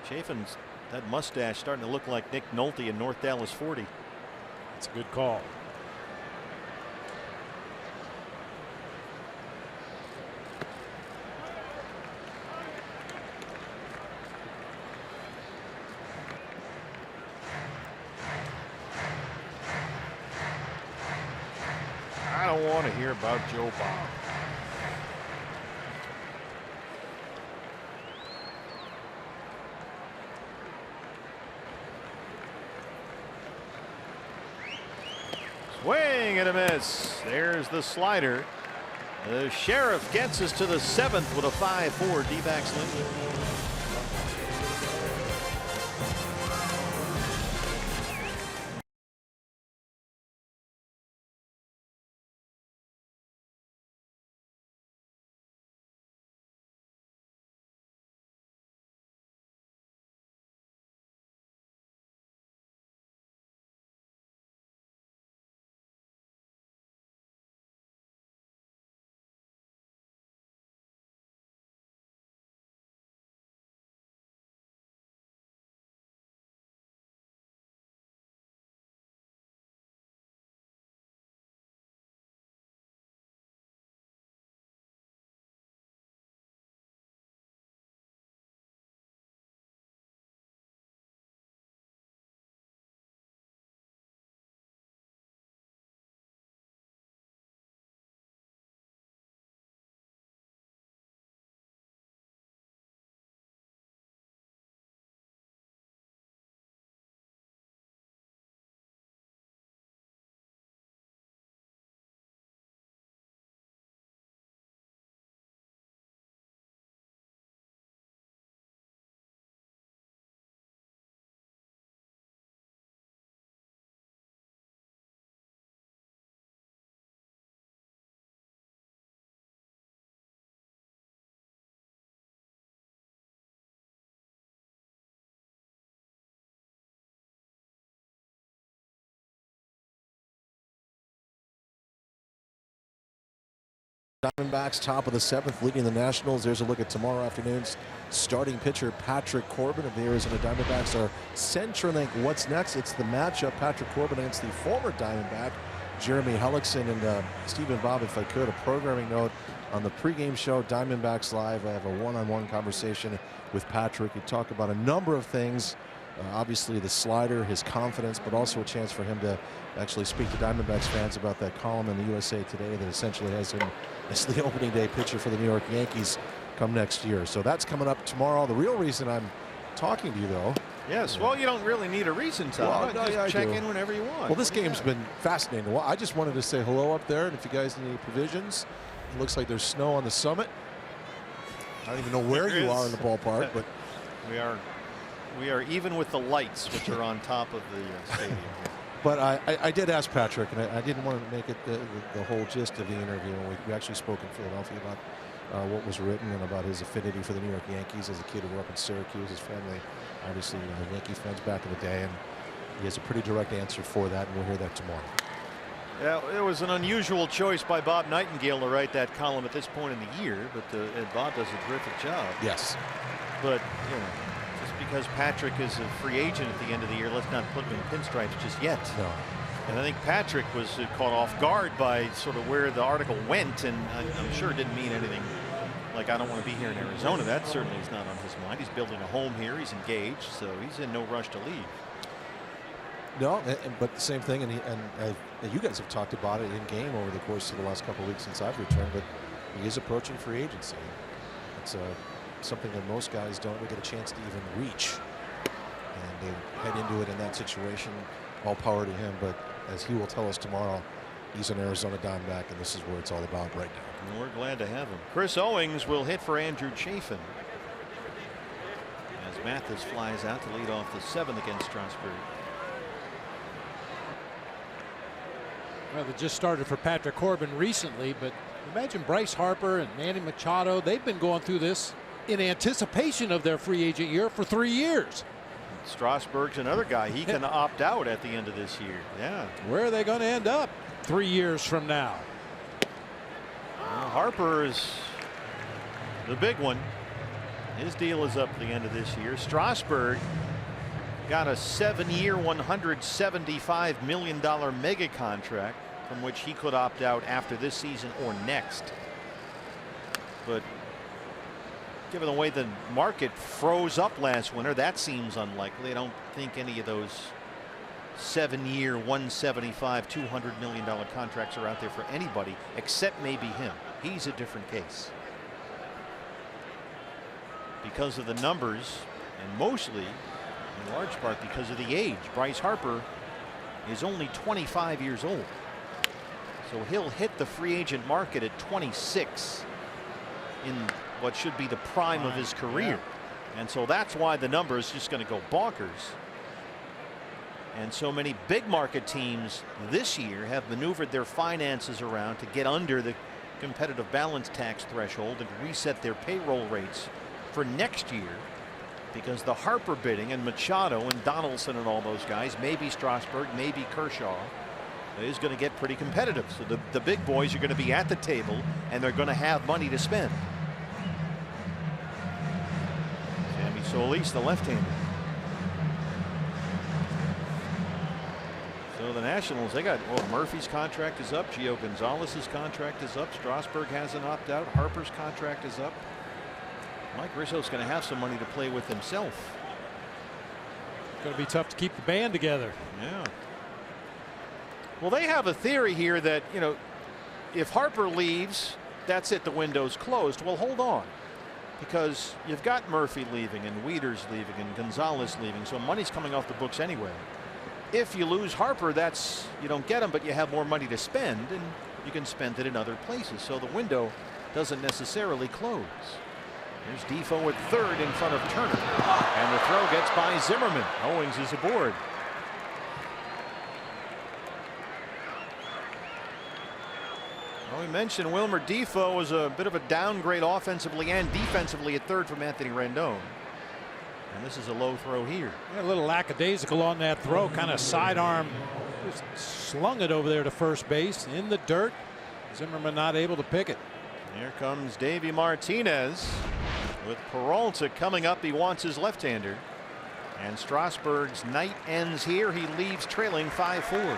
Chafin's, that mustache starting to look like Nick Nolte in North Dallas 40.
That's a good call.
I don't want to hear about Joe Bob. Swing and a miss. There's the slider. The Sheriff gets us to the 7th with a 5-4 D-backs lead.
Diamondbacks, top of the 7th, leading the Nationals. There's a look at tomorrow afternoon's starting pitcher Patrick Korbin of the Arizona Diamondbacks. Our CenturyLink What's Next? It's the matchup. Patrick Korbin against the former Diamondback, Jeremy Hellickson. And Steve and Bob, if I could, a programming note on the pregame show, Diamondbacks Live. I have a one-on-one conversation with Patrick. We talk about a number of things. Obviously the slider, his confidence, but also a chance for him to actually speak to Diamondbacks fans about that column in the USA Today that essentially has him as the opening day pitcher for the New York Yankees come next year. So that's coming up tomorrow. The real reason I'm talking to you, though.
Yes, well, you don't really need a reason to.
Well,
just check in whenever you want.
Well, this game's been fascinating. Well, I just wanted to say hello up there, and if you guys need any provisions, it looks like there's snow on the summit. I don't even know where you are in the ballpark, but
we are even with the lights, which are on top of the stadium.
But I did ask Patrick, and I didn't want to make it the whole gist of the interview. We actually spoke in Philadelphia about what was written and about his affinity for the New York Yankees as a kid who grew up in Syracuse. His family, obviously, Yankee fans back in the day, and he has a pretty direct answer for that, and we'll hear that tomorrow.
Yeah, it was an unusual choice by Bob Nightingale to write that column at this point in the year, but Bob does a terrific job.
Yes.
But, just because Patrick is a free agent at the end of the year, let's not put him in pinstripes just yet.
No.
And I think Patrick was caught off guard by sort of where the article went, and I'm sure it didn't mean anything like I don't want to be here in Arizona. That certainly is not on his mind. He's building a home here. He's engaged, so he's in no rush to leave.
No, but the same thing, and you guys have talked about it in game over the course of the last couple of weeks since I've returned, but he is approaching free agency. It's something that most guys don't really get a chance to even reach, and they head into it in that situation. All power to him, but as he will tell us tomorrow, he's an Arizona Diamondback, and this is where it's all about right now.
And we're glad to have him. Chris Owings will hit for Andrew Chafin as Mathis flies out to lead off the 7th against Strasburg.
Well, they just started for Patrick Korbin recently, but imagine Bryce Harper and Manny Machado. They've been going through this in anticipation of their free agent year for 3 years.
Strasburg's another guy. He can opt out at the end of this year. Yeah.
Where are they going to end up 3 years from now?
Well, Harper is the big one. His deal is up at the end of this year. Strasburg got a 7-year, $175 million mega contract from which he could opt out after this season or next. But given the way the market froze up last winter, that seems unlikely. I don't think any of those 7-year, $175, $200 million contracts are out there for anybody except maybe him. He's a different case because of the numbers, and mostly in large part because of the age. Bryce Harper is only 25 years old, so he'll hit the free agent market at 26 in what should be the prime of his career. And so that's why the number is just going to go bonkers. And so many big market teams this year have maneuvered their finances around to get under the competitive balance tax threshold and reset their payroll rates for next year, because the Harper bidding and Machado and Donaldson and all those guys, maybe Strasburg, maybe Kershaw, is going to get pretty competitive. So the big boys are going to be at the table, and they're going to have money to spend. Sammy Solis, the left-hander. So the Nationals, they got, well, Murphy's contract is up, Gio Gonzalez's contract is up, Strasburg has an opt-out, Harper's contract is up. Mike Rizzo's going to have some money to play with himself.
Going to be tough to keep the band together.
Yeah. Well, they have a theory here that, if Harper leaves, that's it, the window's closed. Well, hold on, because you've got Murphy leaving and Wieters leaving and Gonzalez leaving, so money's coming off the books anyway. If you lose Harper, that's, you don't get him, but you have more money to spend, and you can spend it in other places. So the window doesn't necessarily close. There's Defoe at third in front of Turner, and the throw gets by Zimmerman. Owings is aboard. Well, we mentioned Wilmer Defoe was a bit of a downgrade offensively and defensively at third from Anthony Rendon. And this is a low throw here.
Yeah, a little lackadaisical on that throw, kind of sidearm, just slung it over there to first base in the dirt. Zimmerman not able to pick it.
Here comes Davey Martinez with Peralta coming up. He wants his left-hander. And Strasburg's night ends here. He leaves trailing 5-4.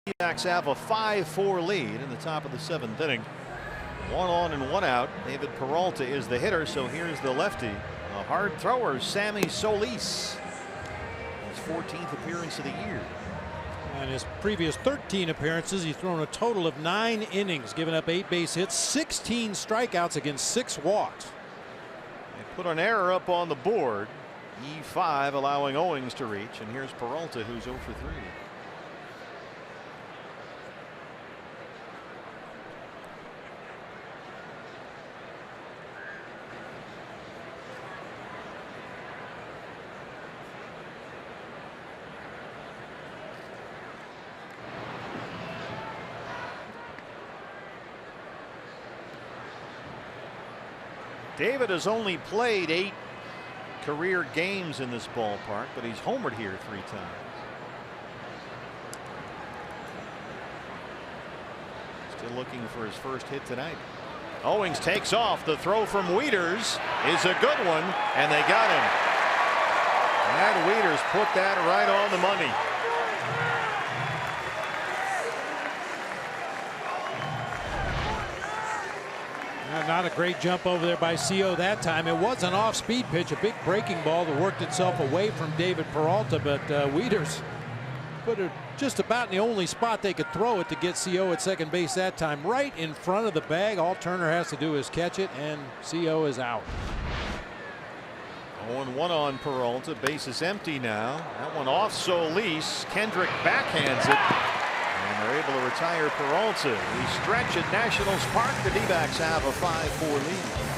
D-backs have a 5-4 lead in the top of the 7th inning. 1 on and 1 out. David Peralta is the hitter, so here's the lefty. A hard thrower, Sammy Solis. His 14th appearance of the year.
And his previous 13 appearances, he's thrown a total of 9 innings, given up 8 base hits, 16 strikeouts against 6 walks.
They put an error up on the board. E5 allowing Owings to reach, and here's Peralta, who's 0 for 3. David has only played 8 career games in this ballpark, but he's homered here 3 times. Still looking for his first hit tonight. Owings takes off. The throw from Wieters is a good one, and they got him. And Wieters put that right on the money.
Not a great jump over there by CO that time. It was an off-speed pitch, a big breaking ball that worked itself away from David Peralta, but Wieters put it just about in the only spot they could throw it to get CO at second base that time, right in front of the bag. All Turner has to do is catch it, and CO is out.
0-1 on Peralta. Base is empty now. That one off Solis. Kendrick backhands it. And they're able to retire Peralta. We stretch at Nationals Park. The D-backs have a 5-4 lead.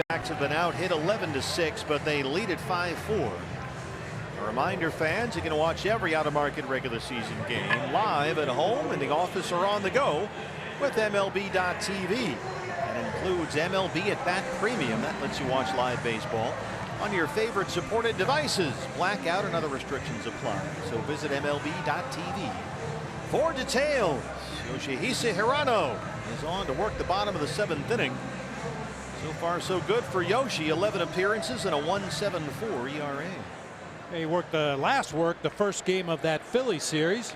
Diamondbacks have been out hit 11-6, but they lead at 5-4. A reminder, fans, you can watch every out-of-market regular season game live at home, in the office, or on the go with MLB.tv. That includes MLB at Bat Premium. That lets you watch live baseball on your favorite supported devices. Blackout and other restrictions apply. So visit MLB.tv for details. Yoshihisa Hirano is on to work the bottom of the 7th inning. So far, so good for Yoshi. 11 appearances and a 1.74 ERA.
He worked the first game of that Philly series.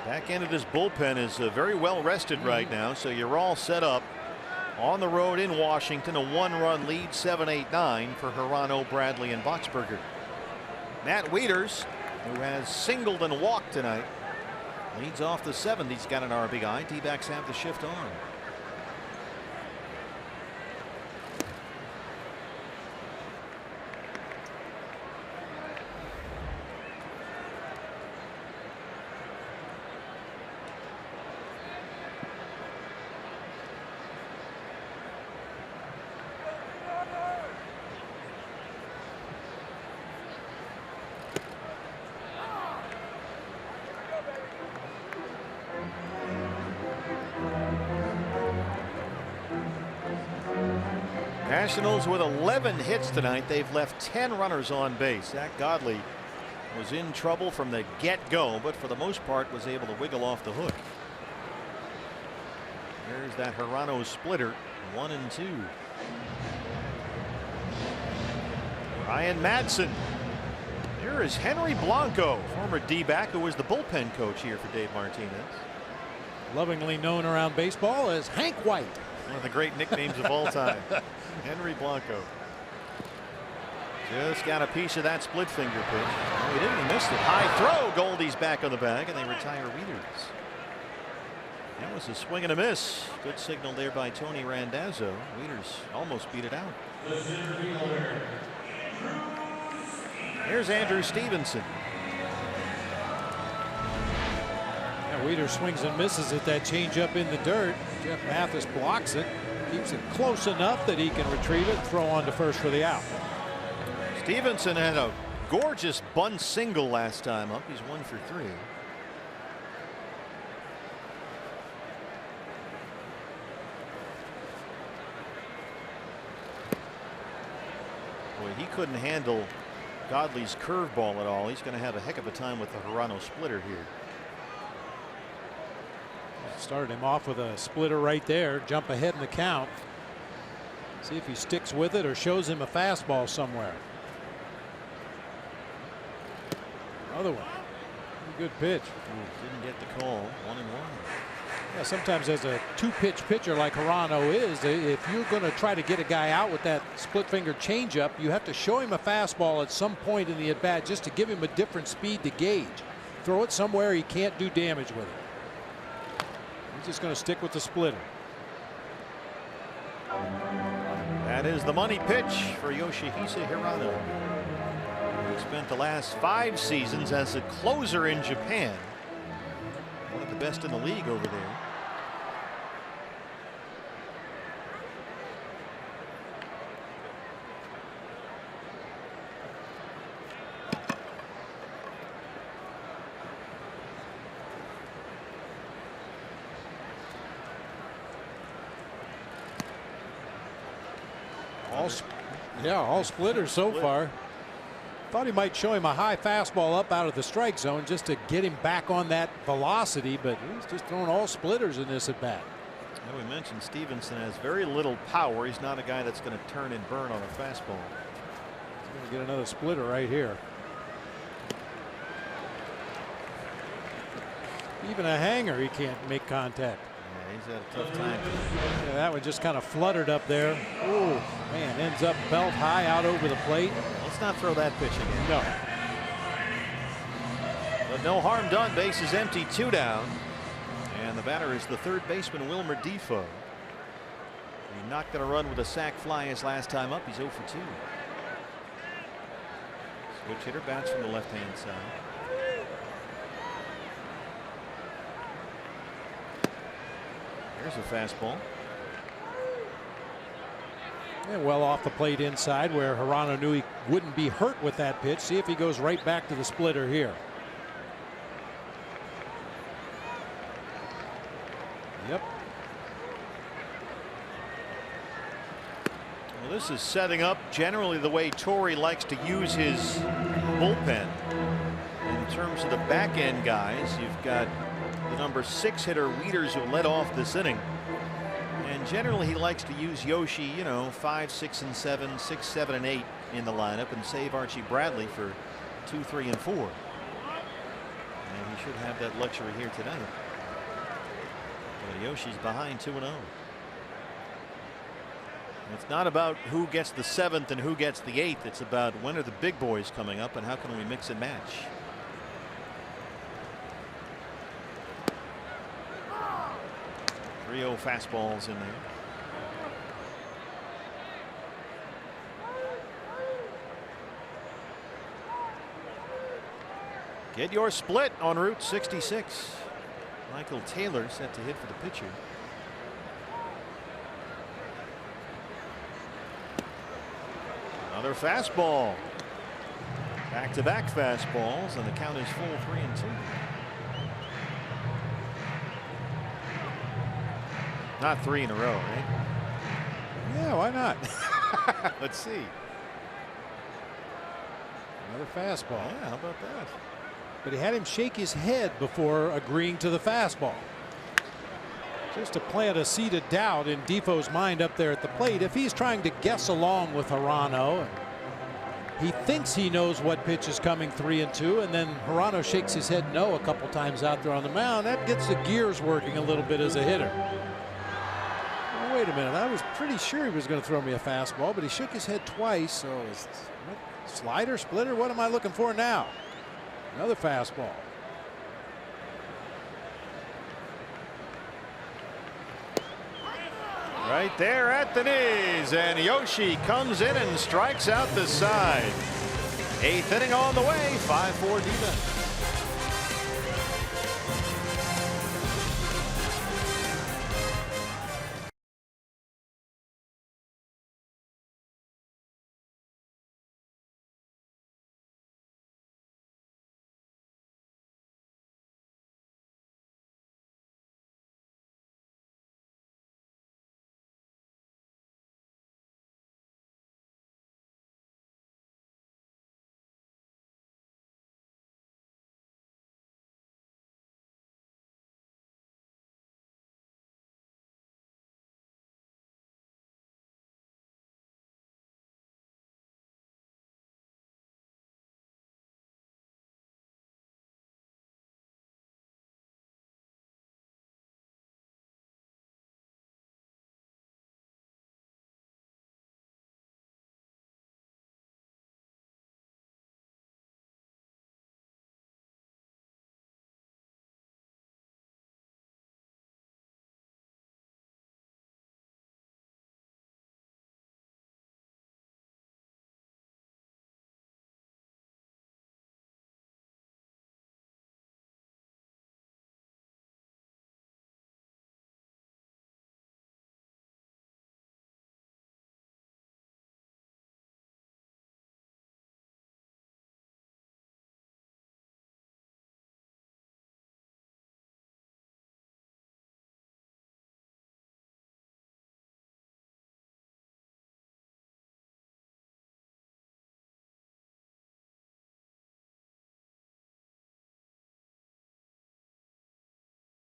Back end of his bullpen is very well rested right now, so you're all set up on the road in Washington. A 1-run lead, 7-8-9 for Hirano, Bradley, and Boxberger. Matt Wieters, who has singled and walked tonight, leads off the 7th. He's got an RBI. D-backs have the shift on. Nationals with 11 hits tonight. They've left 10 runners on base. Zach Godley was in trouble from the get-go, but for the most part was able to wiggle off the hook. There's that Hirano splitter, 1-2. Ryan Madsen. Here is Henry Blanco, former D-back who was the bullpen coach here for Dave Martinez.
Lovingly known around baseball as Hank White.
One of the great nicknames of all time. Henry Blanco. Just got a piece of that split finger pitch. Oh, he didn't. He missed it. High throw. Goldie's back on the bag, and they retire Wieters. That was a swing and a miss. Good signal there by Tony Randazzo. Wieters almost beat it out. Here's Andrew Stevenson.
Yeah, Wieters swings and misses at that changeup in the dirt. Jeff Mathis blocks it. Keeps it close enough that he can retrieve it, throw on to first for the out.
Stevenson had a gorgeous bunt single last time up. He's 1 for 3. Boy, he couldn't handle Godley's curveball at all. He's going to have a heck of a time with the Hirano splitter here.
Started him off with a splitter right there. Jump ahead in the count. See if he sticks with it or shows him a fastball somewhere. Another one. Good pitch.
Didn't get the call. 1-1.
Yeah, sometimes as a 2-pitch pitcher like Hirano is, if you're going to try to get a guy out with that split finger changeup, you have to show him a fastball at some point in the at bat just to give him a different speed to gauge. Throw it somewhere he can't do damage with it. He's just going to stick with the splitter.
That is the money pitch for Yoshihisa Hirano. He spent the last 5 seasons as a closer in Japan. One of the best in the league over there.
All splitters so far. Thought he might show him a high fastball up out of the strike zone just to get him back on that velocity, but he's just throwing all splitters in this at bat.
We mentioned Stevenson has very little power. He's not a guy that's going to turn and burn on a fastball.
He's going to get another splitter right here. Even a hanger, he can't make contact.
Yeah, he's had a tough time.
Yeah, that one just kind of fluttered up there. Oh man, ends up belt high out over the plate.
Let's not throw that pitch again.
No.
But no harm done. Base is empty. 2 down. And the batter is the third baseman, Wilmer Defoe. He knocked on a run with a sac fly his last time up. He's 0 for 2. Switch hitter bats from the left-hand side. Here's a fastball.
And well off the plate inside where Hirano knew he wouldn't be hurt with that pitch. See if he goes right back to the splitter here. Yep.
Well, this is setting up generally the way Torrey likes to use his bullpen. In terms of the back end guys, you've got the number 6 hitter Wieters who led off this inning. And generally he likes to use Yoshi, you know, 5, 6, and 7, 6, 7, and 8 in the lineup and save Archie Bradley for 2, 3, and 4. And he should have that luxury here tonight. But Yoshi's behind 2-0. It's not about who gets the 7th and who gets the 8th. It's about when are the big boys coming up and how can we mix and match. Three-0 fastballs in there. Get your split on Route 66. Michael Taylor set to hit for the pitcher. Another fastball. Back-to-back fastballs, and the count is full 3-2. Not 3 in a row, right?
Yeah, why not?
Let's see.
Another fastball.
Yeah, how about that?
But he had him shake his head before agreeing to the fastball. Just to plant a seed of doubt in Defoe's mind up there at the plate. If he's trying to guess along with Hirano, he thinks he knows what pitch is coming 3-2, and then Hirano shakes his head no a couple times out there on the mound. That gets the gears working a little bit as a hitter. Well, wait a minute, I was pretty sure he was going to throw me a fastball, but he shook his head twice. So slider, splitter, what am I looking for now? Another fastball.
Right there at the knees, and Yoshi comes in and strikes out the side. 8th inning on the way, 5-4 defense.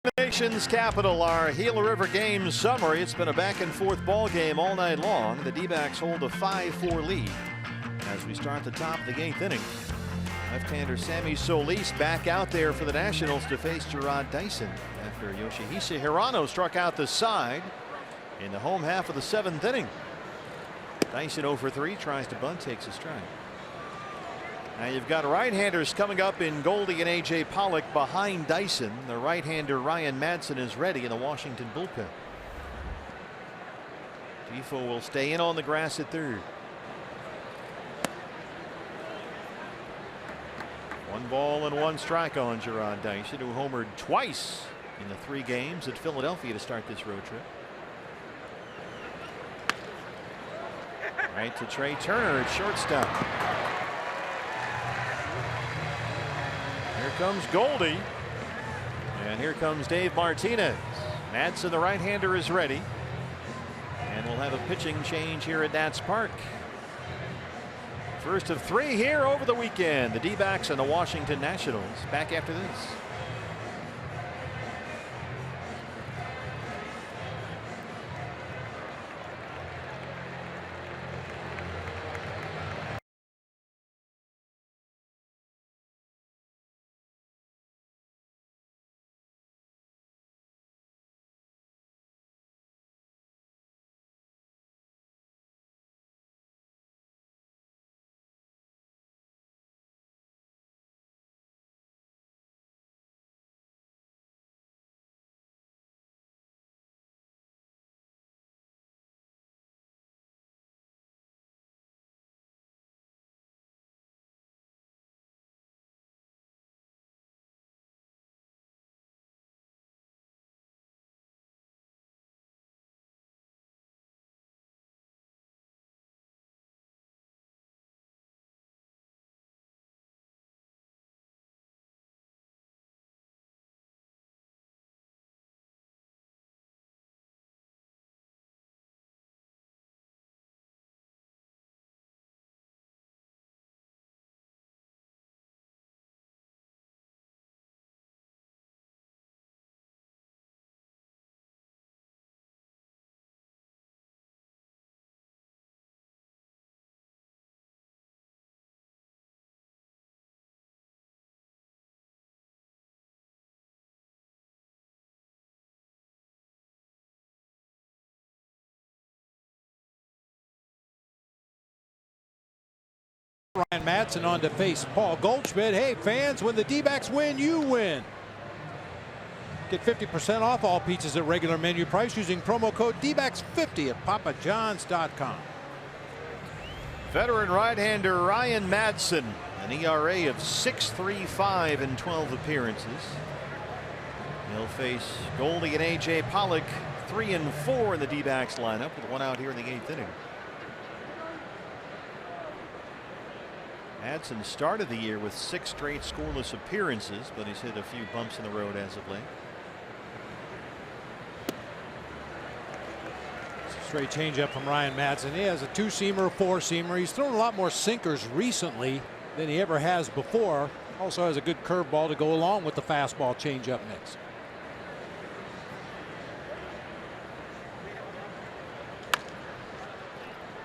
The nation's capital, our Gila River Games summary. It's been a back-and-forth ball game all night long. The D-backs hold a 5-4 lead as we start the top of the 8th inning. Left-hander Sammy Solis back out there for the Nationals to face Jarrod Dyson after Yoshihisa Hirano struck out the side in the home half of the 7th inning. Dyson 0 for 3, tries to bunt, takes a strike. Now you've got right-handers coming up in Goldie and A.J. Pollock behind Dyson. The right-hander Ryan Madsen is ready in the Washington bullpen. Defoe will stay in on the grass at third. 1 ball and 1 strike on Jarrod Dyson, who homered twice in the 3 games at Philadelphia to start this road trip. Right to Trey Turner at shortstop. Here comes Goldie. And here comes Dave Martinez. Madsen, the right-hander, is ready. And we'll have a pitching change here at Nats Park. First of 3 here over the weekend. The D-backs and the Washington Nationals. Back after this.
Ryan Madsen on to face Paul Goldschmidt. Hey fans, when the D-backs win, you win. Get 50% off all pizzas at regular menu price using promo code DBACS50 at papajohns.com.
Veteran right-hander Ryan Madsen, an ERA of 6.35 in 12 appearances. He'll face Goldie and A.J. Pollock, 3 and 4 in the D-backs lineup, with 1 out here in the 8th inning. Madsen started the year with 6 straight scoreless appearances, but he's hit a few bumps in the road as of late.
Straight changeup from Ryan Madsen. He has a 2-seamer, 4-seamer. He's thrown a lot more sinkers recently than he ever has before. Also has a good curveball to go along with the fastball changeup mix.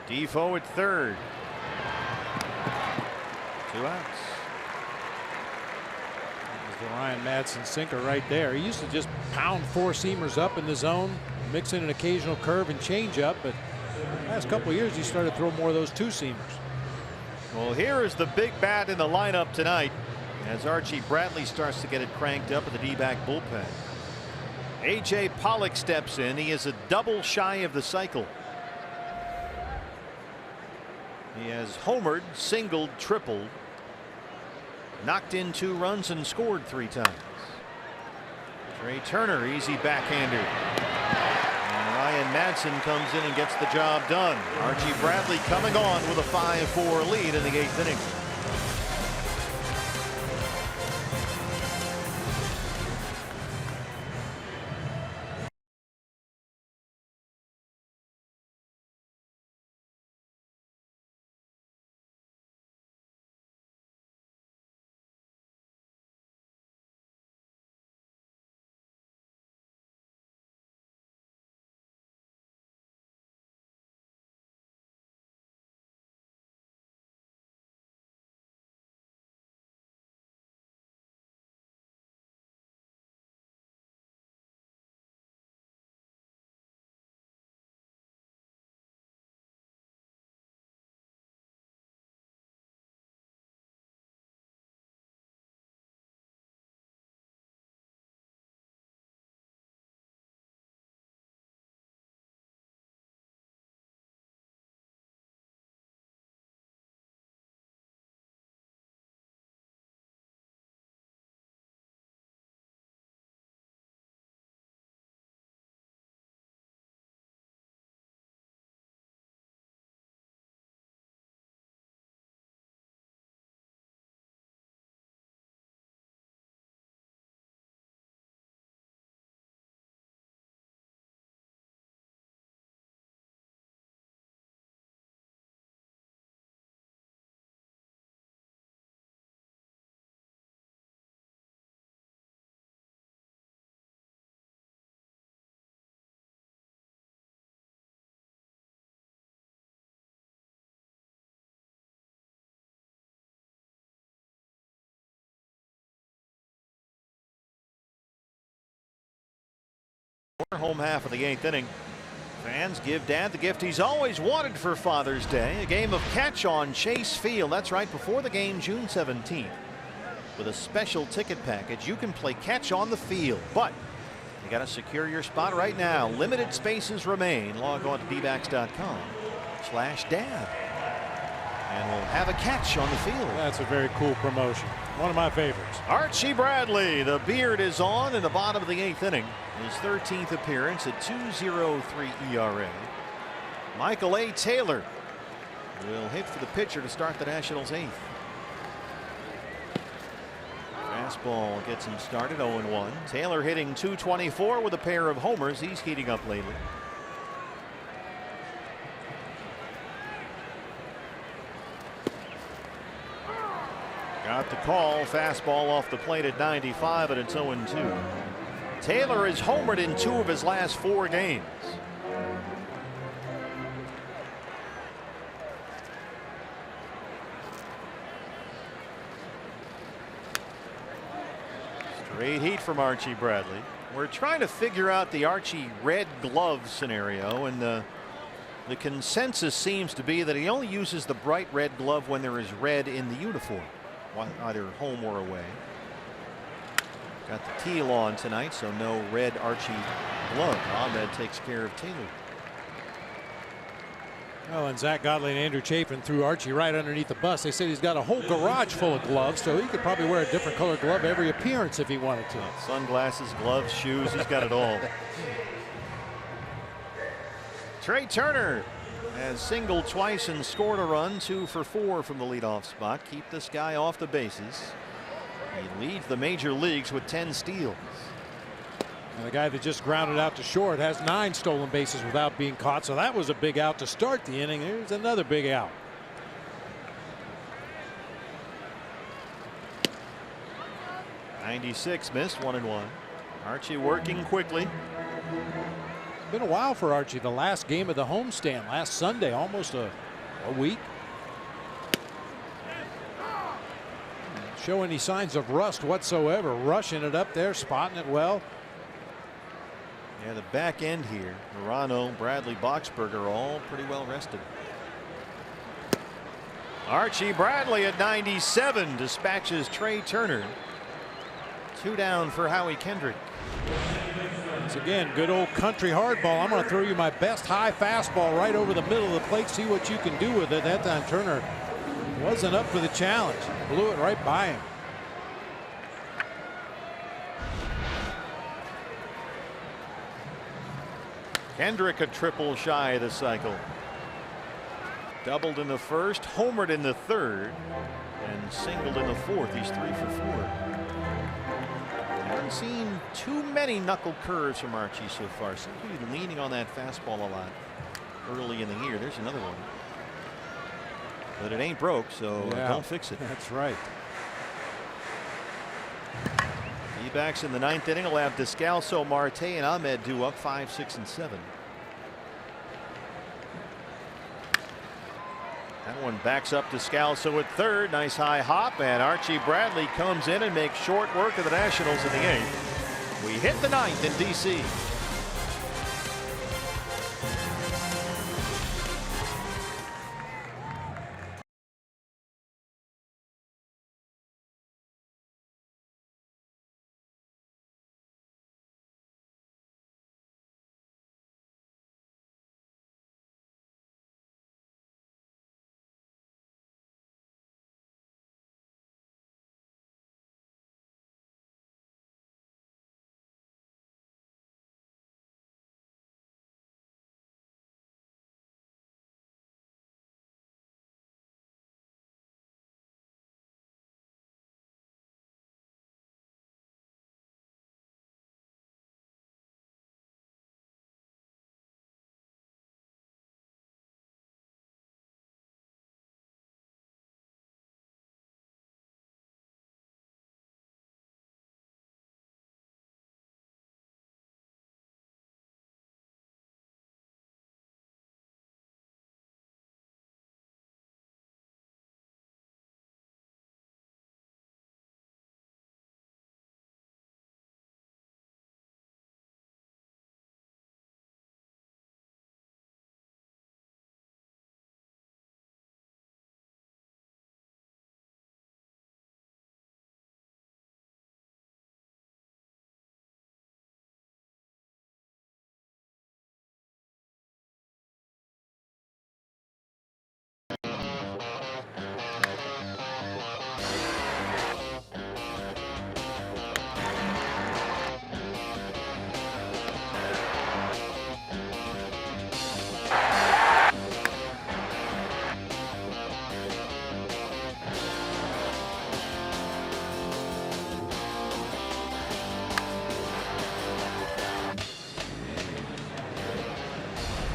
Defoe at third. 2 outs.
There's the Ryan Madsen sinker right there. He used to just pound 4-seamers up in the zone, mix in an occasional curve and changeup, but the last couple of years he started to throw more of those 2-seamers.
Well, here is the big bat in the lineup tonight as Archie Bradley starts to get it cranked up at the D-back bullpen. A.J. Pollock steps in. He is a double shy of the cycle. He has homered, singled, tripled, knocked in 2 runs and scored 3 times. Trey Turner, easy backhander. And Ryan Madsen comes in and gets the job done. Archie Bradley coming on with a 5-4 lead in the 8th inning. Home half of the 8th inning. Fans give Dad the gift he's always wanted for Father's Day, a game of catch on Chase Field. That's right, before the game June 17th. With a special ticket package, you can play catch on the field, but you got to secure your spot right now. Limited spaces remain. Log on to dbacks.com/dad. And we'll have a catch on the field.
That's a very cool promotion. One of my favorites.
Archie Bradley, the beard is on in the bottom of the 8th inning. His 13th appearance at 2.03 ERA. Michael A. Taylor will hit for the pitcher to start the Nationals' 8th. Fastball gets him started 0-1. Taylor hitting .224 with a pair of homers. He's heating up lately. Got the call. Fastball off the plate at 95, and it's 0-2. Taylor has homered in 2 of his last 4 games. Straight heat from Archie Bradley. We're trying to figure out the Archie red glove scenario, and the consensus seems to be that he only uses the bright red glove when there is red in the uniform, either home or away. Got the teal on tonight, so no red Archie glove. Ahmed takes care of Taylor.
Oh, and Zach Godley and Andrew Chafin threw Archie right underneath the bus. They said he's got a whole garage full of gloves, so he could probably wear a different color glove every appearance if he wanted to.
Sunglasses, gloves, shoes, he's got it all. Trey Turner has singled twice and scored a run, 2 for 4 from the leadoff spot. Keep this guy off the bases. He leads the major leagues with 10 steals.
And the guy that just grounded out to short has 9 stolen bases without being caught, so that was a big out to start the inning. Here's another big out.
'96 missed, 1-1. Archie working quickly.
Been a while for Archie. The last game of the homestand last Sunday, almost a week. Show any signs of rust whatsoever. Rushing it up there, spotting it well.
Yeah, the back end here, Morano, Bradley, Boxberger, all pretty well rested. Archie Bradley at 97 dispatches Trey Turner. 2 down for Howie Kendrick.
Once again, good old country hardball. I'm going to throw you my best high fastball right over the middle of the plate. See what you can do with it. That time Turner wasn't up for the challenge. Blew it right by him.
Kendrick a triple shy of the cycle. Doubled in the first, homered in the third, and singled in the fourth. He's 3 for 4. Haven't seen too many knuckle curves from Archie so far. Seems to be leaning on that fastball a lot early in the year. There's another one. But it ain't broke, so don't fix it.
That's right.
D-backs in the 9th inning will have Descalso, Marte, and Ahmed due up 5, 6, and 7. That one backs up Descalso at third. Nice high hop, and Archie Bradley comes in and makes short work of the Nationals in the 8th. We hit the 9th in D.C.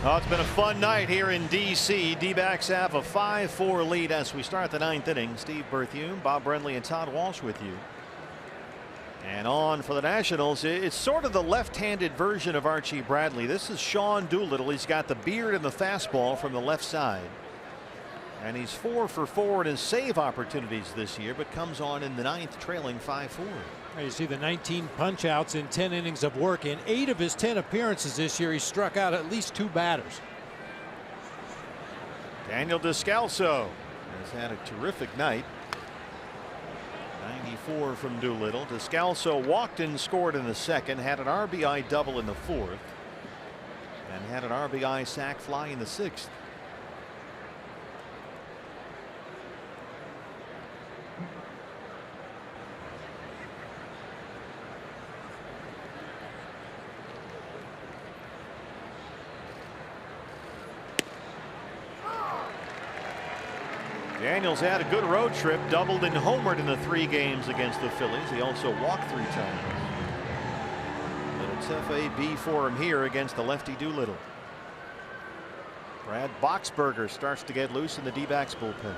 Oh, it's been a fun night here in D.C. D-backs have a 5-4 lead as we start the ninth inning. Steve Berthiaume, Bob Brenly, and Todd Walsh with you. And on for the Nationals, it's sort of the left-handed version of Archie Bradley. This is Sean Doolittle. He's got the beard and the fastball from the left side. And he's 4 for 4 in his save opportunities this year, but comes on in the ninth trailing 5-4.
You see the 19 punch outs in 10 innings of work. In 8 of his 10 appearances this year, he struck out at least 2 batters.
Daniel Descalso has had a terrific night. 94 from Doolittle. Descalso walked and scored in the second, had an RBI double in the fourth, and had an RBI sac fly in the sixth. Daniels had a good road trip, doubled and homered in the 3 games against the Phillies. He also walked 3 times. But it's FAB for him here against the lefty Doolittle. Brad Boxberger starts to get loose in the D-backs bullpen.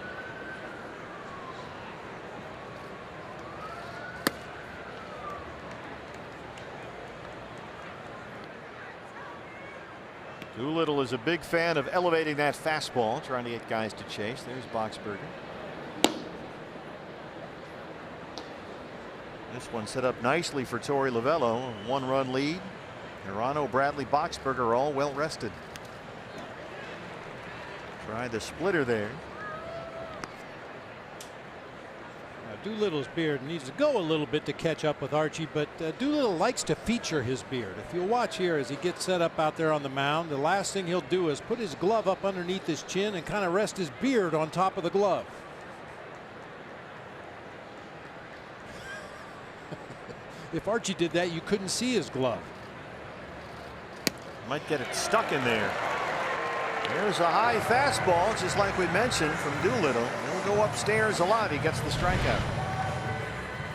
Doolittle is a big fan of elevating that fastball, trying to get guys to chase. There's Boxberger. This one set up nicely for Torey Lovullo. 1-run lead. Hirano, Bradley, Boxberger all well rested. Try the splitter there.
Doolittle's beard needs to go a little bit to catch up with Archie, but Doolittle likes to feature his beard. If you'll watch here as he gets set up out there on the mound, the last thing he'll do is put his glove up underneath his chin and kind of rest his beard on top of the glove. If Archie did that, you couldn't see his glove.
Might get it stuck in there. There's a high fastball, just like we mentioned, from Doolittle. He'll go upstairs a lot. He gets the strikeout.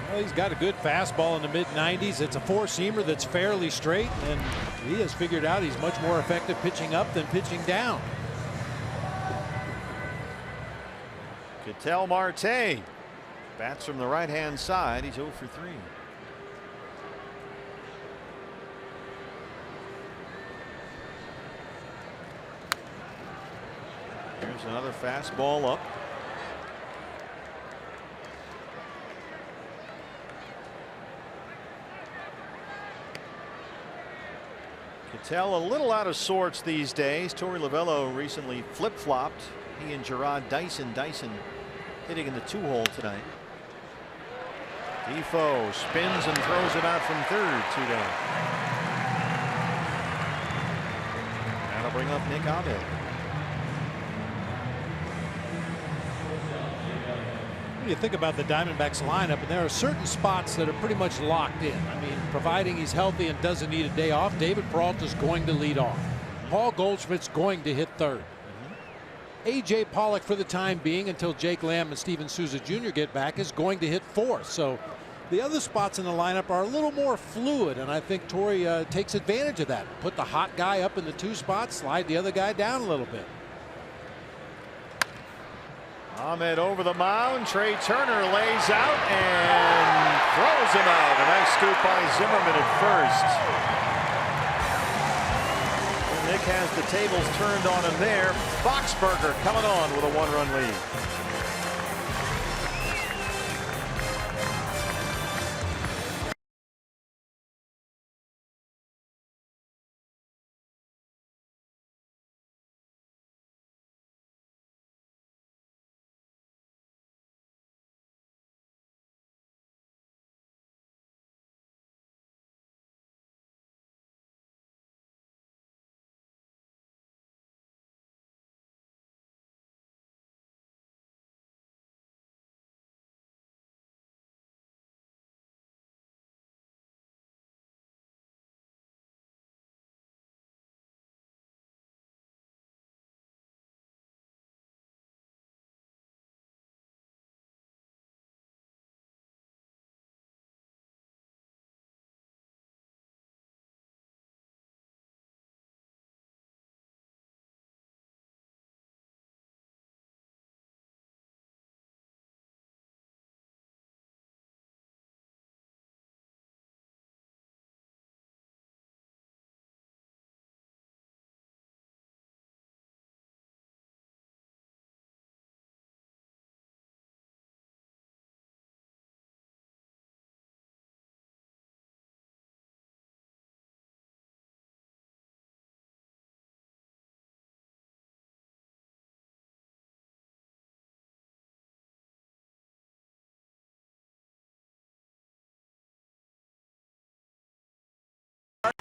Well, he's got a good fastball in the mid-90s. It's a 4-seamer that's fairly straight, and he has figured out he's much more effective pitching up than pitching down.
Ketel Marte bats from the right-hand side. He's 0 for 3. Here's another fastball up. Ketel a little out of sorts these days. Torey Lovullo recently flip-flopped. He and Gerard Dyson. Dyson hitting in the 2-hole tonight. Defoe spins and throws him out from third. 2 down. That'll bring up Nick Ahmed.
You think about the Diamondbacks lineup, and there are certain spots that are pretty much locked in. I mean, providing he's healthy and doesn't need a day off, David Peralta's going to lead off. Paul Goldschmidt's going to hit third. A.J. Pollock, for the time being, until Jake Lamb and Steven Souza Jr. get back, is going to hit fourth. So the other spots in the lineup are a little more fluid, and I think Torey takes advantage of that. Put the hot guy up in the 2 spots, slide the other guy down a little bit.
Ahmed over the mound. Trey Turner lays out and throws him out. A nice scoop by Zimmerman at first. And Nick has the tables turned on him there. Boxberger coming on with a 1-run lead.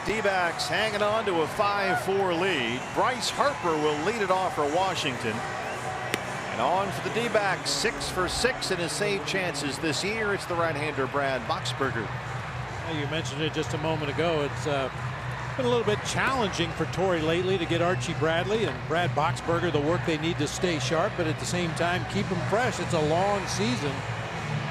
D-backs hanging on to a 5-4 lead. Bryce Harper will lead it off for Washington. And on for the D-backs, 6 for 6 in his save chances this year. It's the right-hander Brad Boxberger.
Well, you mentioned it just a moment ago. It's been a little bit challenging for Torrey lately to get Archie Bradley and Brad Boxberger the work they need to stay sharp, but at the same time keep them fresh. It's a long season.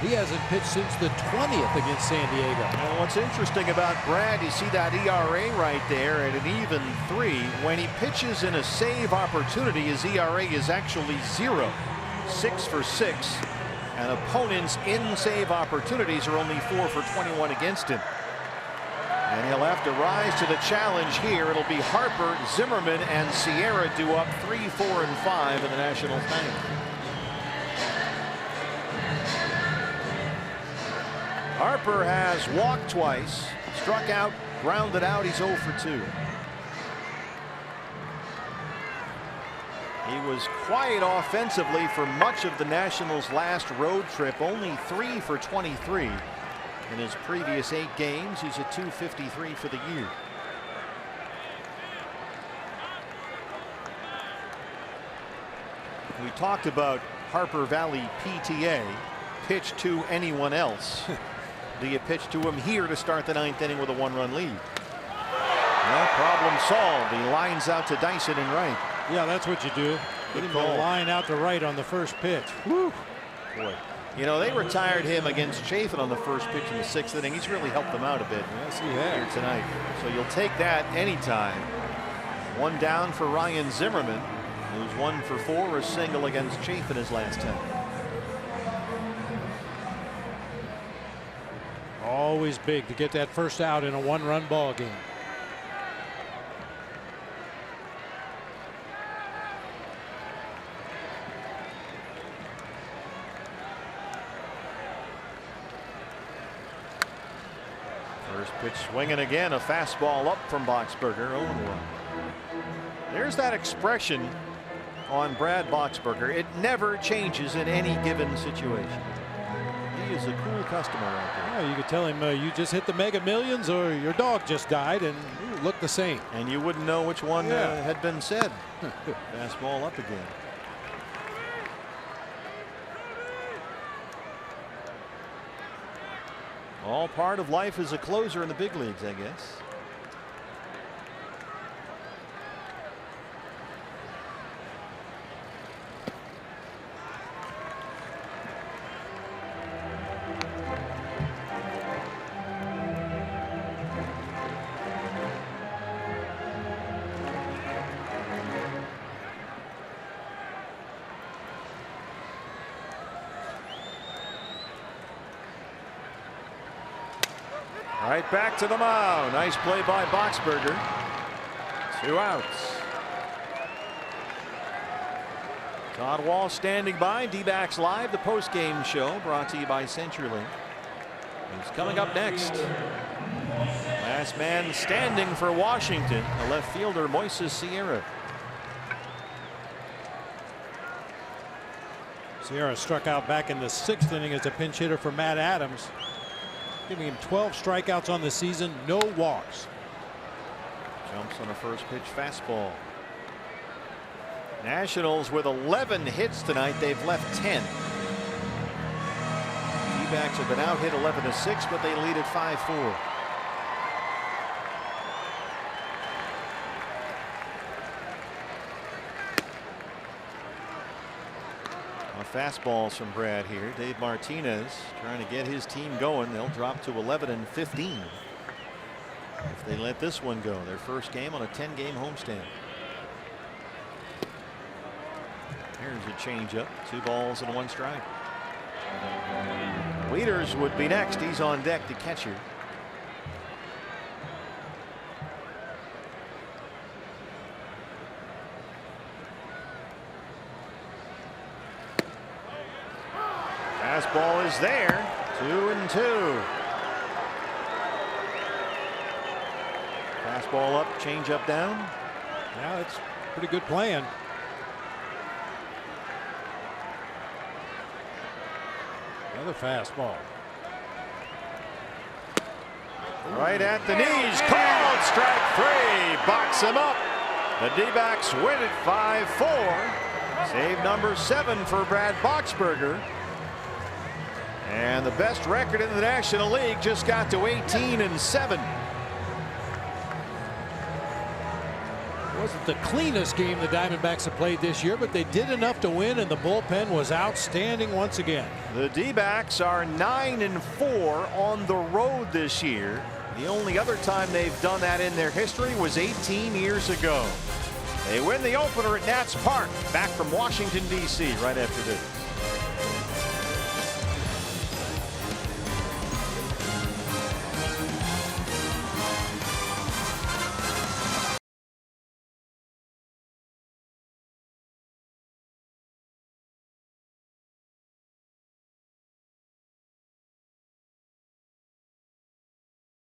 He hasn't pitched since the 20th against San Diego.
Well, what's interesting about Brad, you see that ERA right there at an even 3. When he pitches in a save opportunity, his ERA is actually 0. 6 for 6. And opponents in save opportunities are only 4 for 21 against him. And he'll have to rise to the challenge here. It'll be Harper, Zimmerman, and Sierra due up 3, 4, and 5 in the Nationals ninth. Harper has walked twice, struck out, grounded out. He's 0 for 2. He was quiet offensively for much of the Nationals' last road trip. Only 3 for 23 in his previous 8 games. He's at .253 for the year. We talked about Harper Valley PTA. Pitch to anyone else. Do you pitch to him here to start the 9th inning with a 1-run lead? No, problem solved. He lines out to Dyson in right.
Yeah, that's what you do. Get him to line out to right on the first pitch.
Woo. Boy. You know, they retired him against Chafin on the first pitch in the 6th inning. He's really helped them out a bit.
Yes, he has.
Here tonight. So you'll take that anytime. 1 down for Ryan Zimmerman, who's 1 for 4, a single against Chafin his last 10.
Always big to get that first out in a 1-run ball game.
First pitch swinging again, a fastball up from Boxberger, 0-1. There's that expression on Brad Boxberger. It never changes in any given situation. He is a cool customer out there.
Yeah, you could tell him you just hit the Mega Millions or your dog just died and you look the same.
And you wouldn't know which one had been said. Fastball up again. All part of life as a closer in the big leagues, I guess. Right back to the mound. Nice play by Boxberger. 2 outs. Todd Wall standing by. D-backs Live, the post-game show brought to you by CenturyLink. He's coming up next. Last man standing for Washington, the left fielder Moises Sierra.
Sierra struck out back in the 6th inning as a pinch hitter for Matt Adams, giving him 12 strikeouts on the season, no walks.
Jumps on a first pitch fastball. Nationals with 11 hits tonight. They've left 10. D-backs have been out hit 11-6, but they lead at 5-4. Fastballs from Brad here. Dave Martinez trying to get his team going. They'll drop to 11-15 if they let this one go. Their first game on a 10-game homestand. Here's a changeup. 2 balls and 1 strike. Wieters would be next. He's on deck to catch her. Fastball is there. 2-2. Fastball up, change up down.
Yeah, that's pretty good playing. Another fastball.
Right at the knees. Called called strike 3. Box him up. The D-backs win it 5-4. Save number 7 for Brad Boxberger. And the best record in the National League just got to 18-7.
It wasn't the cleanest game the Diamondbacks have played this year, but they did enough to win, and the bullpen was outstanding once again.
The D-backs are 9-4 on the road this year. The only other time they've done that in their history was 18 years ago. They win the opener at Nats Park, back from Washington, D.C. right after this.